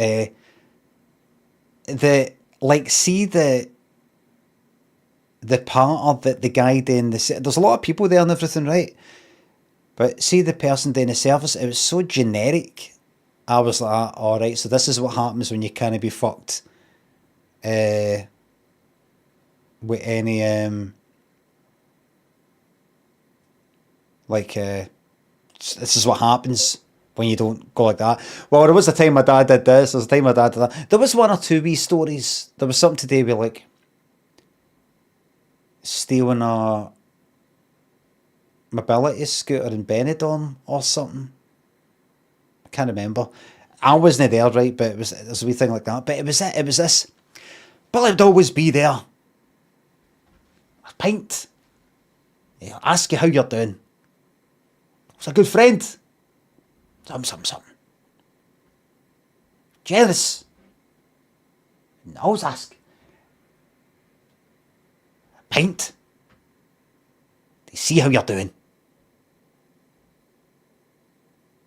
see the part of the guy doing the, there's a lot of people there and everything, right? But see the person doing the service, it was so generic. I was like, all right, so this is what happens when you can't be fucked with any this is what happens when you don't go like that. Well, there was a time my dad did this, there was a time my dad did that. There was one or two wee stories. There was something to do with like stealing a mobility scooter in Benidorm or something. I can't remember. I wasn't there, right, but it was a wee thing like that. But it was this. Billy would always be there. A pint. Yeah, ask you how you're doing. He's a good friend. Something. Generous. And always ask. A pint. They see how you're doing.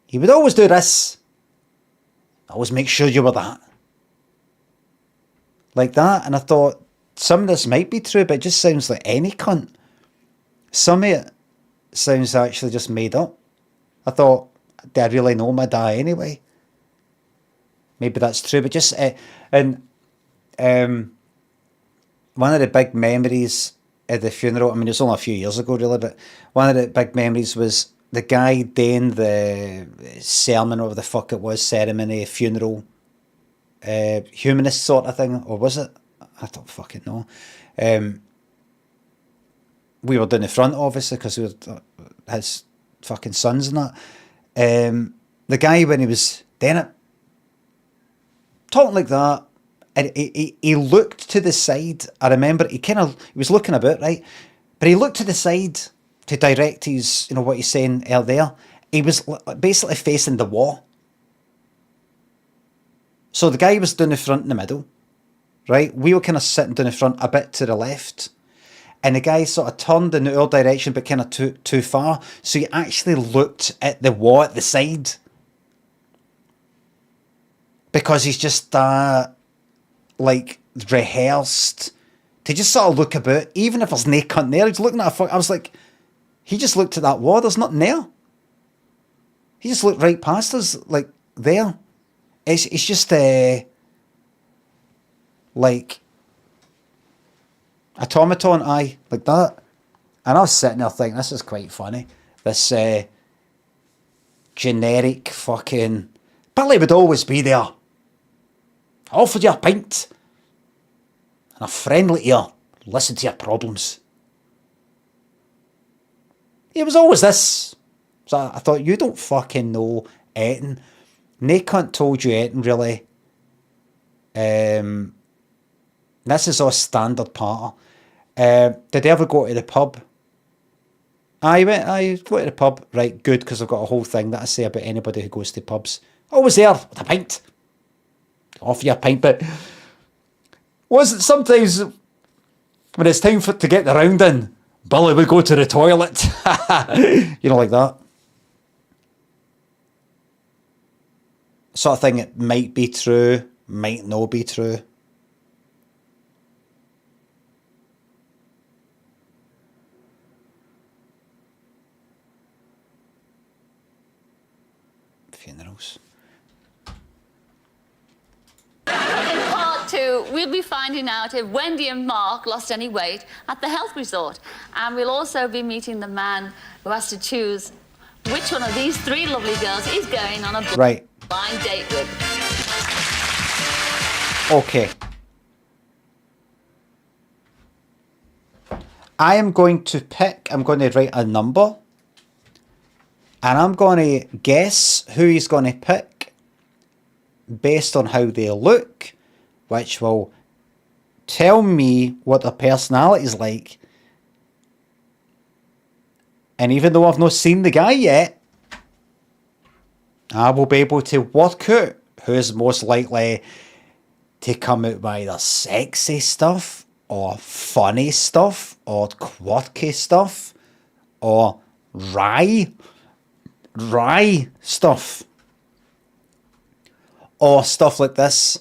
He would always do this. Always make sure you were that. Like that. And I thought, some of this might be true, but it just sounds like any cunt. Some of it sounds actually just made up. I thought, do I really know my dad anyway? Maybe that's true, but just one of the big memories at the funeral, I mean, it was only a few years ago really, but one of the big memories was the guy doing the sermon, or the fuck it was, ceremony, funeral, humanist sort of thing, or was it? I don't fucking know. We were down the front, obviously, because we were his fucking sons and that. The guy, when he was doing it, talking like that, and he looked to the side. I remember he was looking about, right? But he looked to the side to direct his, what he's saying out there. He was basically facing the wall. So the guy was down the front in the middle, right? We were kind of sitting down the front a bit to the left. And the guy sort of turned in our direction, but kind of too far. So he actually looked at the wall at the side. Because he's just rehearsed to just sort of look about. Even if there's no cunt there, he's looking at I was like, he just looked at that wall, there's nothing there. He just looked right past us, like, there. It's just, like, automaton eye, like that. And I was sitting there thinking, this is quite funny. This generic fucking Billy would always be there. I offered you a pint. And a friendly ear. Listen to your problems. It was always this. So I thought, you don't fucking know anything. No cunt told you anything, really. This is our standard part. Did I ever go to the pub? I go to the pub. Right, good, because I've got a whole thing that I say about anybody who goes to pubs. Always there with a pint. Offer you a pint, but wasn't sometimes when it's time to get the round in, Billy would go to the toilet. Like that. Sort of thing, it might be true, might not be true. Funerals. In part two, we'll be finding out if Wendy and Mark lost any weight at the health resort. And we'll also be meeting the man who has to choose which one of these three lovely girls he's going on a blind date with. Okay. I'm going to write a number. And I'm going to guess who he's going to pick based on how they look, which will tell me what their personality is like. And even though I've not seen the guy yet, I will be able to work out who's most likely to come out with either sexy stuff, or funny stuff, or quirky stuff, or wry stuff, or stuff like this.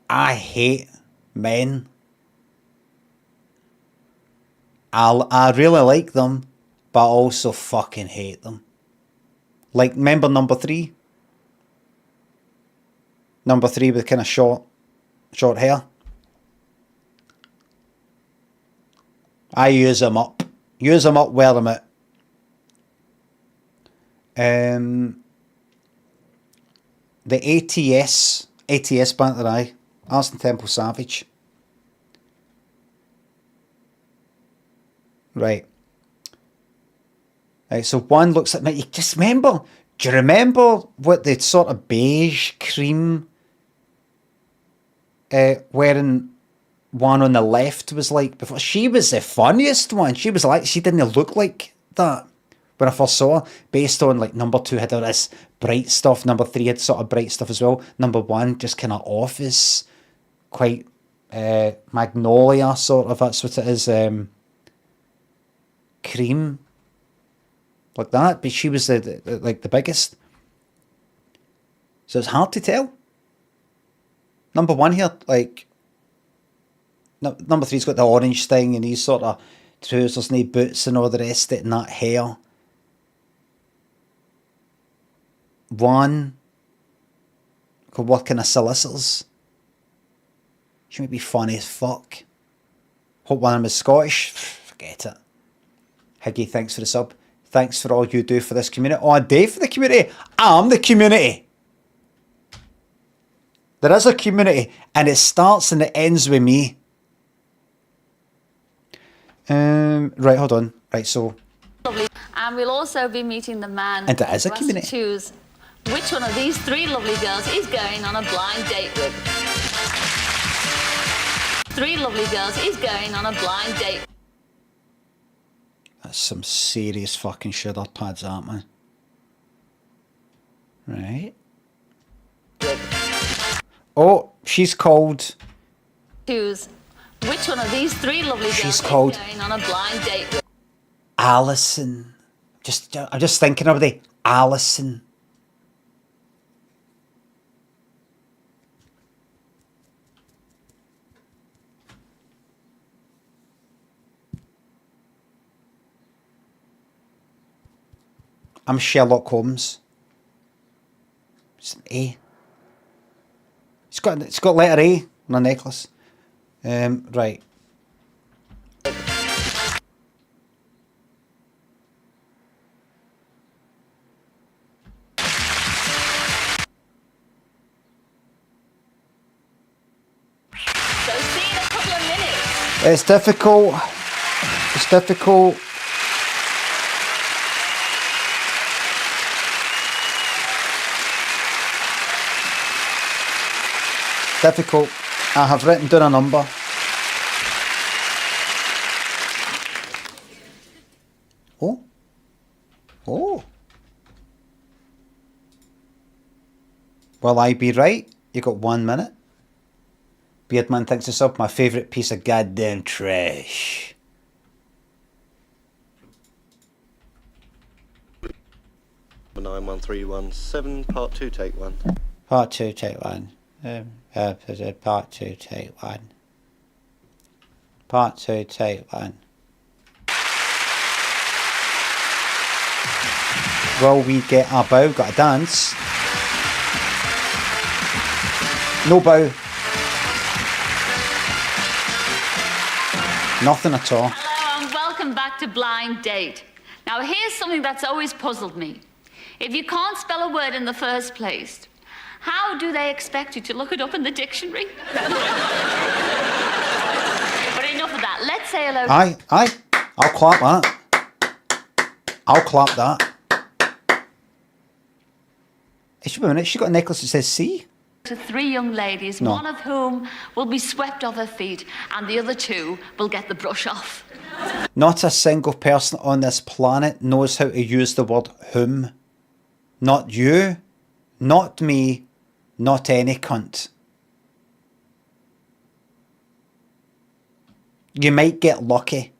I hate men. I really like them, but I also fucking hate them. Like, remember number 3? Number 3 with kind of short hair. I use them up. Use them up, wear them out. The ATS banter, aye. Arsene Temple Savage. Right. Right, so one looks like me. You just remember, do you remember what the sort of beige cream wearing one on the left was like before? She was the funniest one. She was like, she didn't look like that when I first saw her, based on like number 2 had all this bright stuff, number 3 had sort of bright stuff as well, number 1 just kind of office, quite magnolia sort of, that's what it is, cream, like that, but she was the biggest. So it's hard to tell. Number 1 here, like, number 3's got the orange thing and these sort of trousers and boots and all the rest of it and that hair. 1 could work in a Cilla'S. She might be funny as fuck. Hope one of them is Scottish. Forget it. Higgy, thanks for the sub. Thanks for all you do for this community. Oh, a day for the community. I'm the community. There is a community, and it starts and it ends with me. Right, hold on. Right, so. And we'll also be meeting the man And it is a who has community. to choose which one of these 3 lovely girls he's going on a blind date with. 3 lovely girls he's going on a blind date. That's some serious fucking shoulder pads, aren't they? Right. Oh, she's called. Choose which one of these 3 lovely girls She's he's called going on a blind date with. Alison. I'm just thinking of the Alison. I'm Sherlock Holmes. It's an A. It's got letter A on a necklace. Right. It's difficult. It's difficult. Difficult. I have written down a number. Oh. Oh. Will I be right? You got 1 minute. Beardman thinks it's up. My favourite piece of goddamn trash. Number 91317, part 2, take 1. Part 2, take 1. Part 2, take 1. Part 2, take 1. Will we get our bow? Got a dance? No bow. Nothing at all. Hello and welcome back to Blind Date. Now here's something that's always puzzled me. If you can't spell a word in the first place, how do they expect you to look it up in the dictionary? But enough of that. Let's say hello. Aye. I'll clap that. I'll clap that. Wait a minute, she got a necklace that says C? To 3 young ladies, No. one of whom will be swept off her feet, and the other 2 will get the brush off. Not a single person on this planet knows how to use the word whom. Not you, not me, not any cunt. You might get lucky.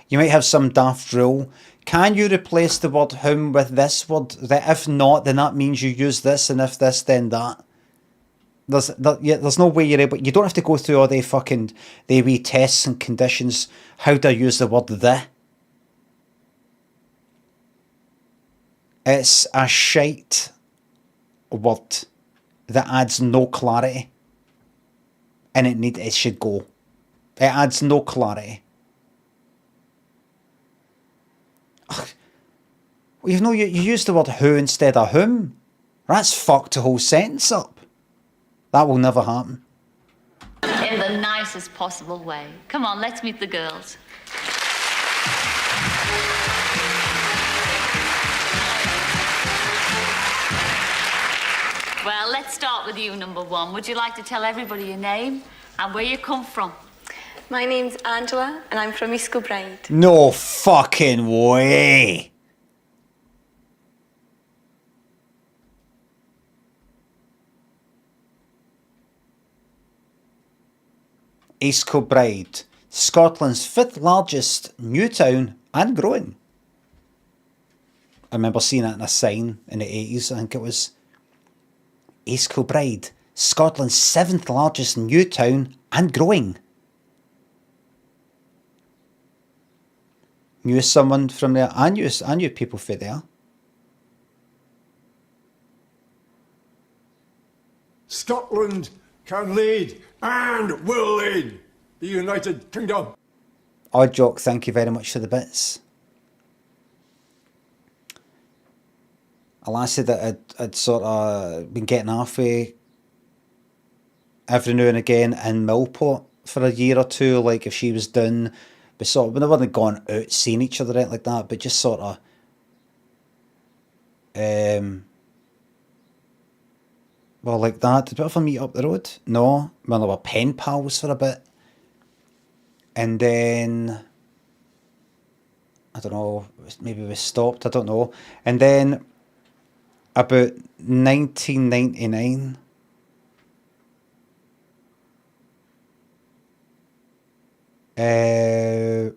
You might have some daft rule. Can you replace the word whom with this word? That if not, then that means you use this, and if this, then that. There's no way you're able. You don't have to go through all the wee tests and conditions. How do I use the word the? It's a shite word that adds no clarity, and it should go. It adds no clarity. Ugh. You know, you use the word who instead of whom. That's fucked the whole sentence up. That will never happen. In the nicest possible way. Come on, let's meet the girls. Well, let's start with you, number 1. Would you like to tell everybody your name and where you come from? My name's Angela, and I'm from East Kilbride. No fucking way. East Kilbride, Scotland's 5th largest new town and growing. I remember seeing it in a sign in the 80s, I think it was. East Kilbride, Scotland's 7th largest new town and growing. Knew someone from there. I knew people from there. Scotland can lead and will lead the United Kingdom. Odd Joke, thank you very much for the bits. A lassie that I'd sort of been getting halfway every now and again in Millport for a year or two, like if she was done. But sort of, we never gone out seeing each other or anything like that, but just sort of well, like that. Did we ever meet up the road? No. Well, we were pen pals for a bit. And then I don't know, maybe we stopped, I don't know. And then about 1999 when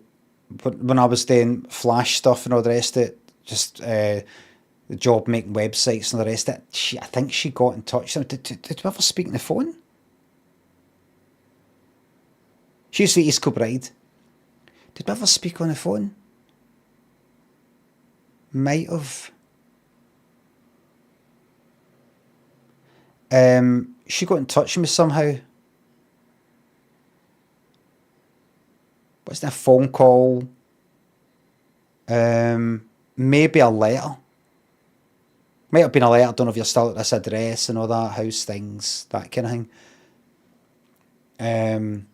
I was doing Flash stuff and all the rest of it, just the job making websites and the rest of it, I think she got in touch. Did we ever speak on the phone? She used to be East Kilbride. Did we ever speak on the phone? Might have. She got in touch with me somehow. Wasn't a phone call? Maybe a letter. Might have been a letter. I don't know if you're still at this address and all that, house things, that kind of thing.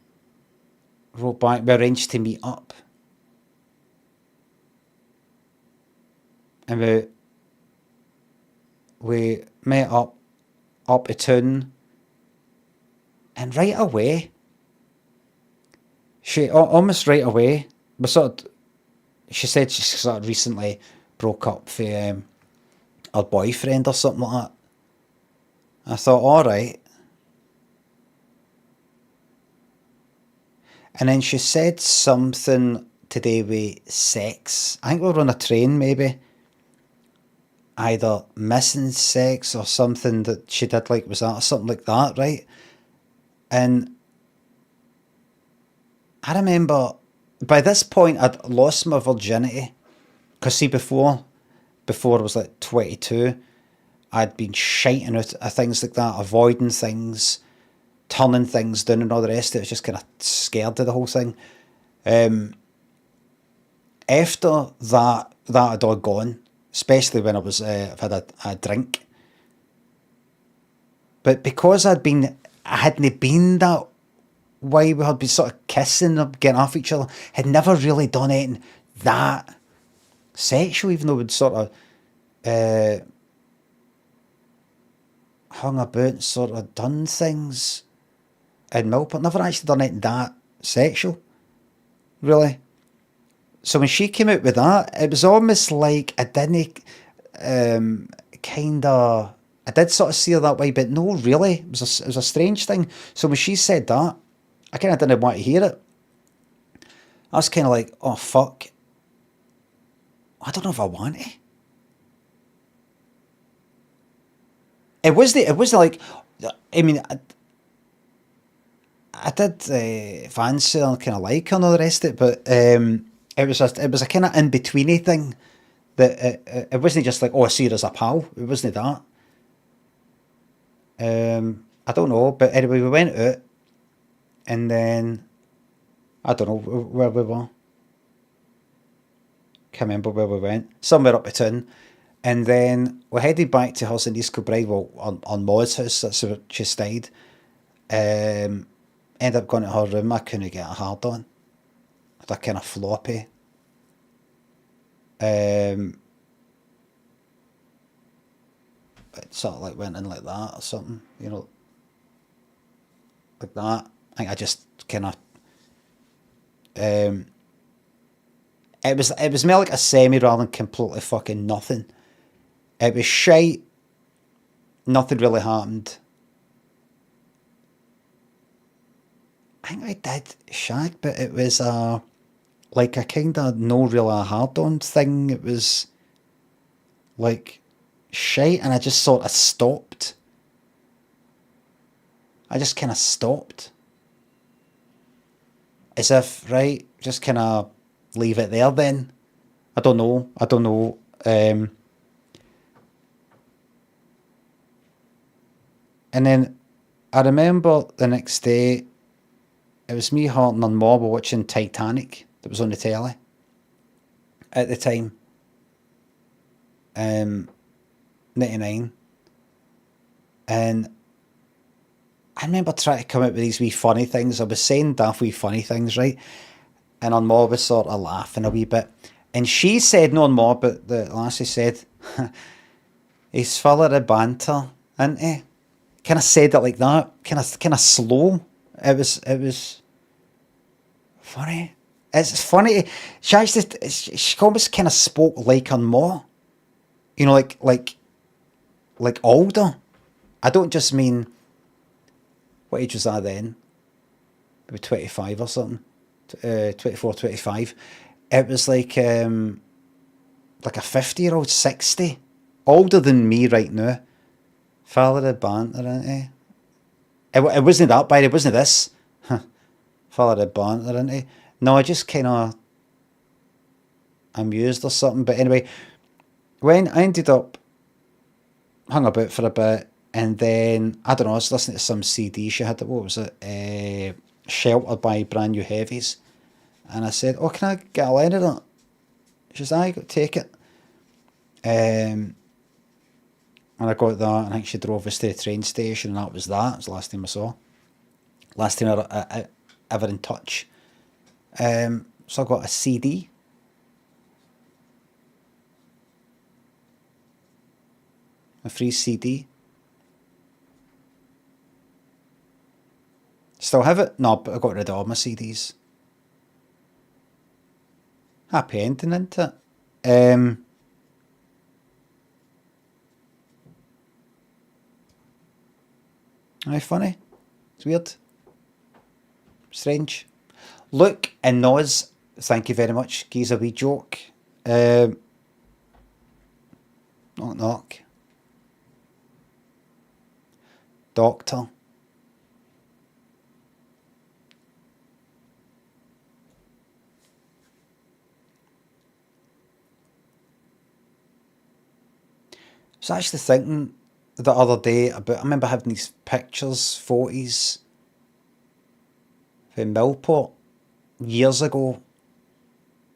Wrote back, we arranged to meet up. And we met up a town, and right away, almost right away, she said she sort of recently broke up with her boyfriend or something like that. I thought, alright. And then she said something today with sex. I think we were on a train, maybe. Either missing sex or something that she did, like, was that or something like that, right? And I remember by this point I'd lost my virginity. Because see, before I was like 22, I'd been shiting out at things like that, avoiding things, turning things down and all the rest of it. I was just kind of scared of the whole thing. After that had all gone, especially when I've had a drink. But because I hadn't been that way, we had been sort of kissing or getting off each other, had never really done anything that sexual, even though we'd sort of hung about and sort of done things in Millport. Never actually done anything that sexual, really. So when she came out with that, it was almost like I didn't I did sort of see her that way, but no, really, it was a strange thing. So when she said that, I kind of didn't want to hear it. I was kind of like, oh fuck, I don't know if I want it. It wasn't like, I mean, I did fancy and kind of like her and all the rest of it, but it was a kind of in-betweeny thing. That it wasn't just like, oh, I see her as a pal. It wasn't that. I don't know, but anyway, we went out, and then I don't know where we were. Can't remember where we went. Somewhere up the town, and then we headed back to hers in East Kilbride. Well, on Maud's house. That's where she stayed. Ended up going to her room. I couldn't get a hard on. They're kind of floppy. It sort of like went in like that or something, you know, like that. I think I just kind of it was more like a semi rather than completely fucking nothing. It was shite. Nothing really happened. I think I did shag, but it was like a kind of no real hard on thing. It was like shite, and I just sort of stopped. I just kind of stopped. As if, right, just kind of leave it there then. I don't know. And then I remember the next day, it was me, Horton and Ma were watching Titanic. That was on the telly at the time. 99. And I remember trying to come up with these wee funny things. I was saying daft wee funny things, right? And on Ma was sort of laughing a wee bit. And she said, no on Ma, but the lassie said, he's full of the banter, isn't he? Kind of said it like that, kind of slow. It was funny. It's funny. She actually, she almost kind of spoke like her Ma. You know, like older. I don't just mean, what age was I then? Maybe 25 or something. 24, 25. It was like a 50-year-old, 60. Older than me right now. Father of banter, isn't he? It wasn't that bad, it wasn't this. Father of banter, isn't he? No, I just kind of amused or something. But anyway, when I ended up hung about for a bit, and then, I don't know, I was listening to some CD she had. What was it? Shelter by Brand New Heavies. And I said, oh, can I get a line of that? She said, aye, take it. And I got that, and I think she drove us to the train station, and that was that. It was the last time I saw. Last time I ever in touch. So I got a CD. A free CD. Still have it? No, but I got rid of all my CDs. Happy ending, isn't it? Aye, funny. It's weird. Strange. Luke and Noz, thank you very much. Gives a wee joke. Knock, knock. Doctor. I was actually thinking the other day about, I remember having these pictures, photos from Millport years ago.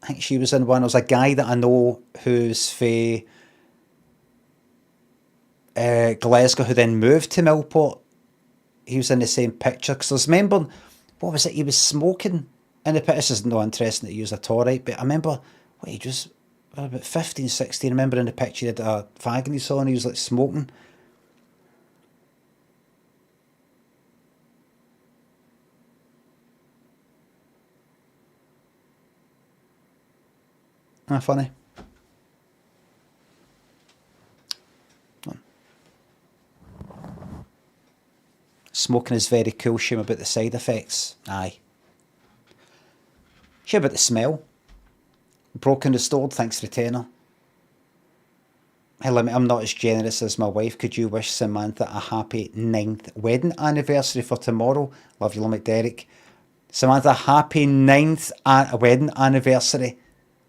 I think she was in one. There was a guy that I know who's from Glasgow who then moved to Millport. He was in the same picture. Because I was remembering, what was it? He was smoking in the picture. This is not interesting that he was at all, right? But I remember, what age was about 15, 16. I remember in the picture he had a fag in his hand and he was like smoking. Not funny. Smoking is very cool. Shame about the side effects. Aye. Shame about the smell. Broken restored. Thanks, retainer. Hey, Limmy, I'm not as generous as my wife. Could you wish Samantha a happy 9th wedding anniversary for tomorrow? Love you, Limmy, Derek. Samantha, happy 9th wedding anniversary.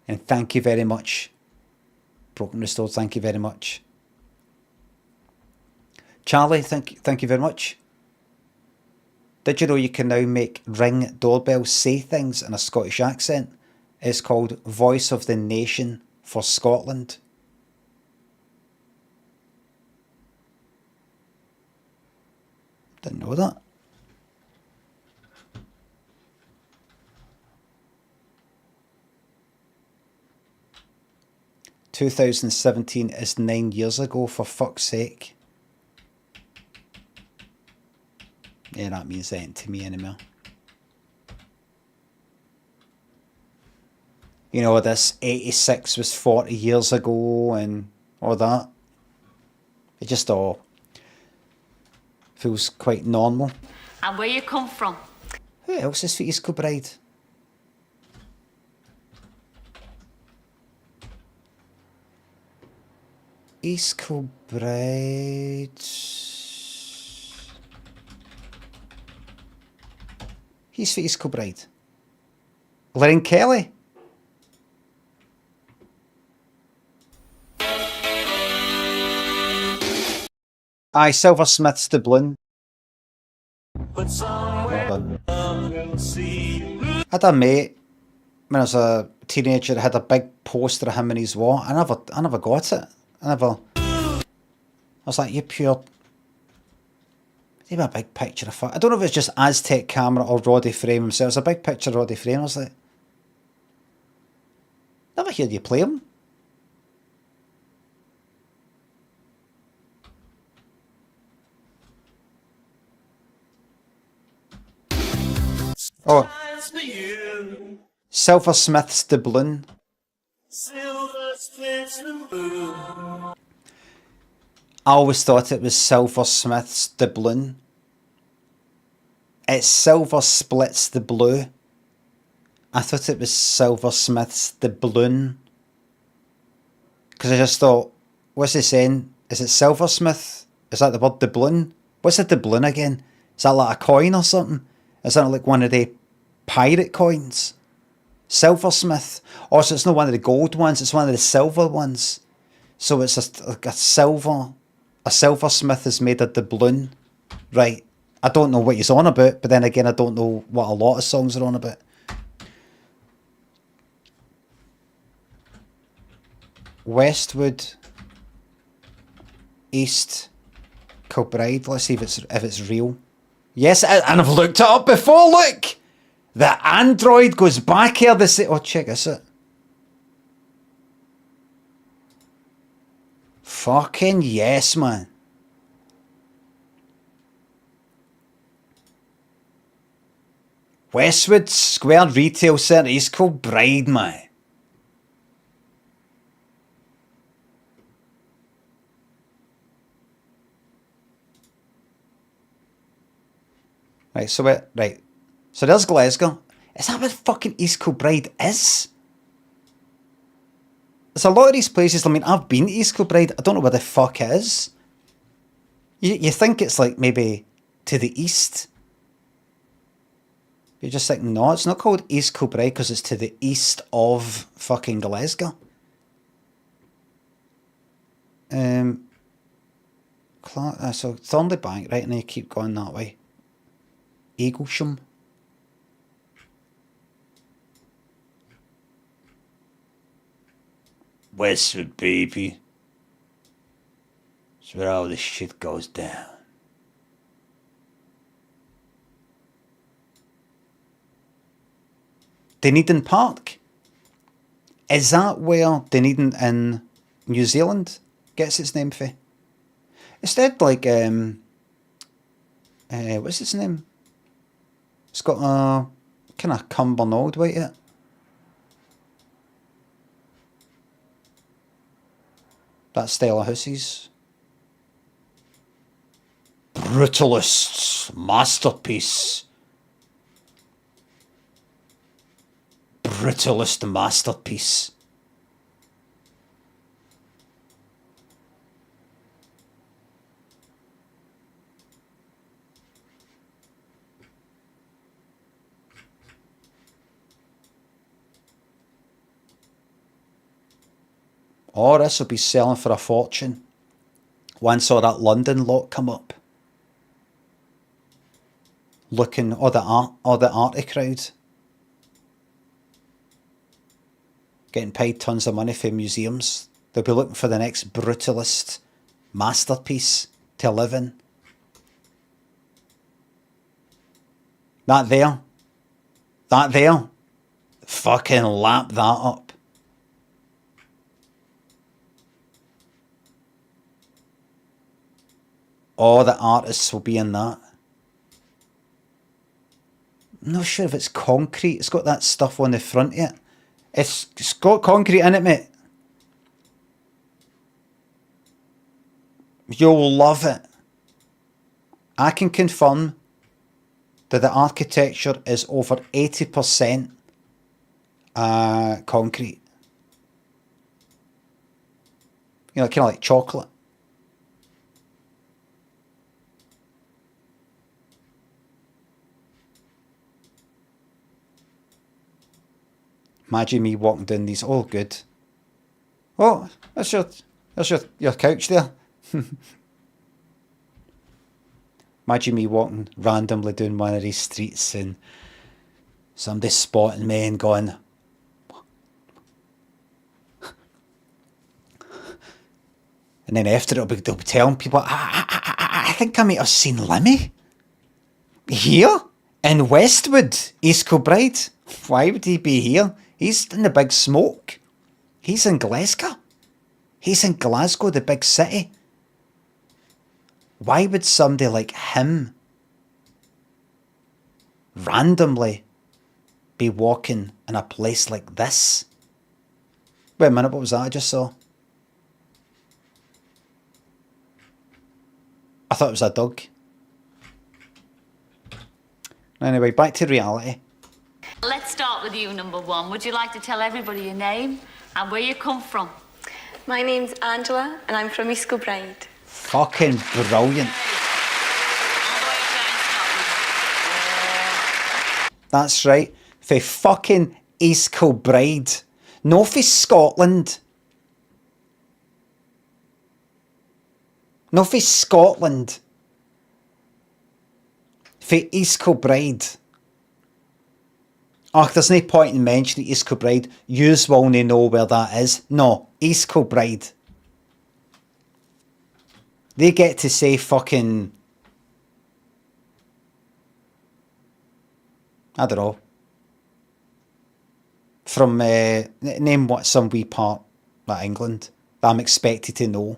And thank you very much. Broken restored, thank you very much. Charlie, thank you very much. Did you know you can now make Ring doorbells say things in a Scottish accent? It's called Voice of the Nation for Scotland. Didn't know that. ...2017 is 9 years ago, for fuck's sake. Yeah, that means anything to me anymore. You know, this 86 was 40 years ago and all that. It just all feels quite normal. And where you come from? Who else is for East Kilbride? East Kilbride. He's for East Kilbride. Lynn Kelly. Aye, Silversmith's Dublin. I had a mate when I was a teenager that had a big poster of him in his wall. I never got it. I was like, you pure. Give me a big picture of I don't know if it's just Aztec camera or Roddy Frame himself. It's a big picture of Roddy Frame. I was like, never heard you play him. Oh. Silversmith's Dublin. I always thought it was Silversmith's Dublin. It's Silver Splits the Blue. I thought it was Silversmith's Dublin. Because I just thought, what's he saying? Is it Silversmith? Is that the word Dublin? What's a Dublin again? Is that like a coin or something? Is that like one of the pirate coins? Silversmith. Also, it's not one of the gold ones, it's one of the silver ones. So it's like a silversmith is made of doubloon. Right. I don't know what he's on about, but then again, I don't know what a lot of songs are on about. Westwood, East Kilbride. Let's see if it's real. Yes, and I've looked it up before. Look, the android goes back here. Oh, check this out. Fucking yes, man. Westwood Square Retail Centre, East Kilbride, man. Right, so there's Glasgow. Is that where fucking East Kilbride is? There's a lot of these places. I mean, I've been to East Kilbride. I don't know where the fuck it is. You think it's like maybe to the east. You're just like, no, it's not called East Kilbride because it's to the east of fucking Glasgow. So Thornley Bank, right, and then you keep going that way. Eaglesham. Westwood, baby. It's where all this shit goes down. Dunedin Park. Is that where Dunedin in New Zealand gets its name for? Instead, like, what's its name? It's got a kind of Cumbernauld way to it. That's Stella House's. Brutalist's masterpiece. Brutalist masterpiece. Oh, this will be selling for a fortune. Once all that London lot come up. Looking, all the arty crowd. Getting paid tons of money for museums. They'll be looking for the next brutalist masterpiece to live in. That there. Fucking lap that up. All the artists will be in that. I'm not sure if it's concrete. It's got that stuff on the front of it. It's got concrete in it, mate. You'll love it. I can confirm that the architecture is over 80% concrete. You know, kind of like chocolate. Imagine me walking down these. Oh, good. Oh, that's your couch there. Imagine me walking randomly down one of these streets and somebody spotting me and going, and then after they'll be telling people, I think I might have seen Limmy here in Westwood, East Kilbride. Why would he be here? He's in the big smoke. He's in Glasgow. He's in Glasgow, the big city. Why would somebody like him randomly be walking in a place like this? Wait a minute, what was that I just saw? I thought it was a dog. Anyway, back to reality. Let's start with you, number one. Would you like to tell everybody your name and where you come from? My name's Angela, and I'm from East Kilbride. Fucking brilliant. That's right. For fucking East Kilbride. No for Scotland. No for Scotland. For East Kilbride. Oh, there's no point in mentioning East Kilbride. Yous will only know where that is. No, East Kilbride. They get to say fucking... I don't know. From, name what some wee part of England that I'm expected to know.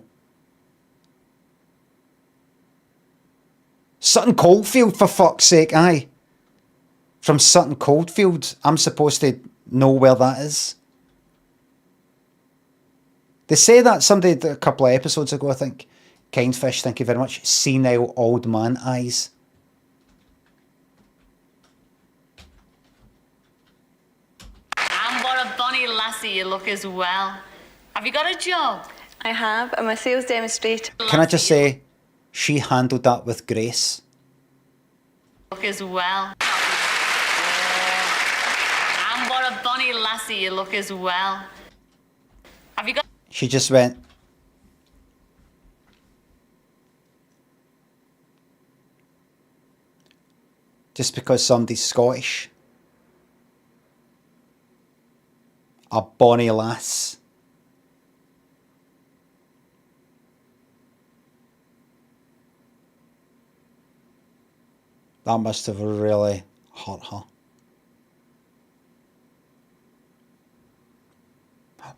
Sutton Coldfield, for fuck's sake, aye. From Sutton Coldfield, I'm supposed to know where that is. They say that somebody a couple of episodes ago, I think. Kindfish, thank you very much. Senile old man eyes. And what a bonny lassie you look as well. Have you got a job? I have. I'm a sales demonstrator. Can I just say, she handled that with grace. Look as well. And what a bonny lassie you look as well. Have you got... She just went... Just because somebody's Scottish. A bonny lass. That must have really hurt her.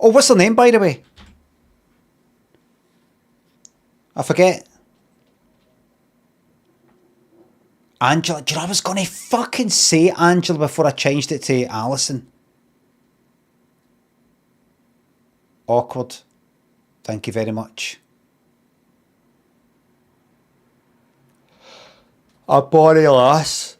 Oh, what's her name, by the way? I forget. Angela. Do you know, I was going to fucking say Angela before I changed it to Alison. Awkward. Thank you very much. A bonny lass.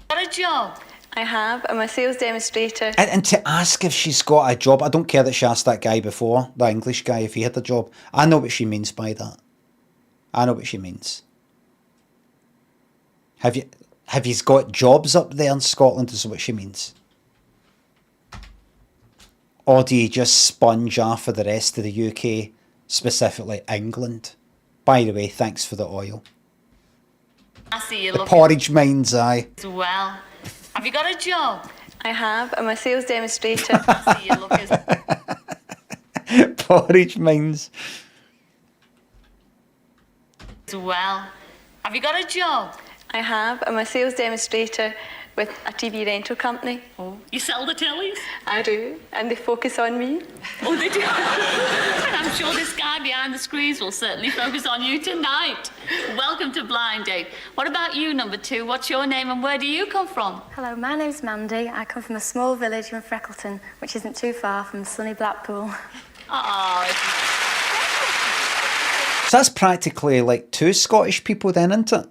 Got a job? I have. I'm a sales demonstrator. And to ask if she's got a job, I don't care that she asked that guy before, the English guy, if he had a job. I know what she means by that. I know what she means. Have you got jobs up there in Scotland is what she means? Or do you just sponge off for the rest of the UK, specifically England? By the way, thanks for the oil. I see you The looking porridge mind's eye. as well. Have you got a job? I have. I'm a sales demonstrator. I see you look as Porridge minds. well. Have you got a job? I have. I'm a sales demonstrator with a TV rental company. Oh, you sell the tellies? I do, and they focus on me. Oh, they do. And I'm sure this guy behind the screens will certainly focus on you tonight. Welcome to Blind Date. What about you, number 2? What's your name and where do you come from? Hello, my name's Mandy. I come from a small village in Freckleton, which isn't too far from sunny Blackpool. Oh, So that's practically like 2 Scottish people then, isn't it?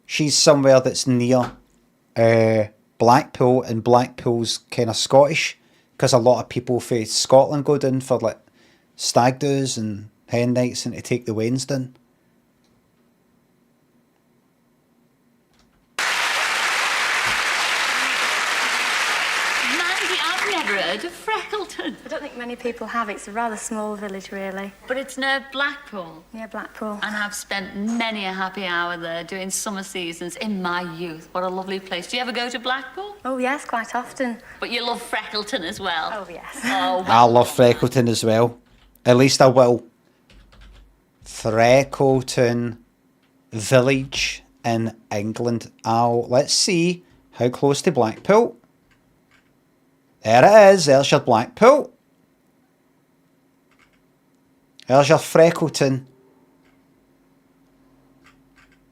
She's somewhere that's near Blackpool, and Blackpool's kind of Scottish because a lot of people from Scotland go down for like stag do's and hen nights and to take the wains down. Mandy, I've never heard of Freckleton. I don't think many people have. It's a rather small village, really. But it's near Blackpool. Yeah, Blackpool. And I've spent many a happy hour there doing summer seasons in my youth. What a lovely place. Do you ever go to Blackpool? Oh, yes, quite often. But you love Freckleton as well. Oh, yes. Oh, I love Freckleton as well. At least I will. Freckleton village in England. Let's see how close to Blackpool. There it is. There's your Blackpool. There's your Freckleton.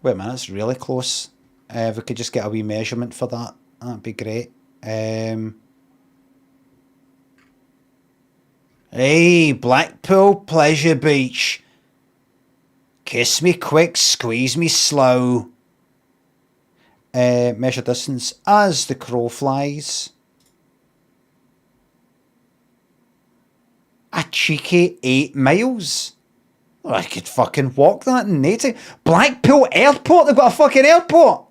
Wait a minute, it's really close. If we could just get a wee measurement for that, that'd be great. Hey, Blackpool Pleasure Beach. Kiss me quick, squeeze me slow. Measure distance as the crow flies. A cheeky 8 miles. Oh, I could fucking walk that in no time. Blackpool Airport, they've got a fucking airport.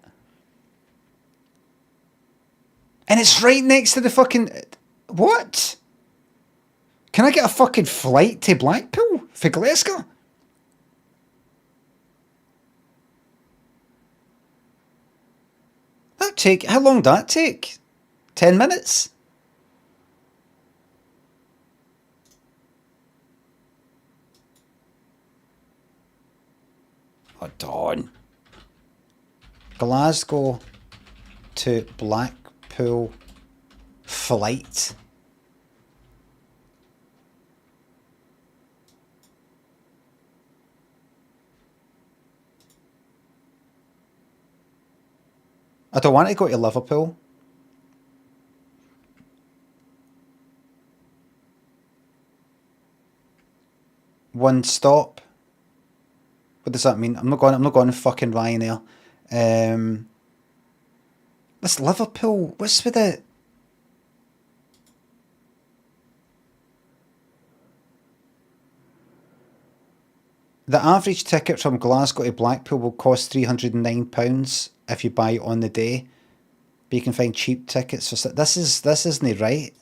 And it's right next to the fucking... What? Can I get a fucking flight to Blackpool for Glasgow? How long did that take? 10 minutes? Hold on. Glasgow to Blackpool flight. I don't want to go to Liverpool. One stop. What does that mean? I'm not going fucking Ryanair. This Liverpool. What's with it? The average ticket from Glasgow to Blackpool will cost £309 if you buy it on the day. But you can find cheap tickets for this isn't right.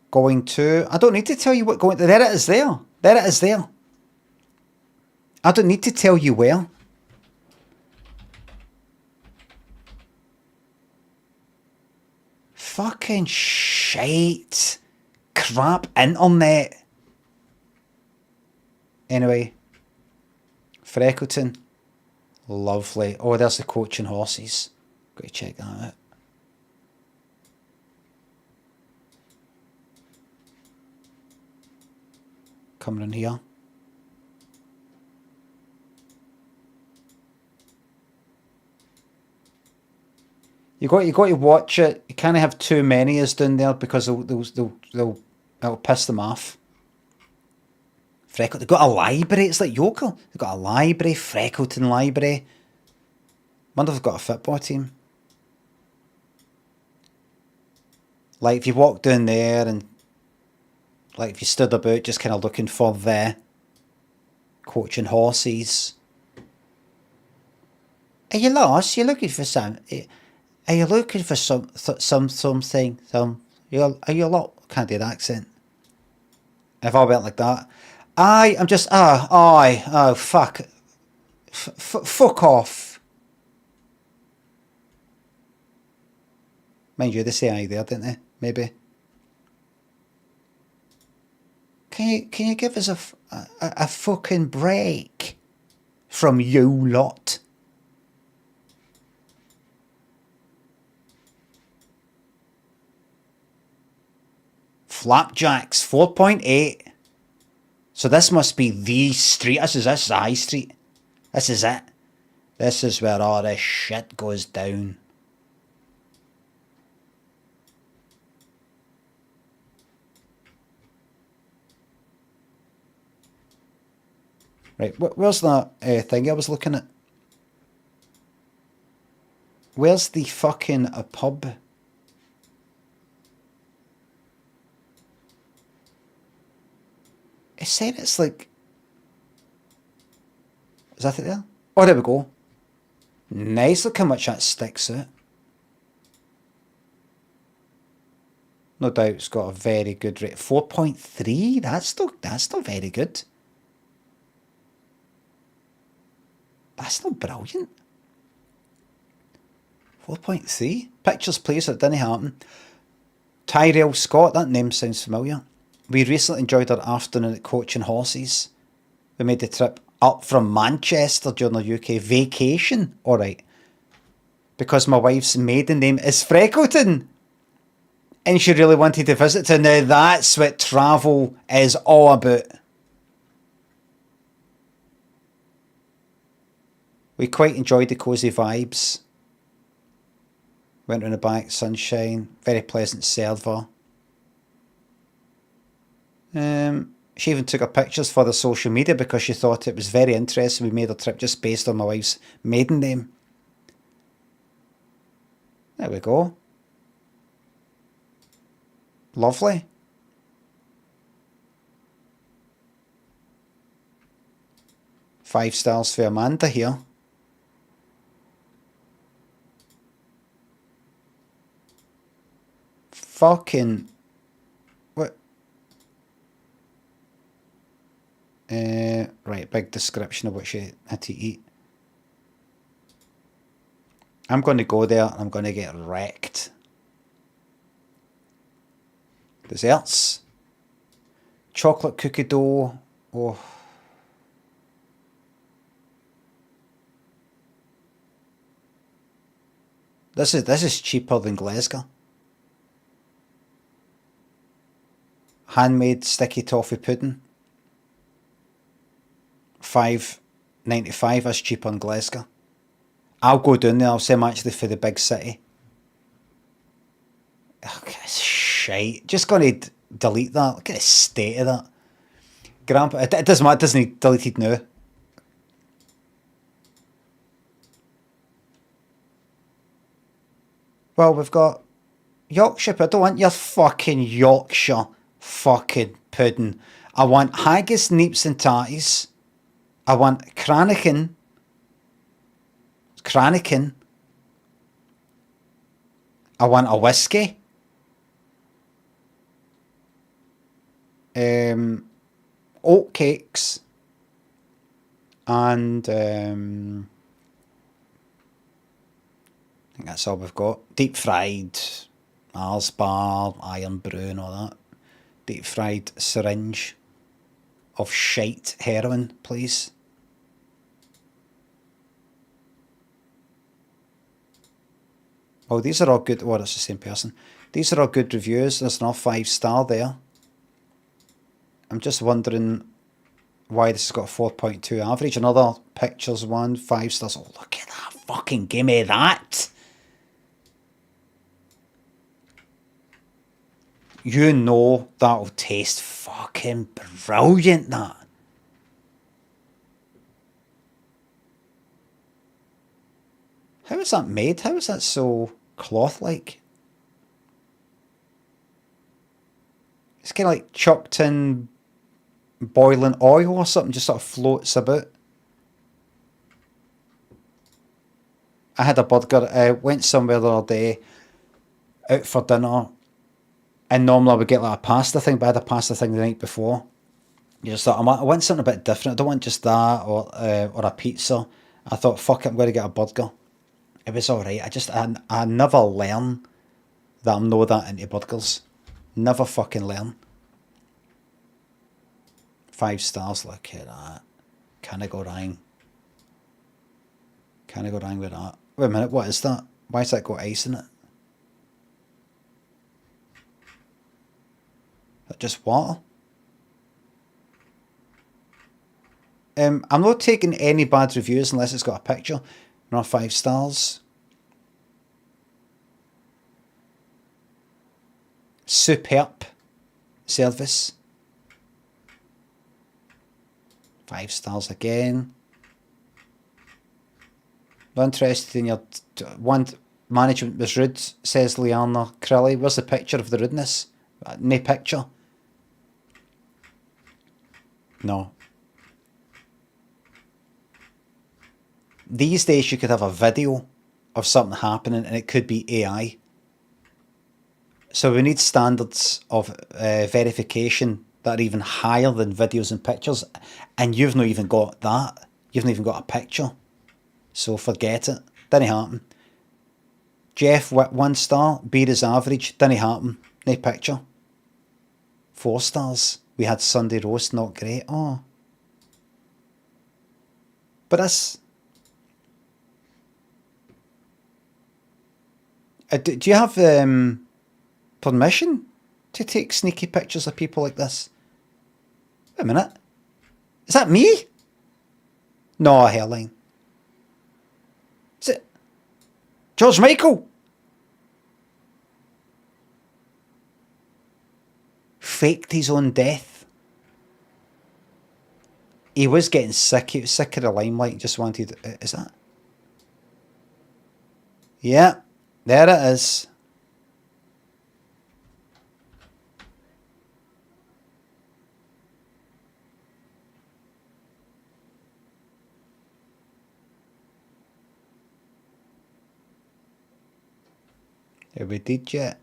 Going to... I don't need to tell you what going... There it is there. There it is there. I don't need to tell you where. Fucking shite. Crap internet. Anyway. Freckleton. Lovely. Oh, there's the coach and horses. Got to check that out. Coming in here. You got to watch it. You can't have too many as down there because it'll piss them off. They've got a library. It's like Yokel. They've got a library, Freckleton Library. Wonder if they've got a football team. Like if you walk down there and like if you stood about just kind of looking for the coaching horses. Are you lost? You're looking for some. Are you looking for something? Are you a lot? Can't do the accent. If I went like that, I'm just oh fuck, fuck off. Mind you, they say aye there, didn't they? Maybe. Can you give us a fucking break from you lot? Flapjacks 4.8. So this must be the street. This is High Street. This is it. This is where all this shit goes down. Right, where's that thing I was looking at? Where's the fucking pub? It said it's like... Is that it there? Oh, there we go. Nice, look how much that sticks out. No doubt it's got a very good rate. 4.3, that's still very good. That's not brilliant. 4.3. Pictures Place, it didn't happen. Tyrell Scott, that name sounds familiar. We recently enjoyed our afternoon at Coaching Horses. We made the trip up from Manchester during our UK vacation. Alright. Because my wife's maiden name is Freckleton. And she really wanted to visit. So now that's what travel is all about. We quite enjoyed the cosy vibes. Went round the back, sunshine, very pleasant server. She even took her pictures for the social media because she thought it was very interesting. We made a trip just based on my wife's maiden name. There we go. Lovely. Five stars for Amanda here. Fucking what? Right, big description of what she had to eat. I'm going to go there and I'm going to get wrecked. Desserts. Chocolate cookie dough. Oh. This is cheaper than Glasgow. Handmade sticky toffee pudding. $5.95 is cheaper in Glasgow. I'll go down there. I'll say I'm actually for the big city. Okay, shite. Just going to delete that. Look at the state of that. Grandpa, it doesn't matter. It doesn't need deleted now. Well, we've got Yorkshire. I don't want your fucking Yorkshire fucking pudding. I want haggis, neeps and tarties. I want Cranachan. I want a whiskey. Oat cakes. And I think that's all we've got. Deep fried Mars bar, iron brew and all that. Deep fried syringe of shite heroin, please. Oh, these are all good. Oh, that's the same person. These are all good reviews. There's another 5-star there. I'm just wondering why this has got a 4.2 average. Another pictures one, 5 stars. Oh, look at that. Fucking give me that. You know that'll taste fucking brilliant, that. How is that made? How is that so cloth-like? It's kind of like chucked in boiling oil or something, just sort of floats about. I had a burger. I went somewhere the other day out for dinner, and normally I would get like a pasta thing, but I had a pasta thing the night before. You just thought, I want something a bit different. I don't want just that or a pizza. I thought, fuck it, I'm going to get a burger. It was alright. I never learn that I'm not that into burgers. Never fucking learn. 5 stars, look at that. Can't go wrong. Can't go wrong with that. Wait a minute, what is that? Why has that got ice in it? Is that just water? I'm not taking any bad reviews unless it's got a picture. Not 5 stars. Superb service. 5 stars again. Not interested in your one. Management was rude, says Liana Crilly. Where's the picture of the rudeness? No picture. No. These days you could have a video of something happening and it could be AI. So we need standards of verification that are even higher than videos and pictures, and you've not even got that. You've not even got a picture. So forget it. Didn't happen. Jeff, 1 star. Beer is average. Didn't happen. No picture. 4 stars. We had Sunday roast, not great. Oh. But that's... do you have permission to take sneaky pictures of people like this? Wait a minute. Is that me? No, hairline. Is it George Michael? Faked his own death. He was getting sick. He was sick of the limelight. Just wanted... Is that... Yeah. There it is. Have we did yet?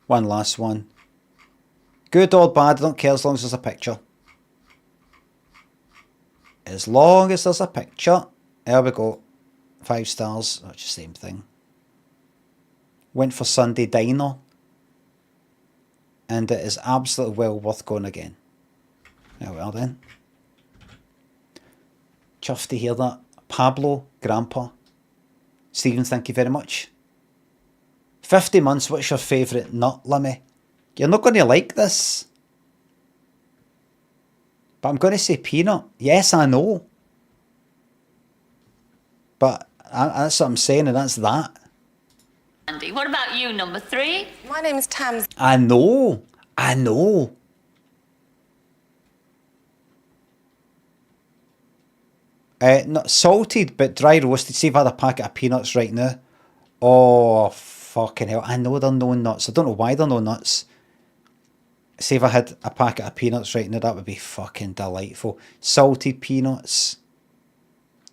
One last one. Good or bad, I don't care as long as there's a picture. As long as there's a picture. There we go. 5 stars. That's the same thing. Went for Sunday Diner. And it is absolutely well worth going again. Oh well then. Chuffed to hear that. Pablo, Grandpa. Stephen, thank you very much. 50 months, what's your favourite nut, Limmy? You're not going to like this. But I'm going to say peanut. Yes, I know. But that's what I'm saying, and that's that. Andy, what about you, number 3? My name's Tams. I know. I know. Not salted, but dry roasted. See if I had a packet of peanuts right now. Oh, fucking hell. I know they're no nuts. I don't know why they're no nuts. See if I had a packet of peanuts right now. That would be fucking delightful. Salted peanuts.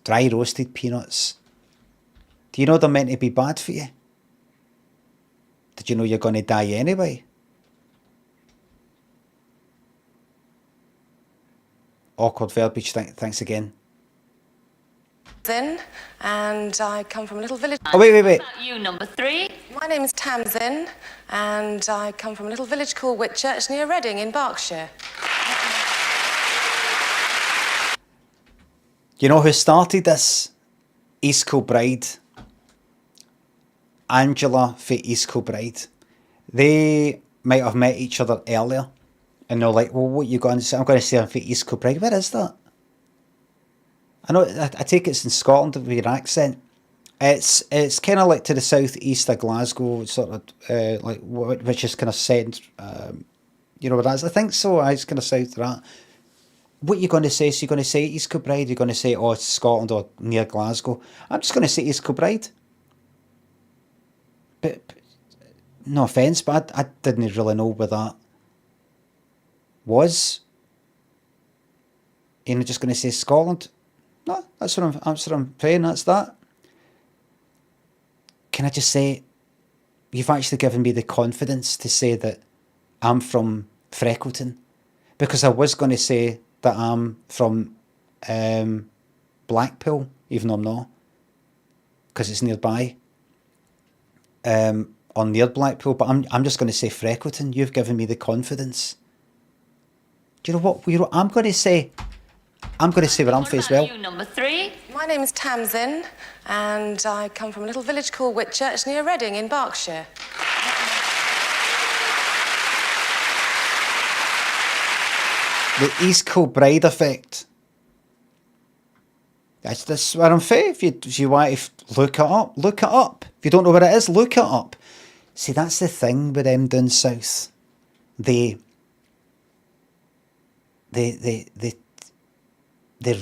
Dry roasted peanuts. Do you know they're meant to be bad for you? Did you know you're going to die anyway? Awkward verbiage. Thanks again. And I come from a little village. Oh, wait. What about you, number 3? My name's Tamsin, and I come from a little village called Whitchurch near Reading in Berkshire. You know who started this? East Kilbride. Angela for East Kilbride. They might have met each other earlier, and they're like, well, what you going to say? I'm going to say I'm for East Kilbride. Where is that? I know, I take it's in Scotland with your accent. It's kind of like to the southeast of Glasgow, sort of like which is kind of set, you know where that is. I think so. It's kind of south of that. What are you going to say? So you're going to say East Kilbride? You're going to say, oh, it's Scotland or near Glasgow? I'm just going to say East Kilbride. But no offence, but I didn't really know where that was. You're just going to say Scotland? No, that's what I'm saying. That's that. Can I just say, you've actually given me the confidence to say that I'm from Freckleton, because I was going to say that I'm from Blackpool, even though I'm not, because it's nearby, or near Blackpool. But I'm just going to say Freckleton. You've given me the confidence. Do you know what? I'm going to say where I'm from as well. You, number 3. My name is Tamsin, and I come from a little village called Whitchurch near Reading in Berkshire. The East Kilbride effect. That's where I'm from. If you want to look it up, look it up. If you don't know where it is, look it up. See, that's the thing with them down south. They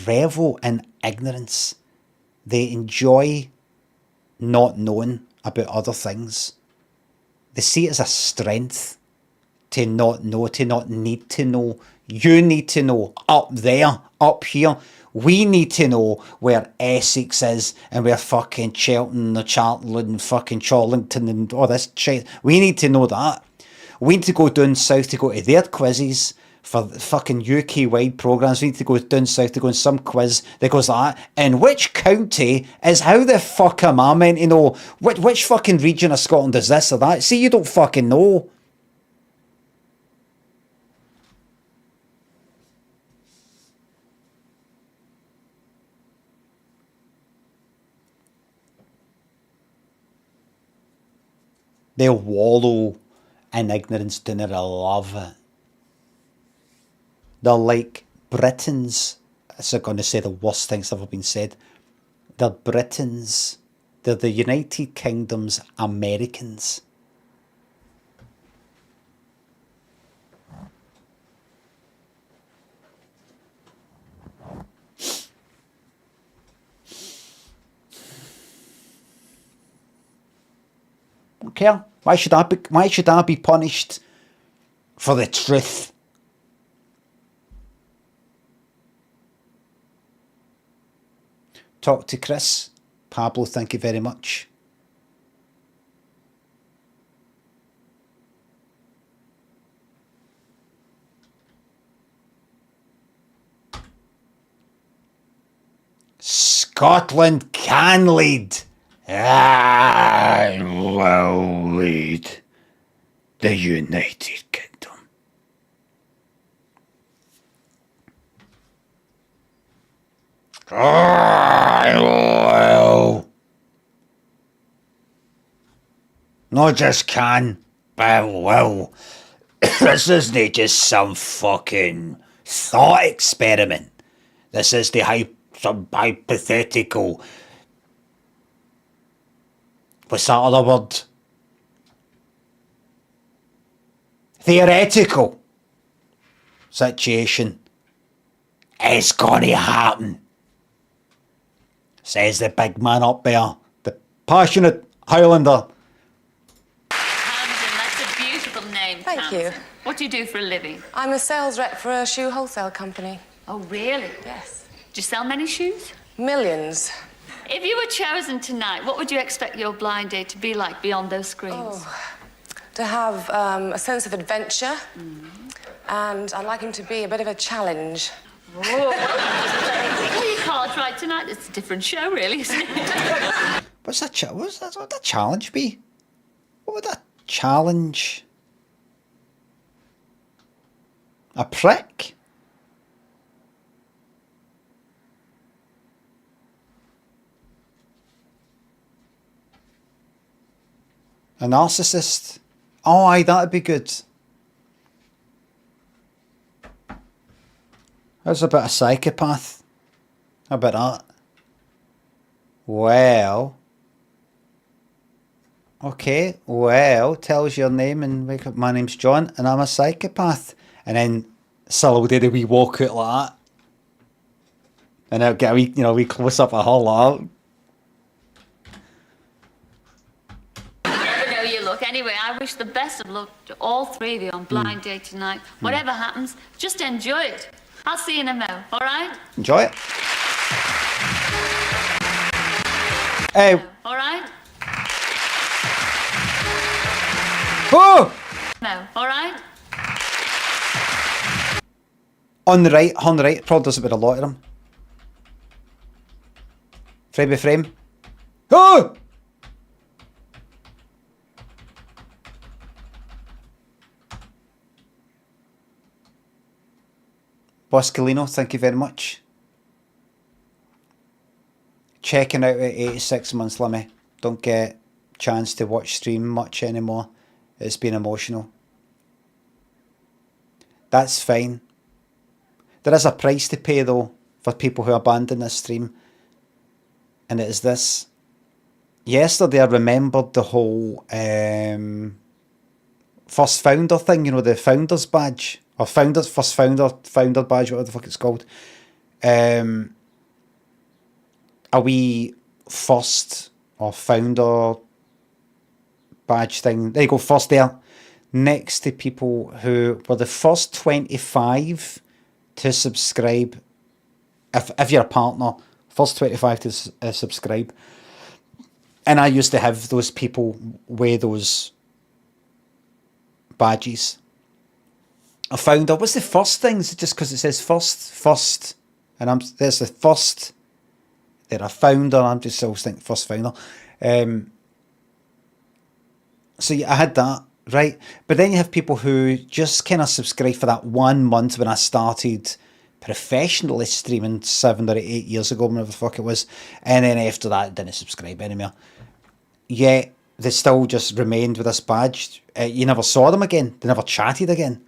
revel in ignorance. They enjoy not knowing about other things. They see it as a strength to not know, to not need to know. You need to know up there, up here. We need to know where Essex is and where fucking Cheltenham, Charlton and fucking Charlington and all this shit. We need to know that. We need to go down south to go to their quizzes for fucking UK-wide programmes. We need to go down south to go on some quiz that goes like that. In which county is, how the fuck am I meant to know? Which fucking region of Scotland is this or that? See, you don't fucking know. They'll wallow in ignorance, do they? Love it. They're like Britons. I'm going to say the worst things that have ever been said. They're Britons. They're the United Kingdom's Americans. Don't care. Why should I be punished for the truth? Talk to Chris. Pablo, thank you very much. Scotland can lead. I will lead the United Kingdom. I will. Not just can, but I will. This isn't just some fucking thought experiment. This is some hypothetical. What's that other word? Theoretical situation. It's gonna happen. Says the big man up there. The passionate Highlander. Tamsin, that's a beautiful name, Thank Tamsin. you. What do you do for a living? I'm a sales rep for a shoe wholesale company. Oh, really? Yes. Do you sell many shoes? Millions. If you were chosen tonight, what would you expect your blind date to be like beyond those screens? Oh, to have a sense of adventure, and I'd like him to be a bit of a challenge. Oh. Play your cards right tonight. It's a different show, really, isn't it? What would that challenge be? What would that challenge? A prick? A narcissist? Oh, aye, that'd be good. There's a bit of psychopath. How about that? Well, Okay, well, tell us your name and wake up. My name's John and I'm a psychopath. And then Cilla will do the wee walk out like that. And I'll get a wee, wee close up of her like Never know you look. Anyway, I wish the best of luck to all three of you on blind date tonight. Whatever happens, just enjoy it. I'll see you in a mo, all right? Enjoy it. Hey. All right? Oh! No, all right? On the right, probably does it with a lot of them. Frame by frame. Oh! Boscolino, thank you very much. Checking out at 86 months, Limmy. Don't get a chance to watch stream much anymore. It's been emotional. That's fine. There is a price to pay though for people who abandon this stream. And it is this. Yesterday I remembered the whole first founder thing, the founder's badge. Or first founder badge, whatever the fuck it's called. A wee first or founder badge thing. There you go, first there. Next to people who were the first 25 to subscribe. If you're a partner, first 25 to subscribe. And I used to have those people wear those badges. A founder, what's the first thing? Is it just because it says first? And there's the first. They're a founder. I'm just always thinking first founder. So yeah, I had that, right? But then you have people who just kind of subscribe for that 1 month when I started professionally streaming 7 or 8 years ago, whenever the fuck it was. And then after that, didn't subscribe anymore. Yet they still just remained with this badge. You never saw them again. They never chatted again.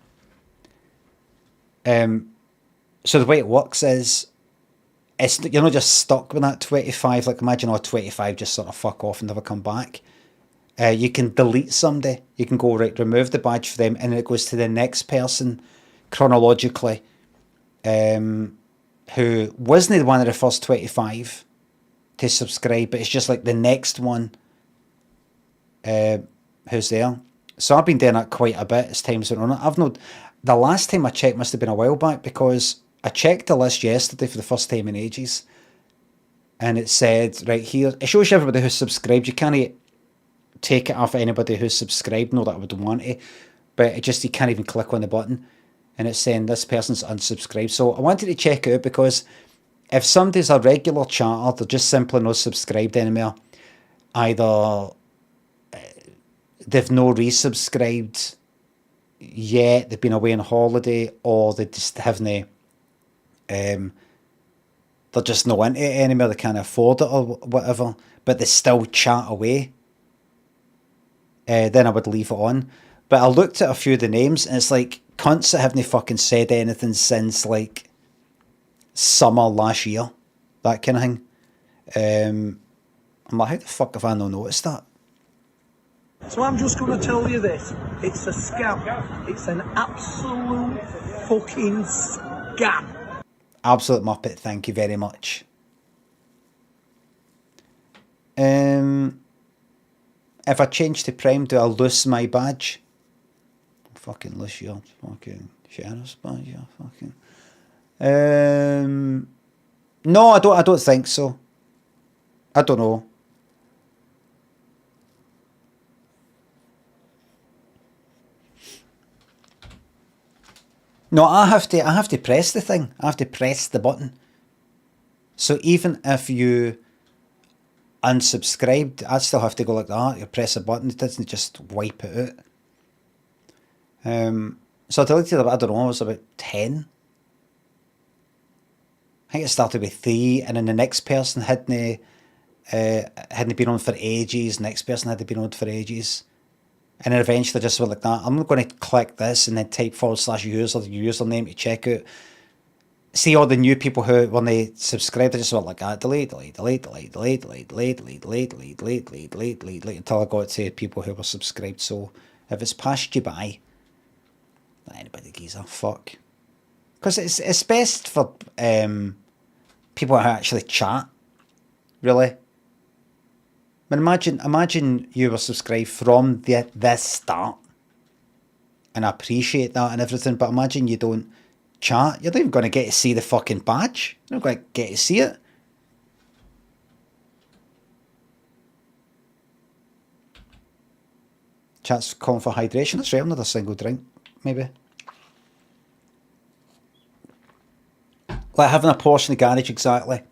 So the way it works is, you're not just stuck with that 25. Like imagine 25 just sort of fuck off and never come back. You can delete somebody. You can go, right, remove the badge for them, and then it goes to the next person chronologically, who wasn't one of the first 25 to subscribe, but it's just like the next one who's there. So I've been doing that quite a bit as time's went on. The last time I checked must have been a while back, because I checked the list yesterday for the first time in ages, and it said right here, it shows you everybody who's subscribed. You can't take it off anybody who's subscribed, no, that I would want to, but it just, you can't even click on the button, and it's saying this person's unsubscribed. So I wanted to check it out, because if somebody's a regular chatter, they're just simply not subscribed anymore. Either they've no resubscribed yet, they've been away on holiday, or they just haven't, they're just not into it anymore, they can't afford it or whatever, but they still chat away. Then I would leave it on. But I looked at a few of the names, and it's like cunts that haven't fucking said anything since like summer last year, that kind of thing. I'm like, how the fuck have I not noticed that? So I'm just going to tell you this. It's a scam. It's an absolute fucking scam. Absolute muppet, thank you very much. If I change to Prime, do I lose my badge? Fucking lose your fucking sheriff's badge, yeah, fucking. No, I don't think so. I don't know. No, I have to press the thing. I have to press the button. So even if you unsubscribed, I'd still have to go like that. You press a button, it doesn't just wipe it out. So I deleted it, I don't know, it was about 10. I think it started with 3, and then the next person hadn't been on for ages, next person hadn't been on for ages. And then eventually I just went like that. I'm going to click this and then type /user, the username, to check out. see all the new people who, when they subscribe, they just went like that, delete, until I got to people who were subscribed. So if it's passed you by, not anybody gives a fuck. Because it's best for people who actually chat, really. I mean, imagine you were subscribed from the start, and I appreciate that and everything, but imagine you don't chat. You're not even going to get to see the fucking badge. You're not going to get to see it. Chat's calling for hydration. That's right, another single drink, maybe. Like having a Porsche in the garage, exactly.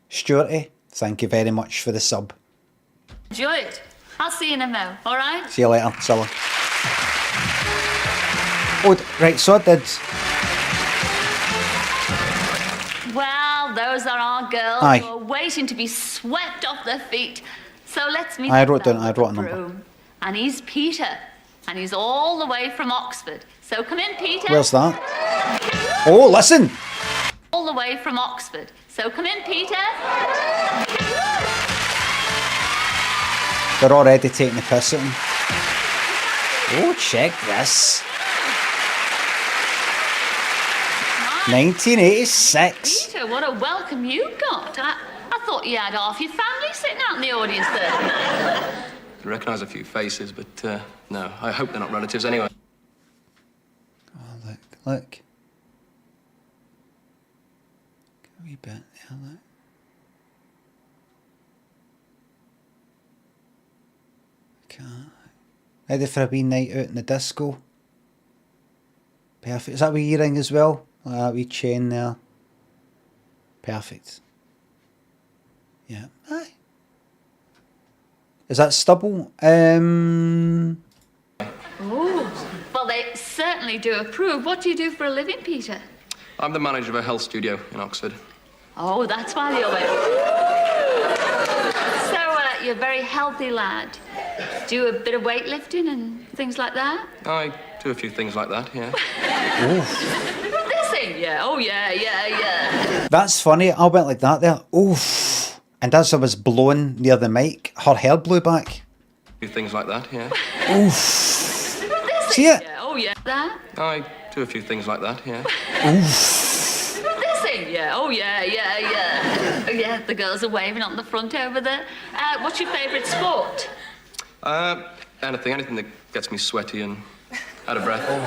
Stuarty, thank you very much for the sub. Enjoy it. I'll see you in a mo, all right? See you later, Cilla. Oh, right, so I did. Well, those are our girls Aye. who are waiting to be swept off their feet. So let's meet I the wrote fellow a with the number. broom. And he's Peter. And he's all the way from Oxford. So come in, Peter. Where's that? Oh, listen. All the way from Oxford. So come in, Peter. They're already taking the piss at him. Oh, check this. 1986. Peter, what a welcome you got. I thought you had half your family sitting out in the audience there tonight. I recognise a few faces, but no, I hope they're not relatives anyway. Oh, look. A wee bit there, look. Ready for a wee night out in the disco. Perfect. Is that a wee earring as well? That wee chain there. Perfect. Yeah. Aye. Is that stubble? Oh, well, they certainly do approve. What do you do for a living, Peter? I'm the manager of a health studio in Oxford. Oh, that's why you're away. So, you're a very healthy lad. Do a bit of weightlifting and things like that? I do a few things like that, yeah. This ain't, yeah. Oh, yeah. That's funny. I went like that there. Oof. And as I was blowing near the mic, her hair blew back. A few things like that, yeah. Oof. See it? Yeah. Oh, yeah. That? I do a few things like that, yeah. This ain't, yeah. Oh, yeah. Oh, yeah, the girls are waving on the front over there. What's your favourite sport? Anything that gets me sweaty and out of breath. Anything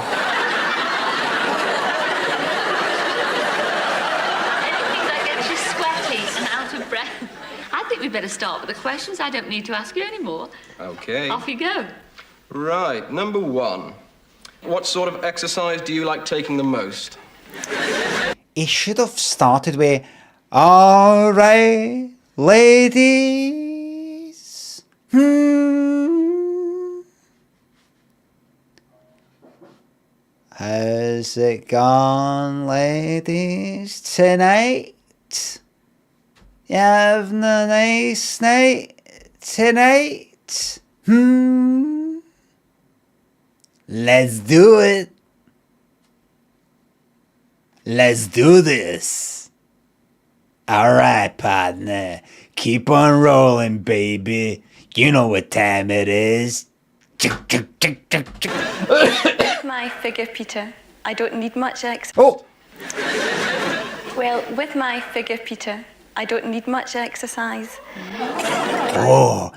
that gets you sweaty and out of breath. I think we better start with the questions. I don't need to ask you anymore. Okay. Off you go. Right, number one. What sort of exercise do you like taking the most? He should have started with, all right, ladies. How's it gone, ladies, tonight? You having a nice night tonight? Let's do it. Let's do this. All right, partner. Keep on rolling, baby. You know what time it is. With my figure, Peter, I don't need much exercise. Oh! Well, with my figure, Peter, I don't need much exercise. Oh,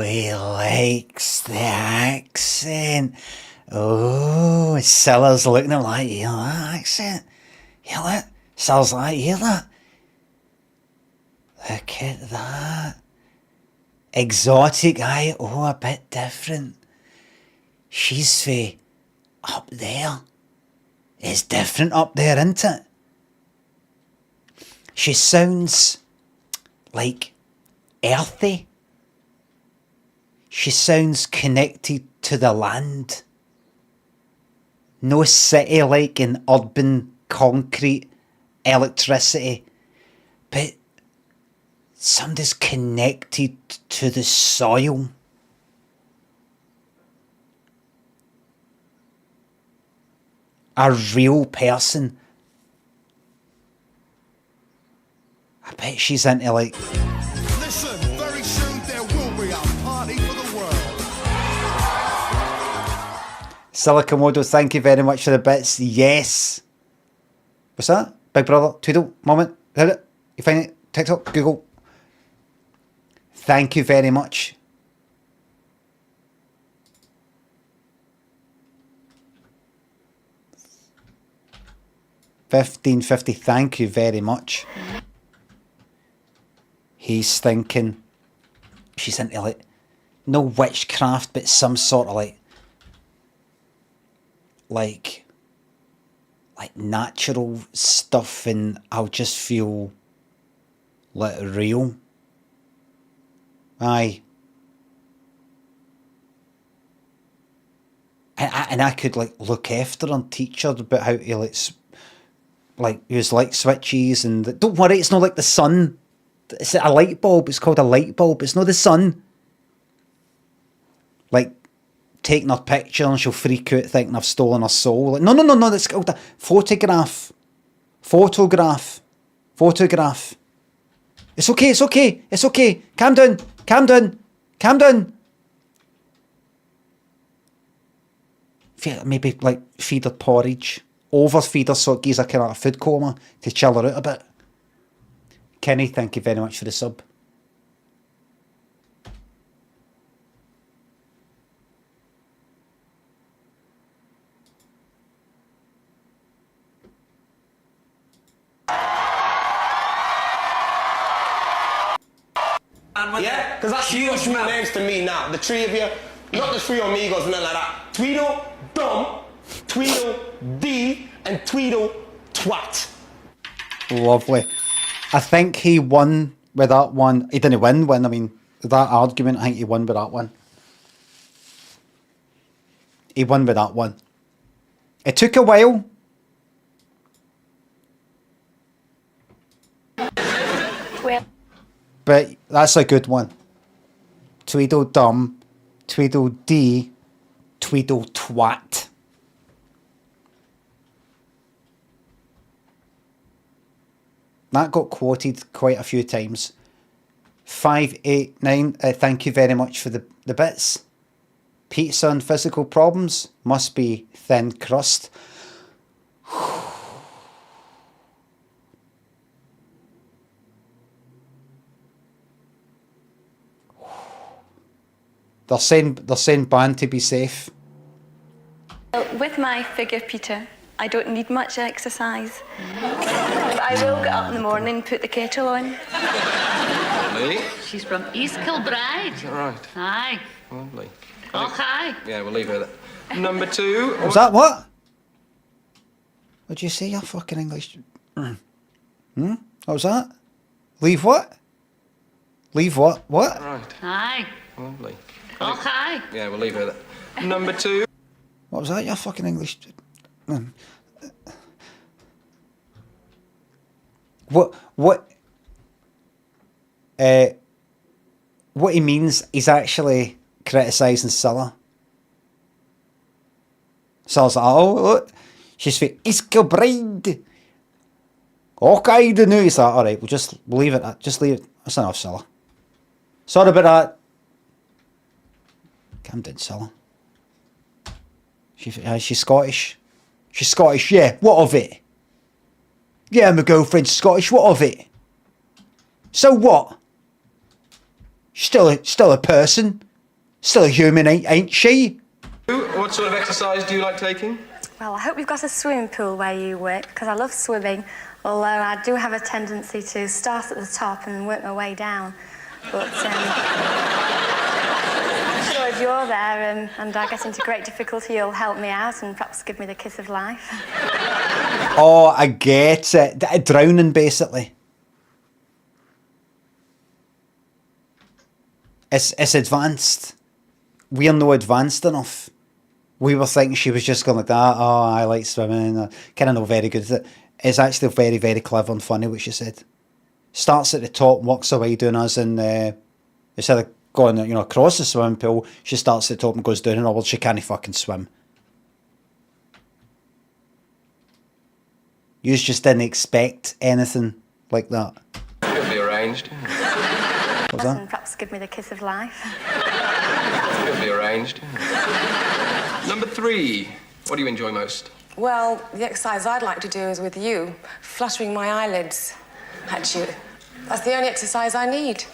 he likes the accent. Oh, Cilla'S looking at him like, you hear that accent? Hear that? Cilla'S like, hear that? Look at that. Exotic eye, oh, a bit different. She's for up there. It's different up there, isn't it? She sounds like earthy. She sounds connected to the land. No city like in urban concrete electricity, but somebody's connected to the soil. A real person. I bet she's into like... Listen, very soon there will be a party for the world. Silicomodo, thank you very much for the bits. Yes. What's that? Big Brother, Tweedle, moment. Hit it. You find it? TikTok, Google. Thank you very much. $15.50, thank you very much. He's thinking she's into like no witchcraft, but some sort of like natural stuff, and I'll just feel like real. Aye. And I could like look after her and teach her about how to like use light switches, and don't worry, it's not like the sun. It's a light bulb. It's called a light bulb. It's not the sun. Like taking her picture and she'll freak out thinking I've stolen her soul. Like, no. That's called a photograph. Photograph. It's okay. Calm down. Maybe like feed her porridge. Overfeed her so it gives her kind of a food coma to chill her out a bit. Kenny, thank you very much for the sub. Yeah? Because that's huge names to me now. The three of you, not the three amigos and nothing like that. Tweedle Dumb, Tweedle D, and Tweedle Twat. Lovely. I think he won with that one. He didn't win. I mean, that argument, I think he won with that one. He won with that one. It took a while. But that's a good one. Tweedledum, Tweedledee, Tweedletwat. That got quoted quite a few times. 589, thank you very much for the bits. Pizza and physical problems, must be thin crust. They're saying ban to be safe. With my figure, Peter, I don't need much exercise. But I will get up in the morning and put the kettle on. Really? She's from East Kilbride. Is that right? Aye. Lovely. Oh, hi. Yeah, we'll leave her there. Number 2. Was that what? What'd you say, you fucking English? What was that? Leave what? Leave what? What? Right. Aye. Lovely. Oh, hi. Yeah, we'll leave her there. Number 2. What was that, you fucking English? What he means is actually criticising Cilla. Cilla's like, oh, look, she's from East Kilbride. Okay, the news. He's like, all right, we'll leave it. Just leave it. That's enough, Cilla. Sorry about that. Calm down, Cilla. She's Scottish. She's Scottish, yeah. What of it? Yeah, my girlfriend's Scottish. What of it? So what? Still a person. Still a human, ain't she? What sort of exercise do you like taking? Well, I hope you've got a swimming pool where you work, because I love swimming, although I do have a tendency to start at the top and work my way down. But I'm sure if you're there and I get into great difficulty, you'll help me out and perhaps give me the kiss of life. Oh, I get it. Drowning, basically. It's advanced. We're no advanced enough. We were thinking she was just going like that. Oh, I like swimming. Kind of not very good at it. It's actually very, very clever and funny what she said. Starts at the top, works her way down us, and instead of going, across the swimming pool, she starts at the top and goes down, and well, she can't fucking swim. You just didn't expect anything like that. arranged. What's that? And perhaps give me the kiss of life. Could be arranged. Number 3. What do you enjoy most? Well, the exercise I'd like to do is with you, fluttering my eyelids at you. That's the only exercise I need.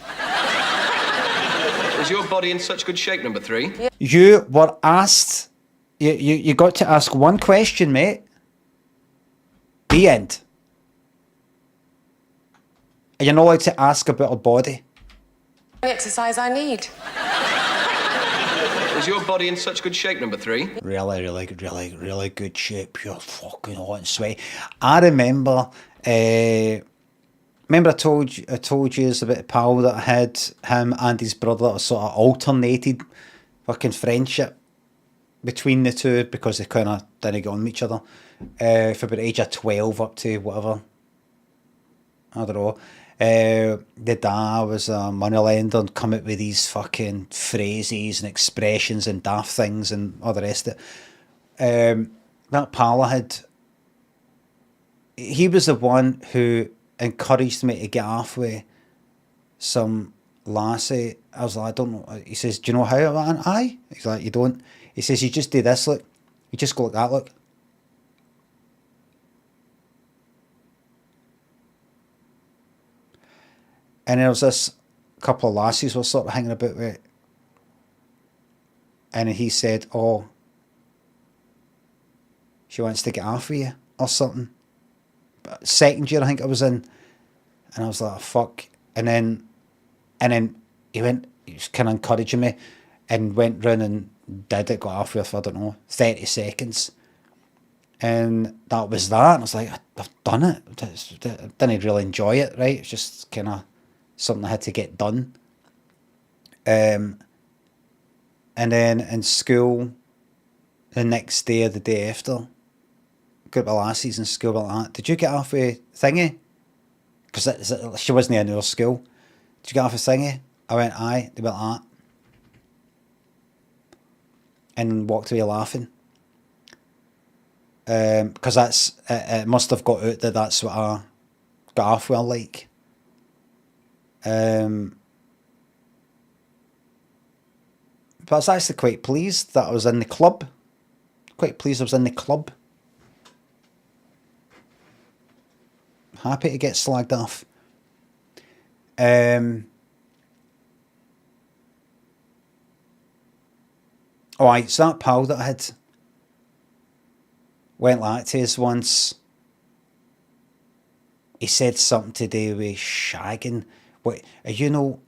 Is your body in such good shape, number 3? Yeah. You were asked, you got to ask one question, mate. The end. And you're not allowed to ask about her body. The exercise I need. Is your body in such good shape, number 3? Really good shape. You're fucking hot and sweaty. I remember, I told you about the pal that I had, him and his brother, a sort of alternated fucking friendship between the two because they kind of didn't get on with each other for about the age of 12 up to whatever. I don't know. The dad was a moneylender and come up with these fucking phrases and expressions and daft things and all the rest of it. That pal I had, he was the one who encouraged me to get off with some lassie. I was like, I don't know. He says, do you know how? I went, aye. He's like, you don't. He says, you just do this, look. You just go like that, look. And there was this couple of lassies were sort of hanging about with it. And he said, oh, she wants to get off with you or something. But second year I think I was in. And I was like, oh, fuck. And then he was kind of encouraging me and went round and did it, got off with, I don't know, 30 seconds. And that was that. And I was like, I've done it. I didn't really enjoy it, right? It's just kind of something I had to get done. And then in school, the next day or the day after, group of lassies in school like that. Did you get off with Thingy? Because she wasn't in our school. Did you get off with Thingy? I went, aye. They went like that. And walked away laughing. Because that's, it must have got out that that's what I got off with, like. But I was actually quite pleased that I was in the club. Quite pleased I was in the club. Happy to get slagged off. Alright, so that pal that I had went like to us once. He said something to do with shagging. What, you know,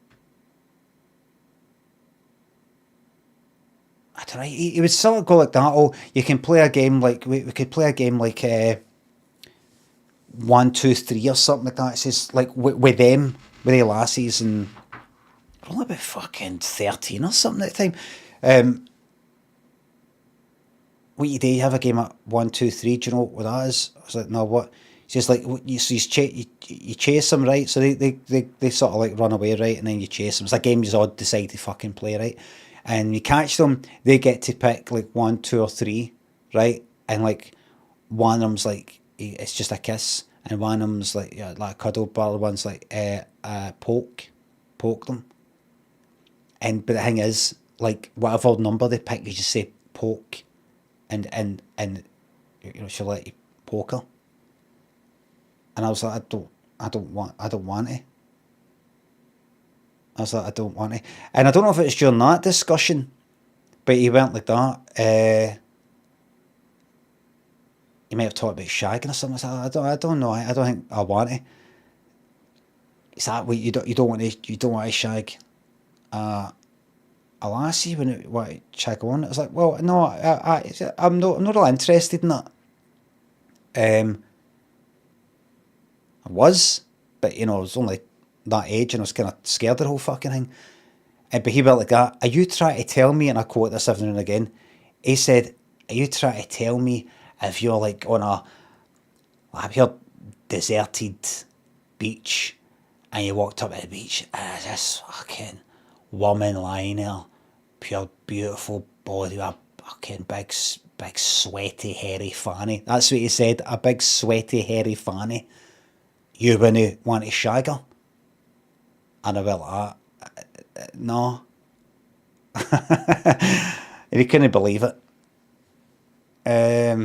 I don't know, he would sort of go like that. Oh, you can play a game like, we could play a game like 1, 2, 3 or something like that. It says like with them, with the lassies, and we're only about fucking 13 or something at the time. What you do, you have a game at 1, 2, 3, do you know what that is? I was like, no, what? He says like, you chase them, right? So they sort of like run away, right? And then you chase them. It's a game you all decide to fucking play, right? And you catch them, they get to pick like 1, 2 or 3, right? And like one of them's like, it's just a kiss, and one of them's like, yeah, like a cuddle, but the one's like poke them. But the thing is, like whatever number they pick, you just say poke, and you know, she'll let you poke her. And I was like, I don't want it. I was like, I don't want it. And I don't know if it's during that discussion, but he went like that. He may have talked about shagging or something. I said, I don't know. I don't think I want it. He's like, well, you don't want to shag a lassie when you want to shag on. I was like, well, no, I'm not really interested in that. I was, but you know, I was only that age and I was kind of scared of the whole fucking thing. But he went like that, are you trying to tell me, and I quote this every now and again, he said, are you trying to tell me if you're like on a deserted beach and you walked up to the beach and this fucking woman lying there, pure beautiful body with a fucking big sweaty hairy fanny. That's what he said, a big sweaty hairy fanny. You wouldn't want to shag her? And I went like, no. And he couldn't believe it. A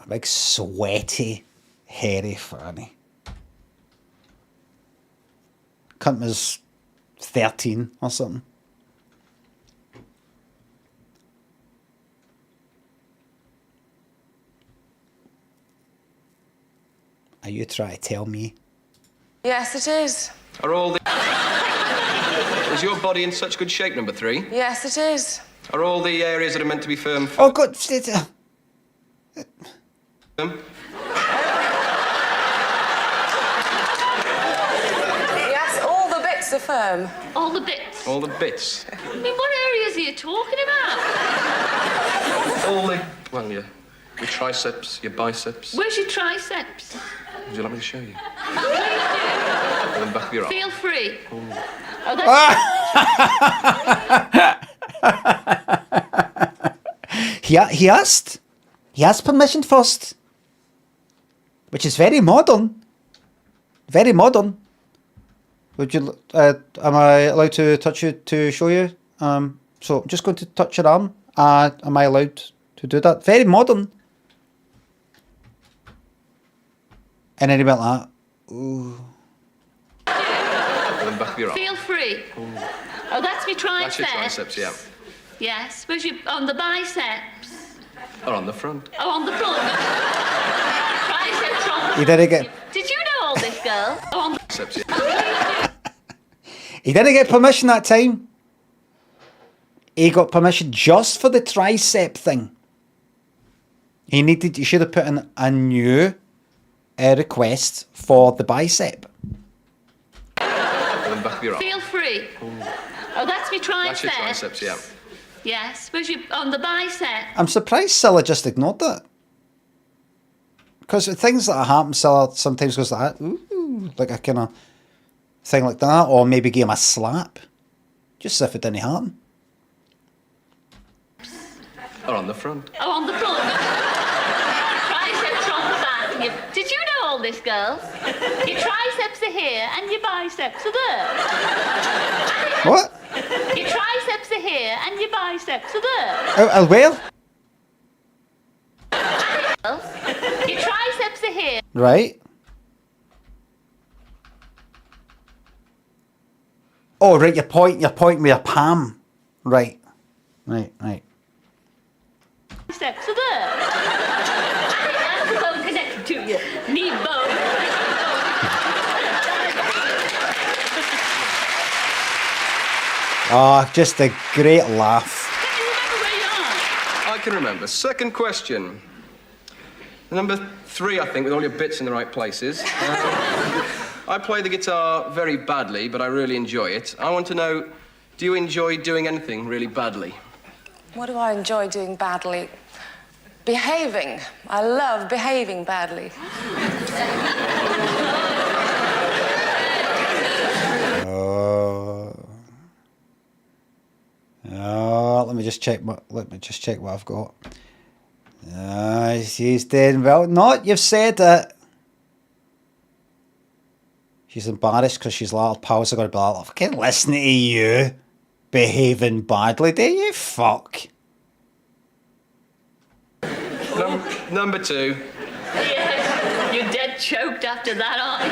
big sweaty, hairy Fanny. Cunt was 13 or something. Are you trying to tell me? Yes, it is. Are all the... Is your body in such good shape, number 3? Yes, it is. Are all the areas that are meant to be firm... Oh, God. Firm? Yes, all the bits are firm. All the bits. All the bits. I mean, what areas are you talking about? All the... Well, your triceps, your biceps. Where's your triceps? Would you like me to show you? Please do. On the back of your arm. Feel free. Ooh. Oh, that's... He asked permission first, which is very modern. Very modern. Would you? Am I allowed to touch you to show you? So I'm just going to touch your arm. Am I allowed to do that? Very modern. And then he went like, ooh. On the back of your arm. Feel free. Ooh. Oh, that's my triceps. That's your triceps, yeah. Yes. Where's your... On the biceps? Or on the front. Oh, on the front. Triceps on the... He didn't get... Did you know all this, girl? Oh, on the... Triceps, yeah. He didn't get permission that time. He got permission just for the tricep thing. He should have put in a new request for the bicep. On the back of your arm. Feel free. Ooh. Oh, that's my triceps. That's your triceps, yeah. Yes. Where's your... On the bicep? I'm surprised Cilla just ignored that. Because things that happen, Cilla sometimes goes like that. Ooh, like a kind of thing like that. Or maybe give him a slap. Just as if it didn't happen. Or on the front. Oh, on the front. Triceps are on the back. And did you know all this, girls? Your triceps are here and your biceps are there. What? Your triceps are here and your biceps are there. Oh, well? Your triceps are here. Right. Oh, right, you're pointing with your palm. Right. Right. Biceps are there. That's the bone connected to you. Need both. Oh, just a great laugh. I can remember. Second question. Number 3, I think, with all your bits in the right places. I play the guitar very badly, but I really enjoy it. I want to know, do you enjoy doing anything really badly? What do I enjoy doing badly? Behaving. I love behaving badly. Let me just check what I've got. She's doing well. No, you've said it. She's embarrassed because she's like, her pals are going to be like, I can't listen to you behaving badly, do you? Fuck. Number 2. Yes, you're dead choked after that, aren't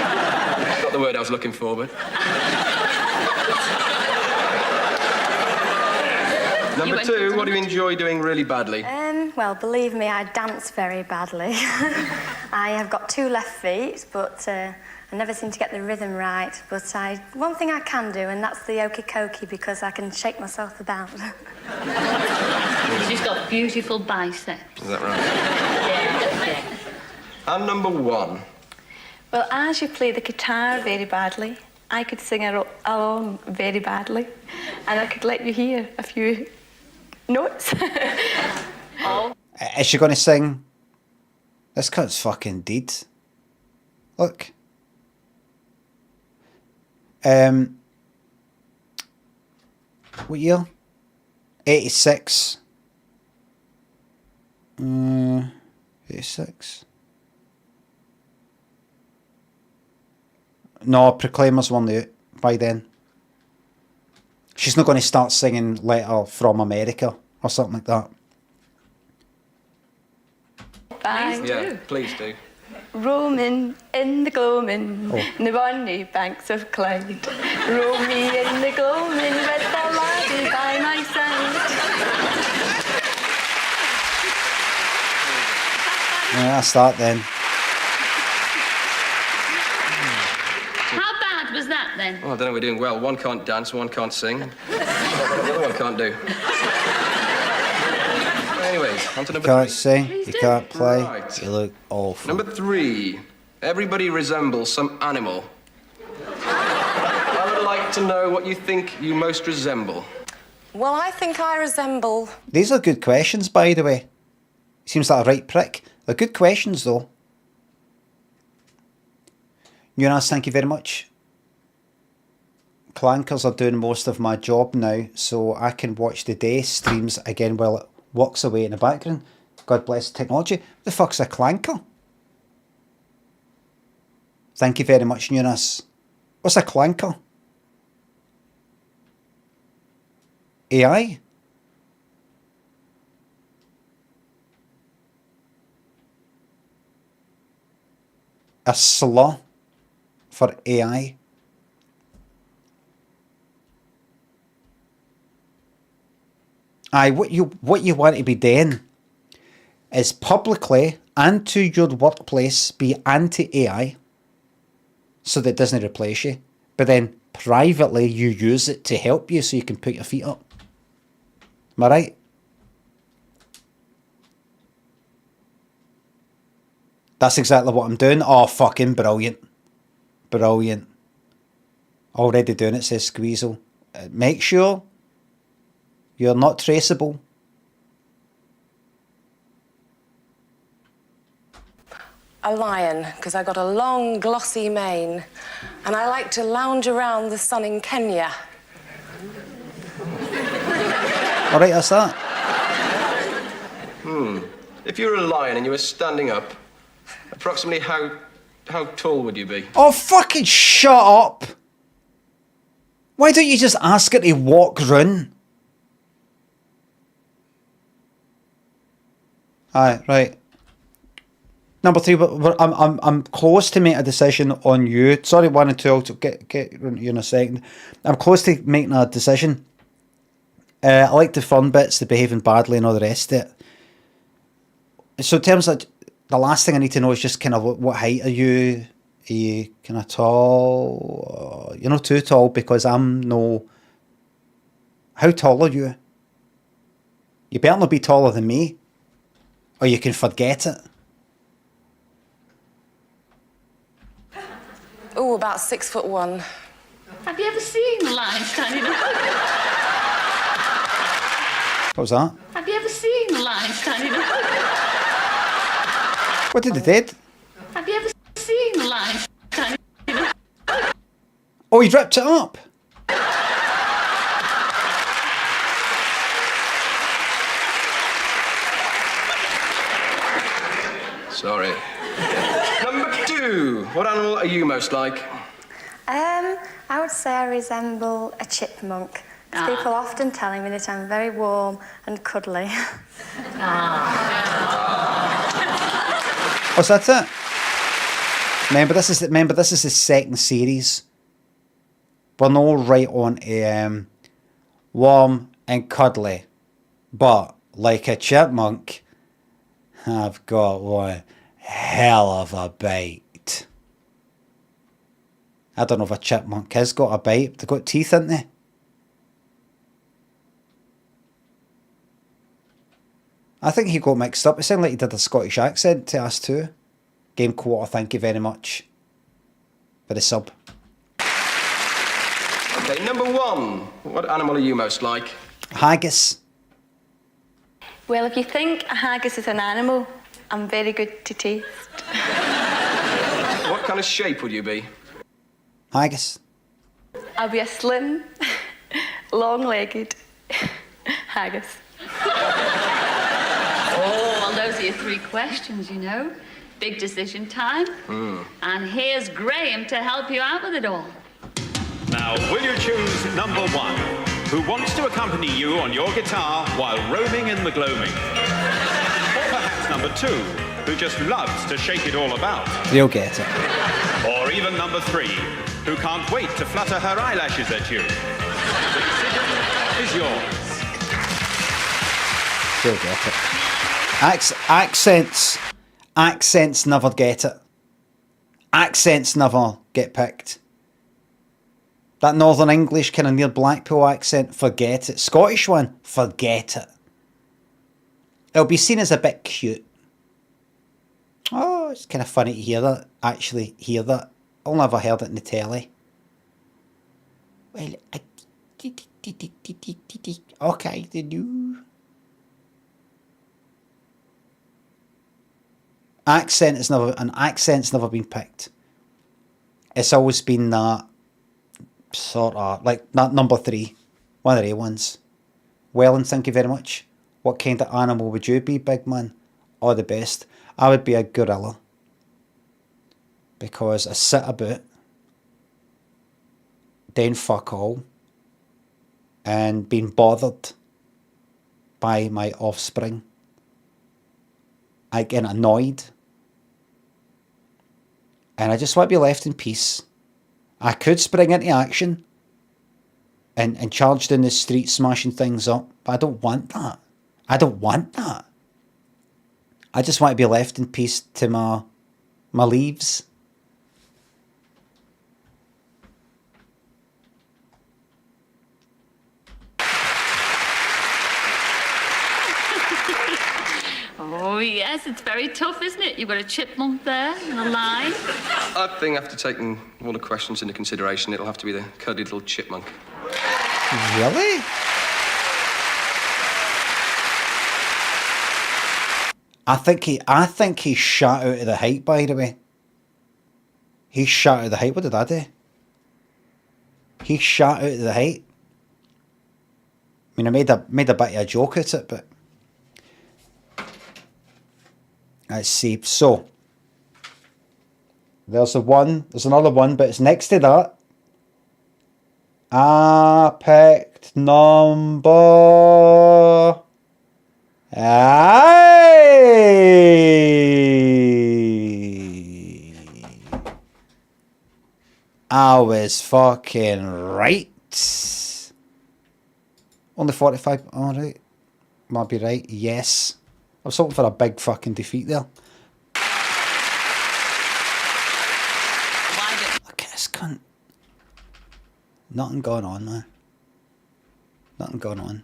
you? Not the word I was looking for, but... Number 2, what do you enjoy doing really badly? Well, believe me, I dance very badly. I have got 2 left feet, but I never seem to get the rhythm right. But one thing I can do, and that's the okey-cokey, because I can shake myself about. She's got beautiful biceps. Is that right? Yeah. And number 1. Well, as you play the guitar very badly, I could sing along very badly, and I could let you hear a few notes. Oh. Is she going to sing? This cunt's fucking dead. Look. What year? 86. 86. No, Proclaimers won the by then. She's not going to start singing Letter from America or something like that. Bye. Yeah, please do. Roaming in the gloaming, in the bonny banks of Clyde. Roam me in the gloaming with the laddie by my side. Yeah, that's that then. How bad was that then? Oh, I don't know, we're doing well. One can't dance, one can't sing. The other one can't do. Anyways, on to number Can't 3. sing, you can't play, Right. you look awful. Number 3. Everybody resembles some animal. I would like to know what you think you most resemble. Well, I think I resemble... These are good questions, by the way. Seems like a right prick. They're good questions, though. Jonas, thank you very much. Clankers are doing most of my job now, so I can watch the day streams again while it works away in the background. God bless technology. The fuck's a clanker? Thank you very much, Jonas. What's a clanker? AI? A slur for AI? Aye, what you want to be doing is publicly and to your workplace be anti-AI so that it doesn't replace you. But then privately you use it to help you so you can put your feet up. Am I right? That's exactly what I'm doing. Oh, fucking brilliant. Brilliant. Already doing it, says Squeezel. Make sure you're not traceable. a lion, because I got a long, glossy mane, and I like to lounge around the sun in Kenya. All right, that's that. If you were a lion and you were standing up, approximately how tall would you be? Oh, fucking shut up. Why don't you just ask her to walk round? Aye, right. Number 3, I'm close to make a decision on you. Sorry, 1 and 2, I'll get you in a second. I'm close to making a decision. I like the fun bits, the behaving badly and all the rest of it. So in terms of, the last thing I need to know is just kind of what height are you? Are you kind of tall? You're not too tall because I'm no... How tall are you? You better not be taller than me, or you can forget it. Oh, about 6'1". Have you ever seen a lion standing up? What was that? Have you ever seen a lion standing up? What did it did? Have you ever seen a lion standing up? Oh, he ripped it up. Sorry. Number 2. What animal are you most like? I would say I resemble a chipmunk. People often telling me that I'm very warm and cuddly. Oh, so that's it. Remember, this is the second series. We're not right on warm and cuddly, but like a chipmunk, I've got one hell of a bite. I don't know if a chipmunk has got a bite. They've got teeth, haven't they? I think he got mixed up. It sounded like he did a Scottish accent to us too. Game Quarter, thank you very much for the sub. Okay, number 1. What animal are you most like? Haggis. Well, if you think a haggis is an animal, I'm very good to taste. What kind of shape would you be? Haggis. I'll be a slim, long-legged haggis. Oh, well, those are your 3 questions, you know. Big decision time. And here's Graham to help you out with it all. Now, will you choose number 1? who wants to accompany you on your guitar while roaming in the gloaming. Or perhaps number 2, who just loves to shake it all about. They'll get it. Or even number 3, who can't wait to flutter her eyelashes at you. The decision is yours. They'll get it. Accents never get it. Accents never get picked. That Northern English kind of near Blackpool accent, forget it. Scottish one, forget it. It'll be seen as a bit cute. Oh, it's kind of funny to hear that, actually hear that. I've never heard it in the telly. Well, okay, the new accent's never been picked. It's always been that sort of like that number 3, one of the ones. Well, and thank you very much. What kind of animal would you be, big man? All the best. I would be a gorilla. Because I sit about, then fuck all, and being bothered by my offspring. I get annoyed. And I just want to be left in peace. I could spring into action and charge down the street smashing things up, but I don't want that. I don't want that. I just want to be left in peace to my leaves. Oh, yes, it's very tough, isn't it? You've got a chipmunk there and a lion. I think after taking all the questions into consideration, it'll have to be the cuddly little chipmunk. Really? I think he shot out of the height, by the way. He shot out of the height. What did I do? He shot out of the height. I mean, I made a bit of a joke at it, but let's see. So there's another one, but it's next to that. I picked number. I was fucking right. Only 45. Alright. Might be right. Yes. I was hoping for a big fucking defeat there. Look at this cunt. Nothing going on, man. Nothing going on.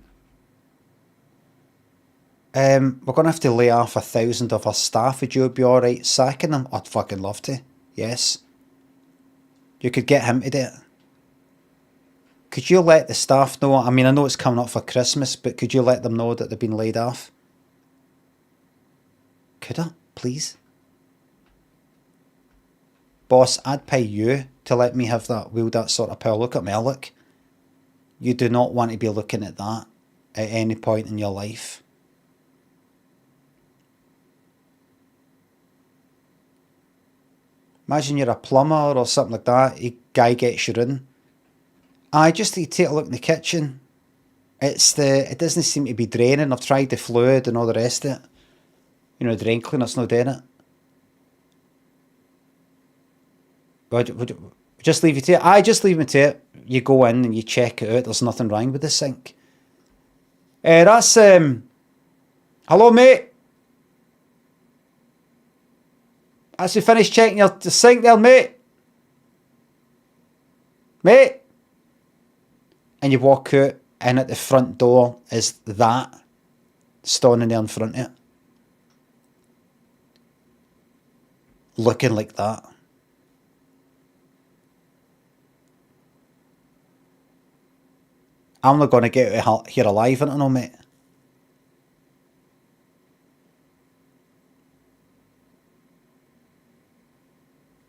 We're going to have to lay off 1,000 of our staff. Would you be alright sacking them? I'd fucking love to. Yes. You could get him to do it. Could you let the staff know? I mean, I know it's coming up for Christmas, but could you let them know that they've been laid off? Could I? Please? Boss, I'd pay you to let me have that sort of power. Look at me, look. You do not want to be looking at that at any point in your life. Imagine you're a plumber or something like that. A guy gets you in. I just need to take a look in the kitchen. It doesn't seem to be draining. I've tried the fluid and all the rest of it. You know, drain cleaner's not doing it. Would just leave it to it. I just leave it to it. You go in and you check it out. There's nothing wrong with the sink. That's hello, mate. As you finish checking your sink there, mate. Mate. And you walk out, and at the front door is that standing there in front of it. Looking like that. I'm not going to get out here alive, I don't know, mate.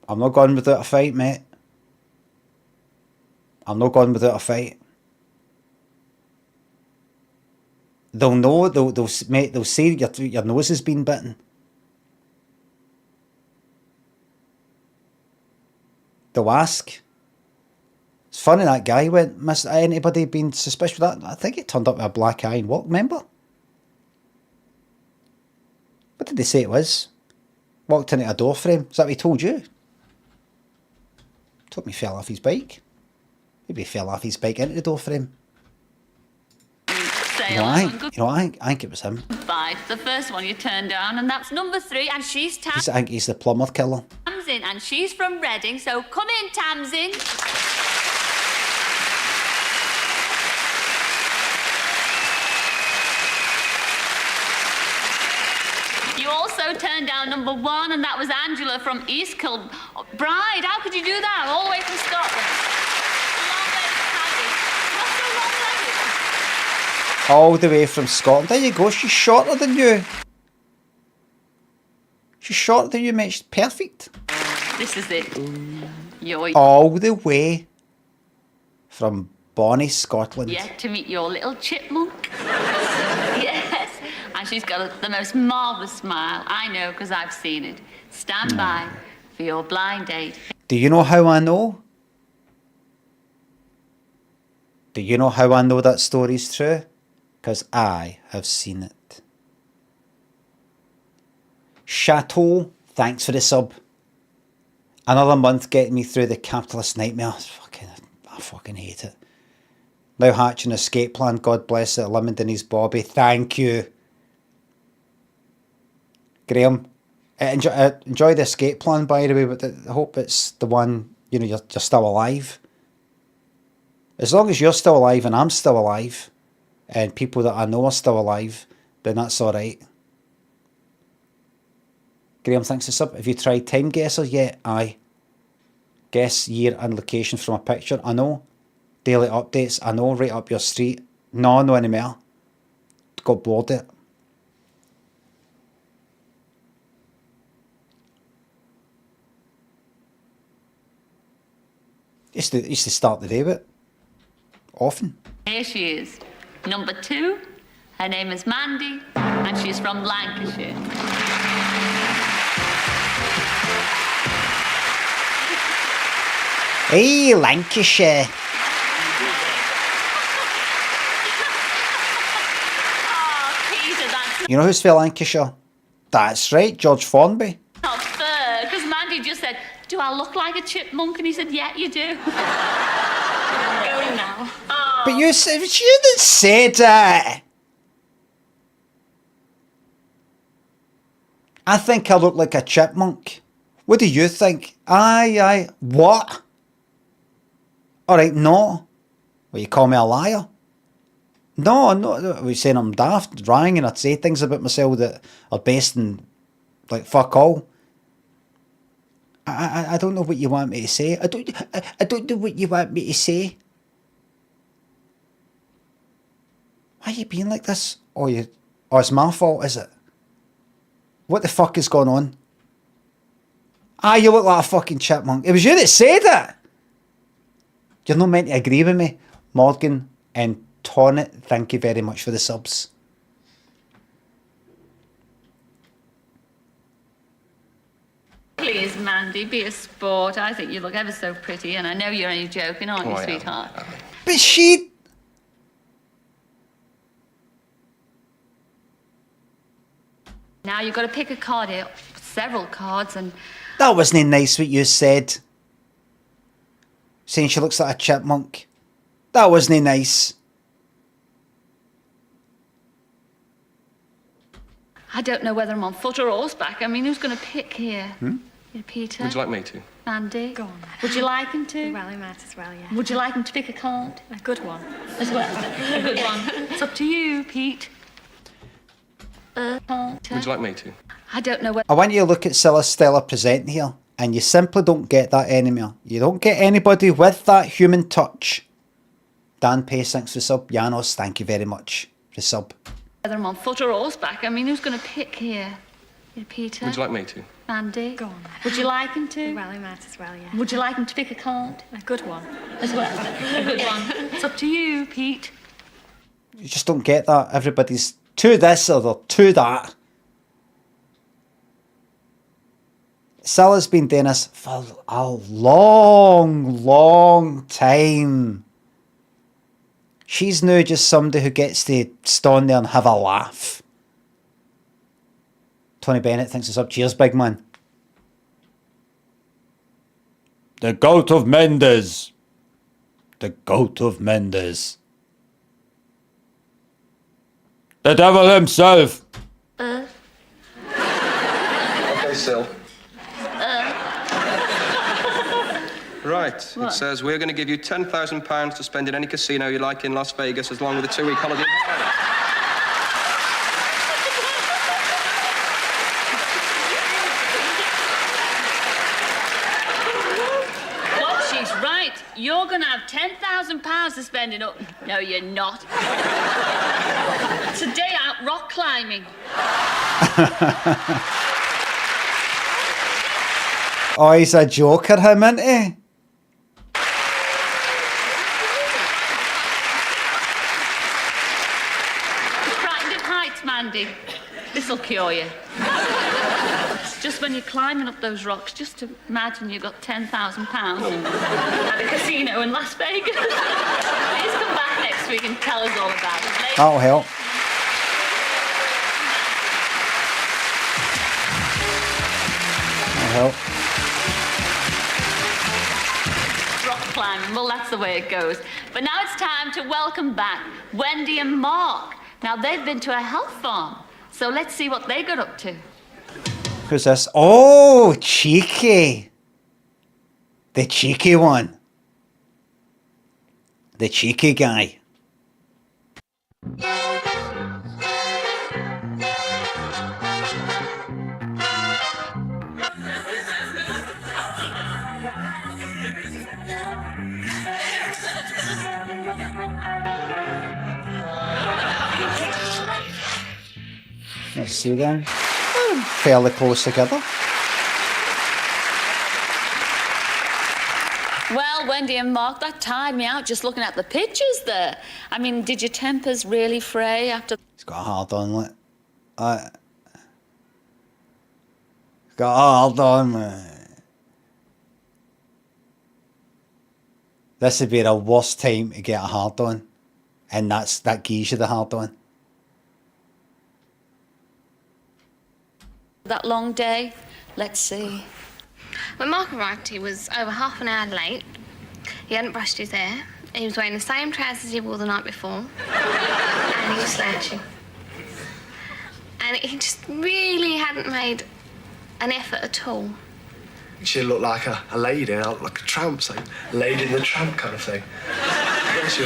I'm not going without a fight, mate. I'm not going without a fight. They'll know, they'll say your nose has been bitten. They'll ask. It's funny that guy went, miss, anybody been suspicious of that? I think it turned up with a black eye and what, remember? What did they say it was? Walked into a door frame. Is that what he told you? Told me he fell off his bike. Maybe he fell off his bike into the door frame. You know, I think it was him. 5. The first one you turned down, and that's number 3, and she's I think he's the plumber killer. Tamsin, and she's from Reading, so come in, Tamsin. You also turned down number 1, and that was Angela from East Kilbride. How could you do that? All the way from Scotland. All the way from Scotland. There you go. She's shorter than you. She's shorter than you, mate. She's perfect. This is it. All the way from Bonnie, Scotland. Yeah, to meet your little chipmunk. Yes. And she's got the most marvellous smile. I know, because I've seen it. Stand by for your blind date. Do you know how I know? Do you know how I know that story's true? Because I have seen it. Chateau, thanks for the sub. Another month getting me through the capitalist nightmare. I fucking hate it. Now hatching an escape plan, God bless it. Lemon Denise Bobby, thank you. Graham, enjoy the escape plan, by the way, but I hope it's the one, you know, you're still alive. As long as you're still alive and I'm still alive, and people that I know are still alive, then that's alright. Graham, thanks for sub. Have you tried time guesser yet? Aye. Guess year and location from a picture. I know. Daily updates. I know. Right up your street. No anymore. Got bored of it. Used to start the day with it. Often. Here she is. Number 2. Her name is Mandy, and she's from Lancashire. Hey, Lancashire. You know who's from Lancashire? That's right, George Formby. Not fair, because Mandy just said, do I look like a chipmunk? And he said, yeah, you do. Going now. But you said, you that said it. I think I look like a chipmunk. What do you think? Aye. What? Alright, no. Well, you call me a liar? No. Are you saying I'm daft, wrong, and I'd say things about myself that are based in, like, fuck all? I don't know what you want me to say. I don't know what you want me to say. Why are you being like this? Oh, it's my fault, is it? What the fuck is going on? You look like a fucking chipmunk. It was you that said it. You're not meant to agree with me. Morgan and Tonnet, thank you very much for the subs. Please, Mandy, be a sport. I think you look ever so pretty, and I know you're only joking, aren't you, sweetheart? But she... Now you've got to pick a card here, several cards, and... That wasn't nice what you said. Saying she looks like a chipmunk. That wasn't nice. I don't know whether I'm on foot or horseback. I mean, who's going to pick here? Peter? Would you like me to? Mandy? Go on. Would you like him to? Well, he might as well, yeah. Would you like him to pick a card? A good one. As well? A good one. It's up to you, Pete. Would you like me to? I don't know whether... I want you to look at Cilla'S Stella present here, and you simply don't get that anymore. You don't get anybody with that human touch. Dan Pace, thanks for the sub. Janos, thank you very much for the sub. Whether I'm on foot or horseback, I mean, who's going to pick here? Peter? Would you like me to? Mandy? Go on. Would you like him to? Well, he might as well, yeah. Would you like him to pick a card? A good one. As well? A good one. It's up to you, Pete. You just don't get that. Everybody's to this or they're to that. Cilla'S been doing this for a long time. She's now just somebody who gets to stand there and have a laugh. Tony Bennett thinks it's up. Cheers, big man. The goat of Mendes. The goat of Mendes. The devil himself. Okay, Sil. Right. What? It says we're going to give you £10,000 to spend in any casino you like in Las Vegas, as long with a 2-week holiday. Well, she's right. You're going to have £10,000 to spend in... No, you're not. Today out rock climbing. Oh, he's a joker, him, isn't he? Frightened of heights, Mandy. This'll cure you. It's just when you're climbing up those rocks, just to imagine you've got £10,000 at a casino in Las Vegas. Please come back next week and tell us all about it. That'll help. That'll help. Rock climbing, well, that's the way it goes. But now it's time to welcome back Wendy and Mark. Now, they've been to a health farm, so let's see what they got up to. Who's this? Oh, cheeky. The cheeky one. The cheeky guy. Let's see them. Fairly close together. Well, Wendy and Mark, that tired me out just looking at the pictures there. I mean, did your tempers really fray after... He's got a hard on, like. Got a hard on, man. This would be the worst time to get a hard on. And that gives you the hard on. that long day? Let's see. When Mark arrived, he was over half an hour late. He hadn't brushed his hair. He was wearing the same trousers he wore the night before. And he was slouching. And he just really hadn't made an effort at all. She looked like a lady, like a tramp, so lady in the tramp kind of thing. Yeah, she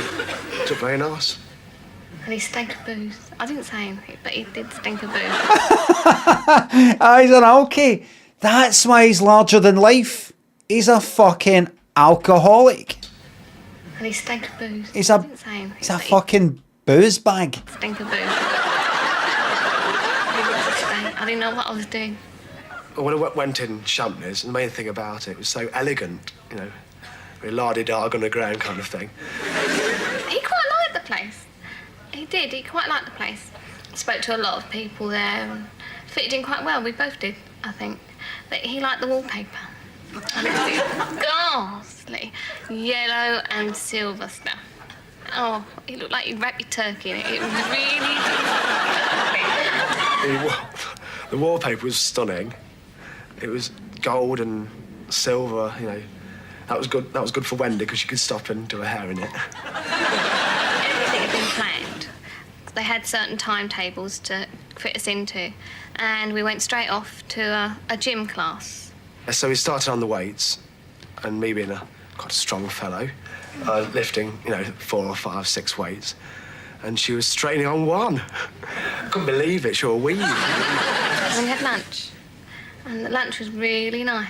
looked very nice. And he stank of booze. I didn't say anything, but he did stink of booze. He's an alky. That's why he's larger than life. He's a fucking alcoholic. And he stank of booze. He's I didn't say anything, he's a but he fucking booze bag. Stink of booze. I didn't know what I was doing. When I went in Champneys, the main thing about it was so elegant, you know, very la-di-da on the ground kind of thing. He quite liked the place. He did. He quite liked the place. Spoke to a lot of people there and fitted in quite well. We both did, I think. But he liked the wallpaper. And it was ghastly yellow and silver stuff. Oh, it looked like you'd wrap your turkey in it. It really did. The wallpaper was stunning. It was gold and silver, you know. That was good. That was good for Wendy because she could stop and do her hair in it. Everything had been planned. They had certain timetables to fit us into, and we went straight off to a gym class. So we started on the weights, and me being quite a strong fellow, lifting, you know, 4 or 5, 6 weights, and she was training on one. I couldn't believe it. She was a weed. And we had lunch, and the lunch was really nice.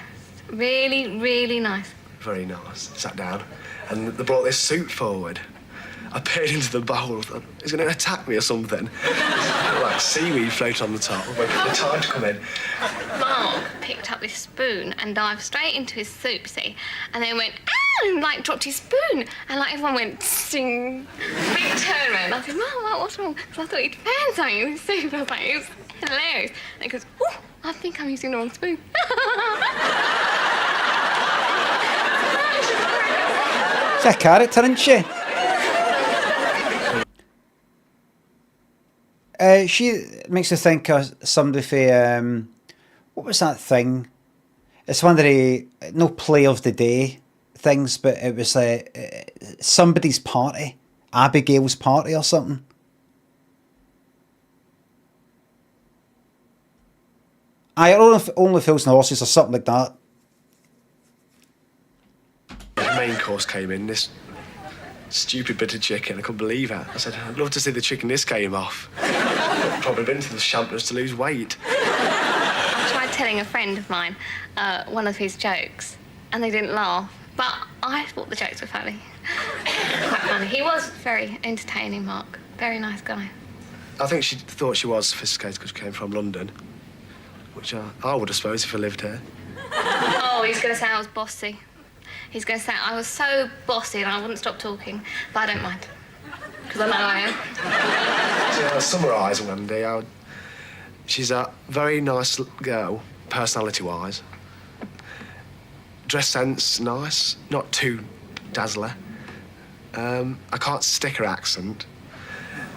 Really, really nice. Very nice. Sat down, and they brought this suit forward. I peered into the bowl. Thought, he's going to attack me or something. Like seaweed float on the top. Wait for the time to come in. Mark picked up this spoon and dived straight into his soup, see? And then went, ah! And, like, dropped his spoon. And, like, everyone went, sing. Big turnaround. I said, Mark, what's wrong? Because I thought he'd found something in his soup. I was like, it was hilarious. And he goes, ooh. I think I'm using the wrong spoon. She's a character, isn't she? She makes me think of somebody for, what was that thing? It's one of the, no play of the day things, but it was somebody's party. Abigail's party or something. Only Fools and Horses or something like that. The main course came in, this stupid bit of chicken. I couldn't believe it. I said, I'd love to see the chicken this came off. I've probably been to the Champers to lose weight. I tried telling a friend of mine one of his jokes, and they didn't laugh. But I thought the jokes were funny. Quite funny. He was very entertaining, Mark. Very nice guy. I think she thought she was sophisticated because she came from London, which I would have supposed if I lived here. Oh, he's going to say I was bossy. He's going to say I was so bossy and I wouldn't stop talking. But I don't mind, because I know I am. So I'll summarise Wendy. She's a very nice girl, personality-wise. Dress sense, nice. Not too dazzler. I can't stick her accent.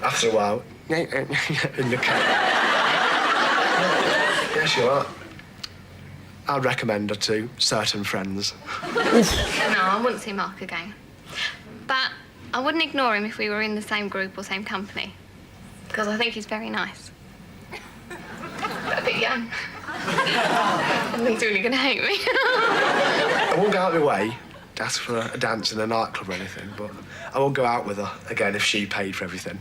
After a while, in the car. Yeah, sure. I'd recommend her to certain friends. No, I wouldn't see Mark again. But I wouldn't ignore him if we were in the same group or same company. Because I think he's very nice. But a bit young. And he's really going to hate me. I won't go out of my way to ask for a dance in a nightclub or anything, but I won't go out with her again if she paid for everything.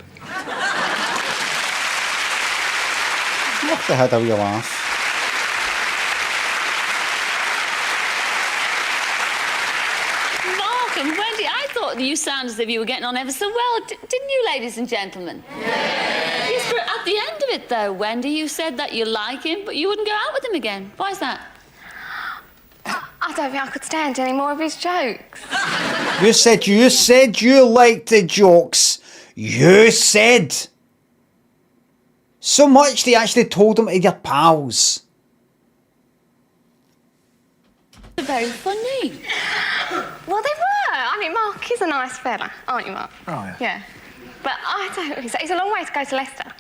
What the Heardle The Wheel laugh? Mark and Wendy, I thought you sounded as if you were getting on ever so well, didn't you, ladies and gentlemen? Yes, but at the end of it, though, Wendy, you said that you like him, but you wouldn't go out with him again. Why is that? I don't think I could stand any more of his jokes. You said you liked the jokes. You said. So much they actually told them to your pals. They're very funny. Well, they were. I mean, Mark is a nice fella, aren't you, Mark? Oh, yeah. Yeah. But I don't think so. It's a long way to go to Leicester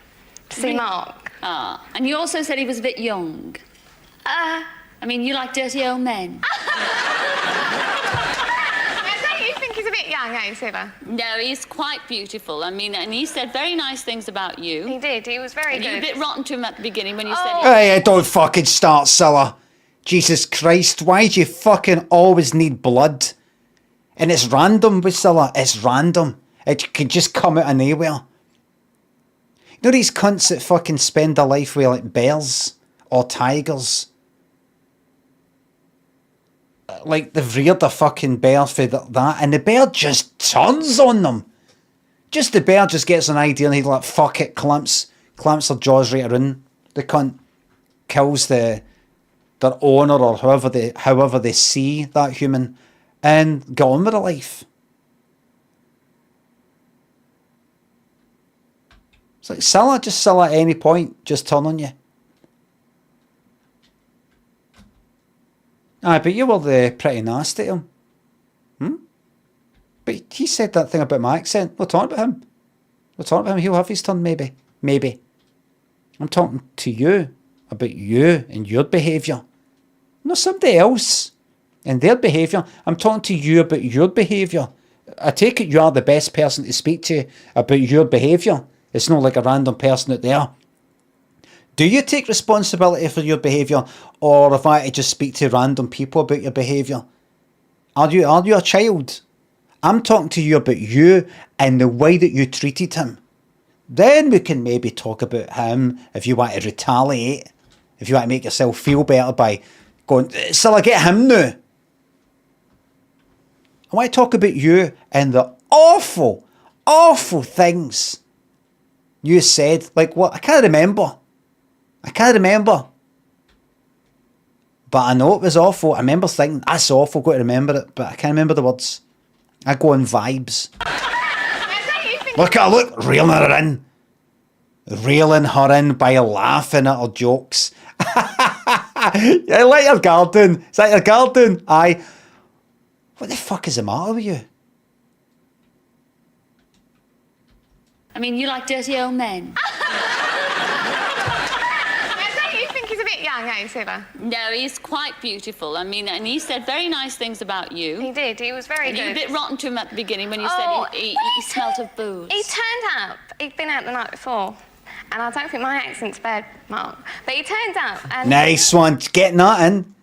to see Mark. Ah, and you also said he was a bit young. I mean, you like dirty old men. Don't you think he's a bit young, eh, Cilla? No, he's quite beautiful. I mean, and he said very nice things about you. He did. He was very and good. you were a bit rotten to him at the beginning when you said... Hey, don't fucking start, Cilla. Jesus Christ, why do you fucking always need blood? And it's random with Cilla. It's random. It can just come out of nowhere. You know these cunts that fucking spend their life with like bears or tigers? Like they've reared a fucking bear for that, and the bear just turns on them. Just the bear just gets an idea and he's like, fuck it, clamps their jaws right around the cunt, kills their owner or however they see that human, and get on with their life. It's like Cilla at any point, just turn on you. Aye, but you were pretty nasty to him. But he said that thing about my accent. We're talking about him. He'll have his turn, maybe. I'm talking to you, about you and your behaviour. Not somebody else and their behaviour. I'm talking to you about your behaviour. I take it you are the best person to speak to about your behaviour. It's not like a random person out there. Do you take responsibility for your behaviour, or if I just speak to random people about your behaviour? Are you a child? I'm talking to you about you and the way that you treated him. Then we can maybe talk about him if you want to retaliate, if you want to make yourself feel better by going, Cilla, get him now. I want to talk about you and the awful, awful things you said. Like what? I can't remember. But I know it was awful. I remember thinking, that's awful, got to remember it, but I can't remember the words. I go on vibes. Look at her, look, reeling her in. Reeling her in by laughing at her jokes. Yeah, let your guard down. Is that your guard down? Aye. What the fuck is the matter with you? I mean, you like dirty old men. Don't you think he's a bit young, eh, Cilla? No, he's quite beautiful. I mean, and he said very nice things about you. He did. He was very and good. You were a bit rotten to him at the beginning when you Oh, said he smelt of booze. He turned up. He'd been out the night before. And I don't think my accent's bad, Mark. But he turned up and... Nice one. Getting that in.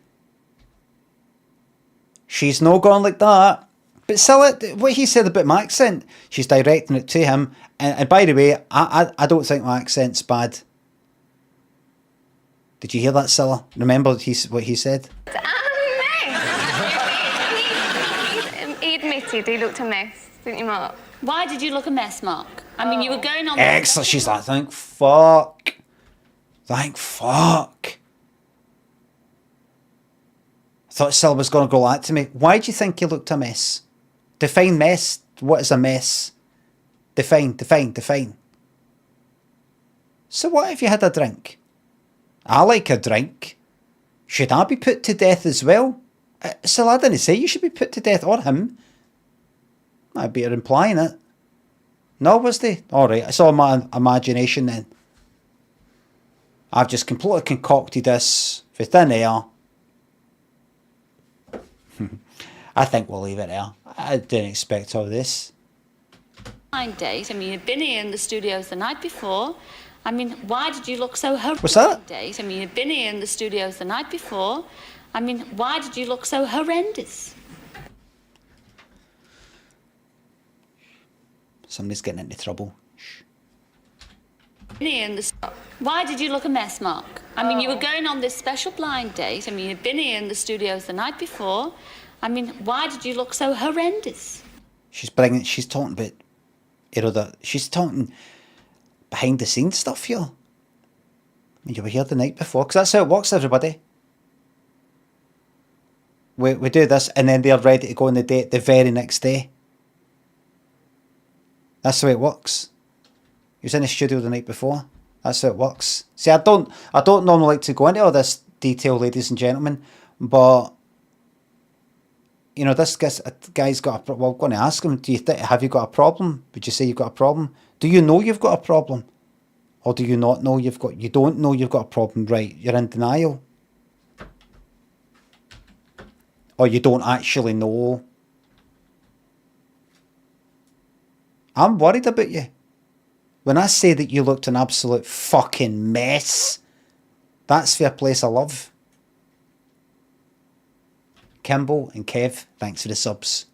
She's no gone like that. But Cilla, what he said about my accent, she's directing it to him. And by the way, I don't think my accent's bad. Did you hear that, Cilla? Remember what he said? He admitted he looked a mess, didn't you, Mark? Why did you look a mess, Mark? I mean, you were going on... Excellent. She's like, thank fuck. Thank fuck. I thought Cilla was going to go like to me. Why do you think he looked a mess? Define mess. What is a mess? Define. So what if you had a drink? I like a drink. Should I be put to death as well? Cilla, I didn't say you should be put to death, or him. I'd be implying it. No, was they? Alright, it's all my imagination then. I've just completely concocted this for thin air. I think we'll leave it there. I didn't expect all this. Blind date. I mean, you'd been here in the studios the night before. I mean, why did you look so horrendous? What's that? Date. I mean, you'd been here in the studios the night before. I mean, why did you look so horrendous? Somebody's getting into trouble. Why did you look a mess, Mark? I mean, you were going on this special blind date. I mean, you'd been here in the studios the night before. I mean, why did you look so horrendous? She's talking about, she's talking behind the scenes stuff here. I mean, you were here the night before, because that's how it works, everybody. We do this, and then they're ready to go on the date the very next day. That's the way it works. He was in the studio the night before. That's how it works. See, I don't normally like to go into all this detail, ladies and gentlemen, but you know, this guy's got well, I'm going to ask him, have you got a problem? Would you say you've got a problem? Do you know you've got a problem? Or do you not know you don't know you've got a problem, right? You're in denial. Or you don't actually know. I'm worried about you. When I say that you looked an absolute fucking mess, that's for a place of love. Kimball and Kev, thanks for the subs.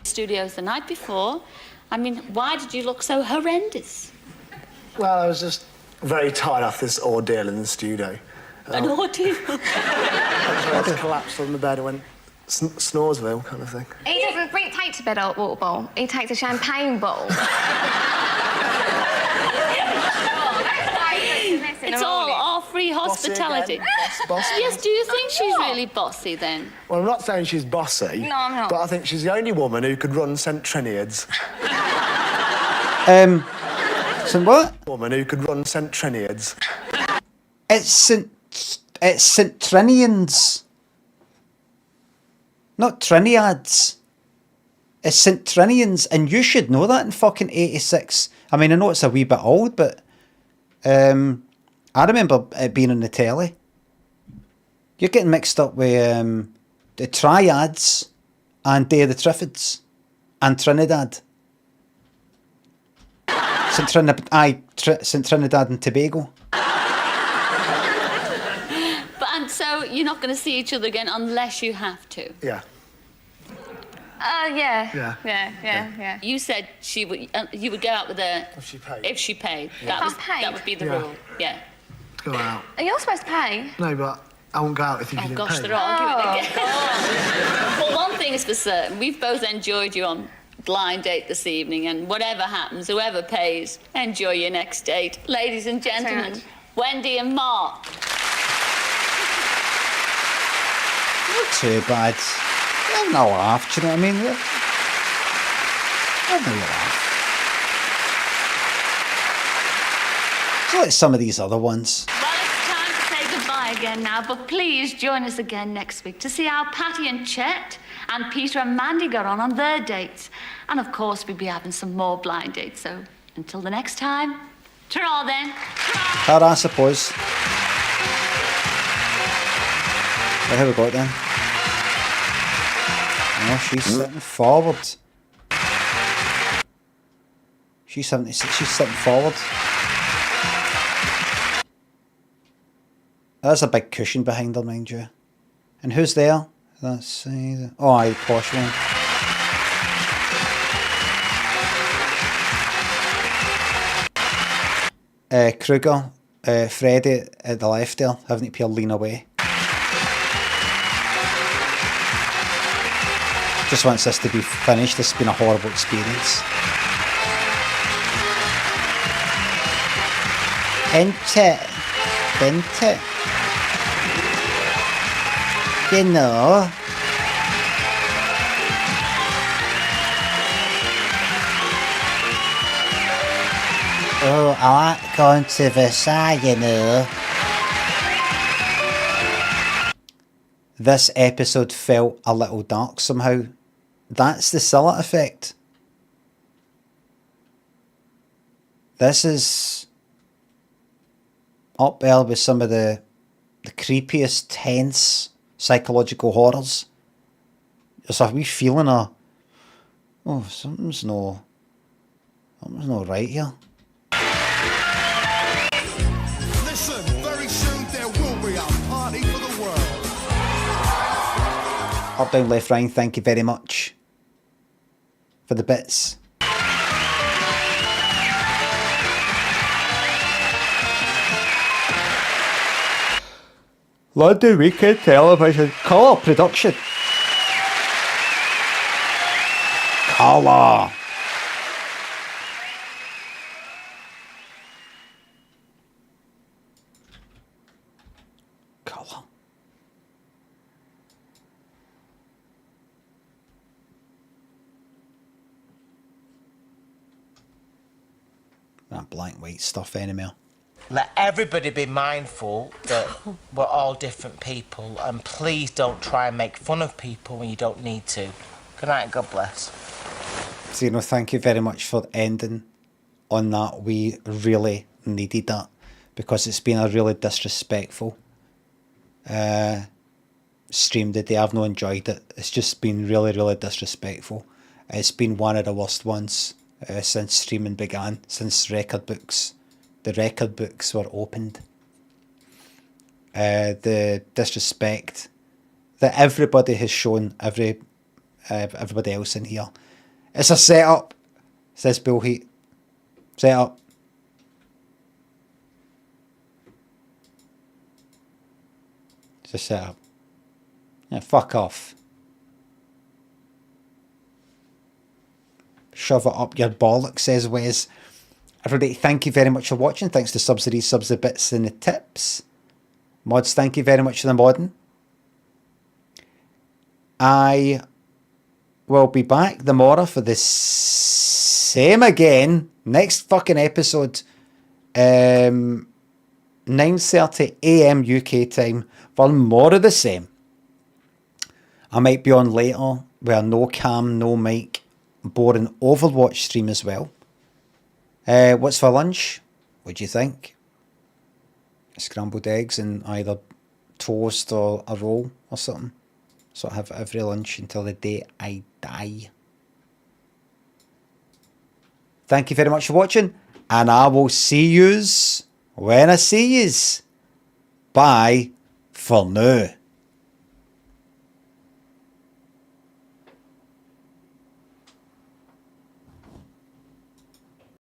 Studios the night before. I mean, why did you look so horrendous? Well, I was just very tired after this ordeal in the studio. An ordeal? I just collapsed on the bed and went Snoresville kind of thing. He doesn't take to bed a water bowl. He takes a champagne bowl. It's all free hospitality. Bossy. Yes, do you think she's really bossy then? Well, I'm not saying she's bossy. No, I'm not. But I think she's the only woman who could run St. Triniad's. Some what? Woman who could run St. Triniad's. It's St. Trinians. Not Triniads. It's St. Trinians, and you should know that in fucking 86. I mean, I know it's a wee bit old, but I remember it being on the telly. You're getting mixed up with the Triads and Day of the Triffids and Trinidad. St. Trinidad and Tobago. And so you're not going to see each other again unless you have to? Yeah. Yeah. You said you would go out with her if she paid. If she paid. Yeah. That would be the Yeah. rule. Yeah. Go out. Are you supposed to pay? No, but I won't go out if you didn't Gosh, pay. they're arguing again. Well, one thing is for certain, we've both enjoyed you on blind date this evening, and whatever happens, whoever pays, enjoy your next date. Ladies and gentlemen, Wendy and Mark. Not too bad. Having a laugh, do you know what I mean? Having a laugh. It's like some of these other ones. Well, it's time to say goodbye goodbye again now, but please join us again next week to see how Patty and Chet and Peter and Mandy got on their dates. And of course, we'll be having some more blind dates. So until the next time, ta-ra then. Ta-ra, I suppose. What have we got then? Oh, she's sitting forward. She's sitting forward. There's a big cushion behind her, mind you. And who's there? Let's see. Oh, aye, posh one. Kruger, Freddie at the left there, having to peel lean away. Just wants this to be finished. This has been a horrible experience. Inte. Genau. Oh, I like going to Versailles, you know. This episode felt a little dark somehow. That's the Cilla'S effect. This is up there with some of the creepiest, tense psychological horrors. There's a wee feeling of, oh, something's no right here. Listen, very soon there will be a party for the world. Up, down, left, right, thank you very much for the bits. London Weekend Television Colour Production. Colour. Colour. That blank white stuff anymore. Let everybody be mindful that we're all different people, and please don't try and make fun of people when you don't need to. Good night, God bless. So, thank you very much for ending on that. We really needed that, because it's been a really disrespectful stream today. I've not enjoyed it. It's just been really, really disrespectful. It's been one of the worst ones since streaming began, since the record books were opened. The disrespect that everybody has shown everybody else in here. It's a setup, says Bill Heat. Setup. It's a setup. Yeah, fuck off. Shove it up your bollocks, says Wes. Everybody, thank you very much for watching. Thanks to subs, the resubs, the bits and the tips. Mods, thank you very much for the modding. I will be back tomorrow for the same again. Next fucking episode. 9:30 AM UK time for more of the same. I might be on later with no cam, no mic, boring Overwatch stream as well. What's for lunch? What do you think? Scrambled eggs and either toast or a roll or something. So I have every lunch until the day I die. Thank you very much for watching, and I will see yous when I see yous. Bye for now.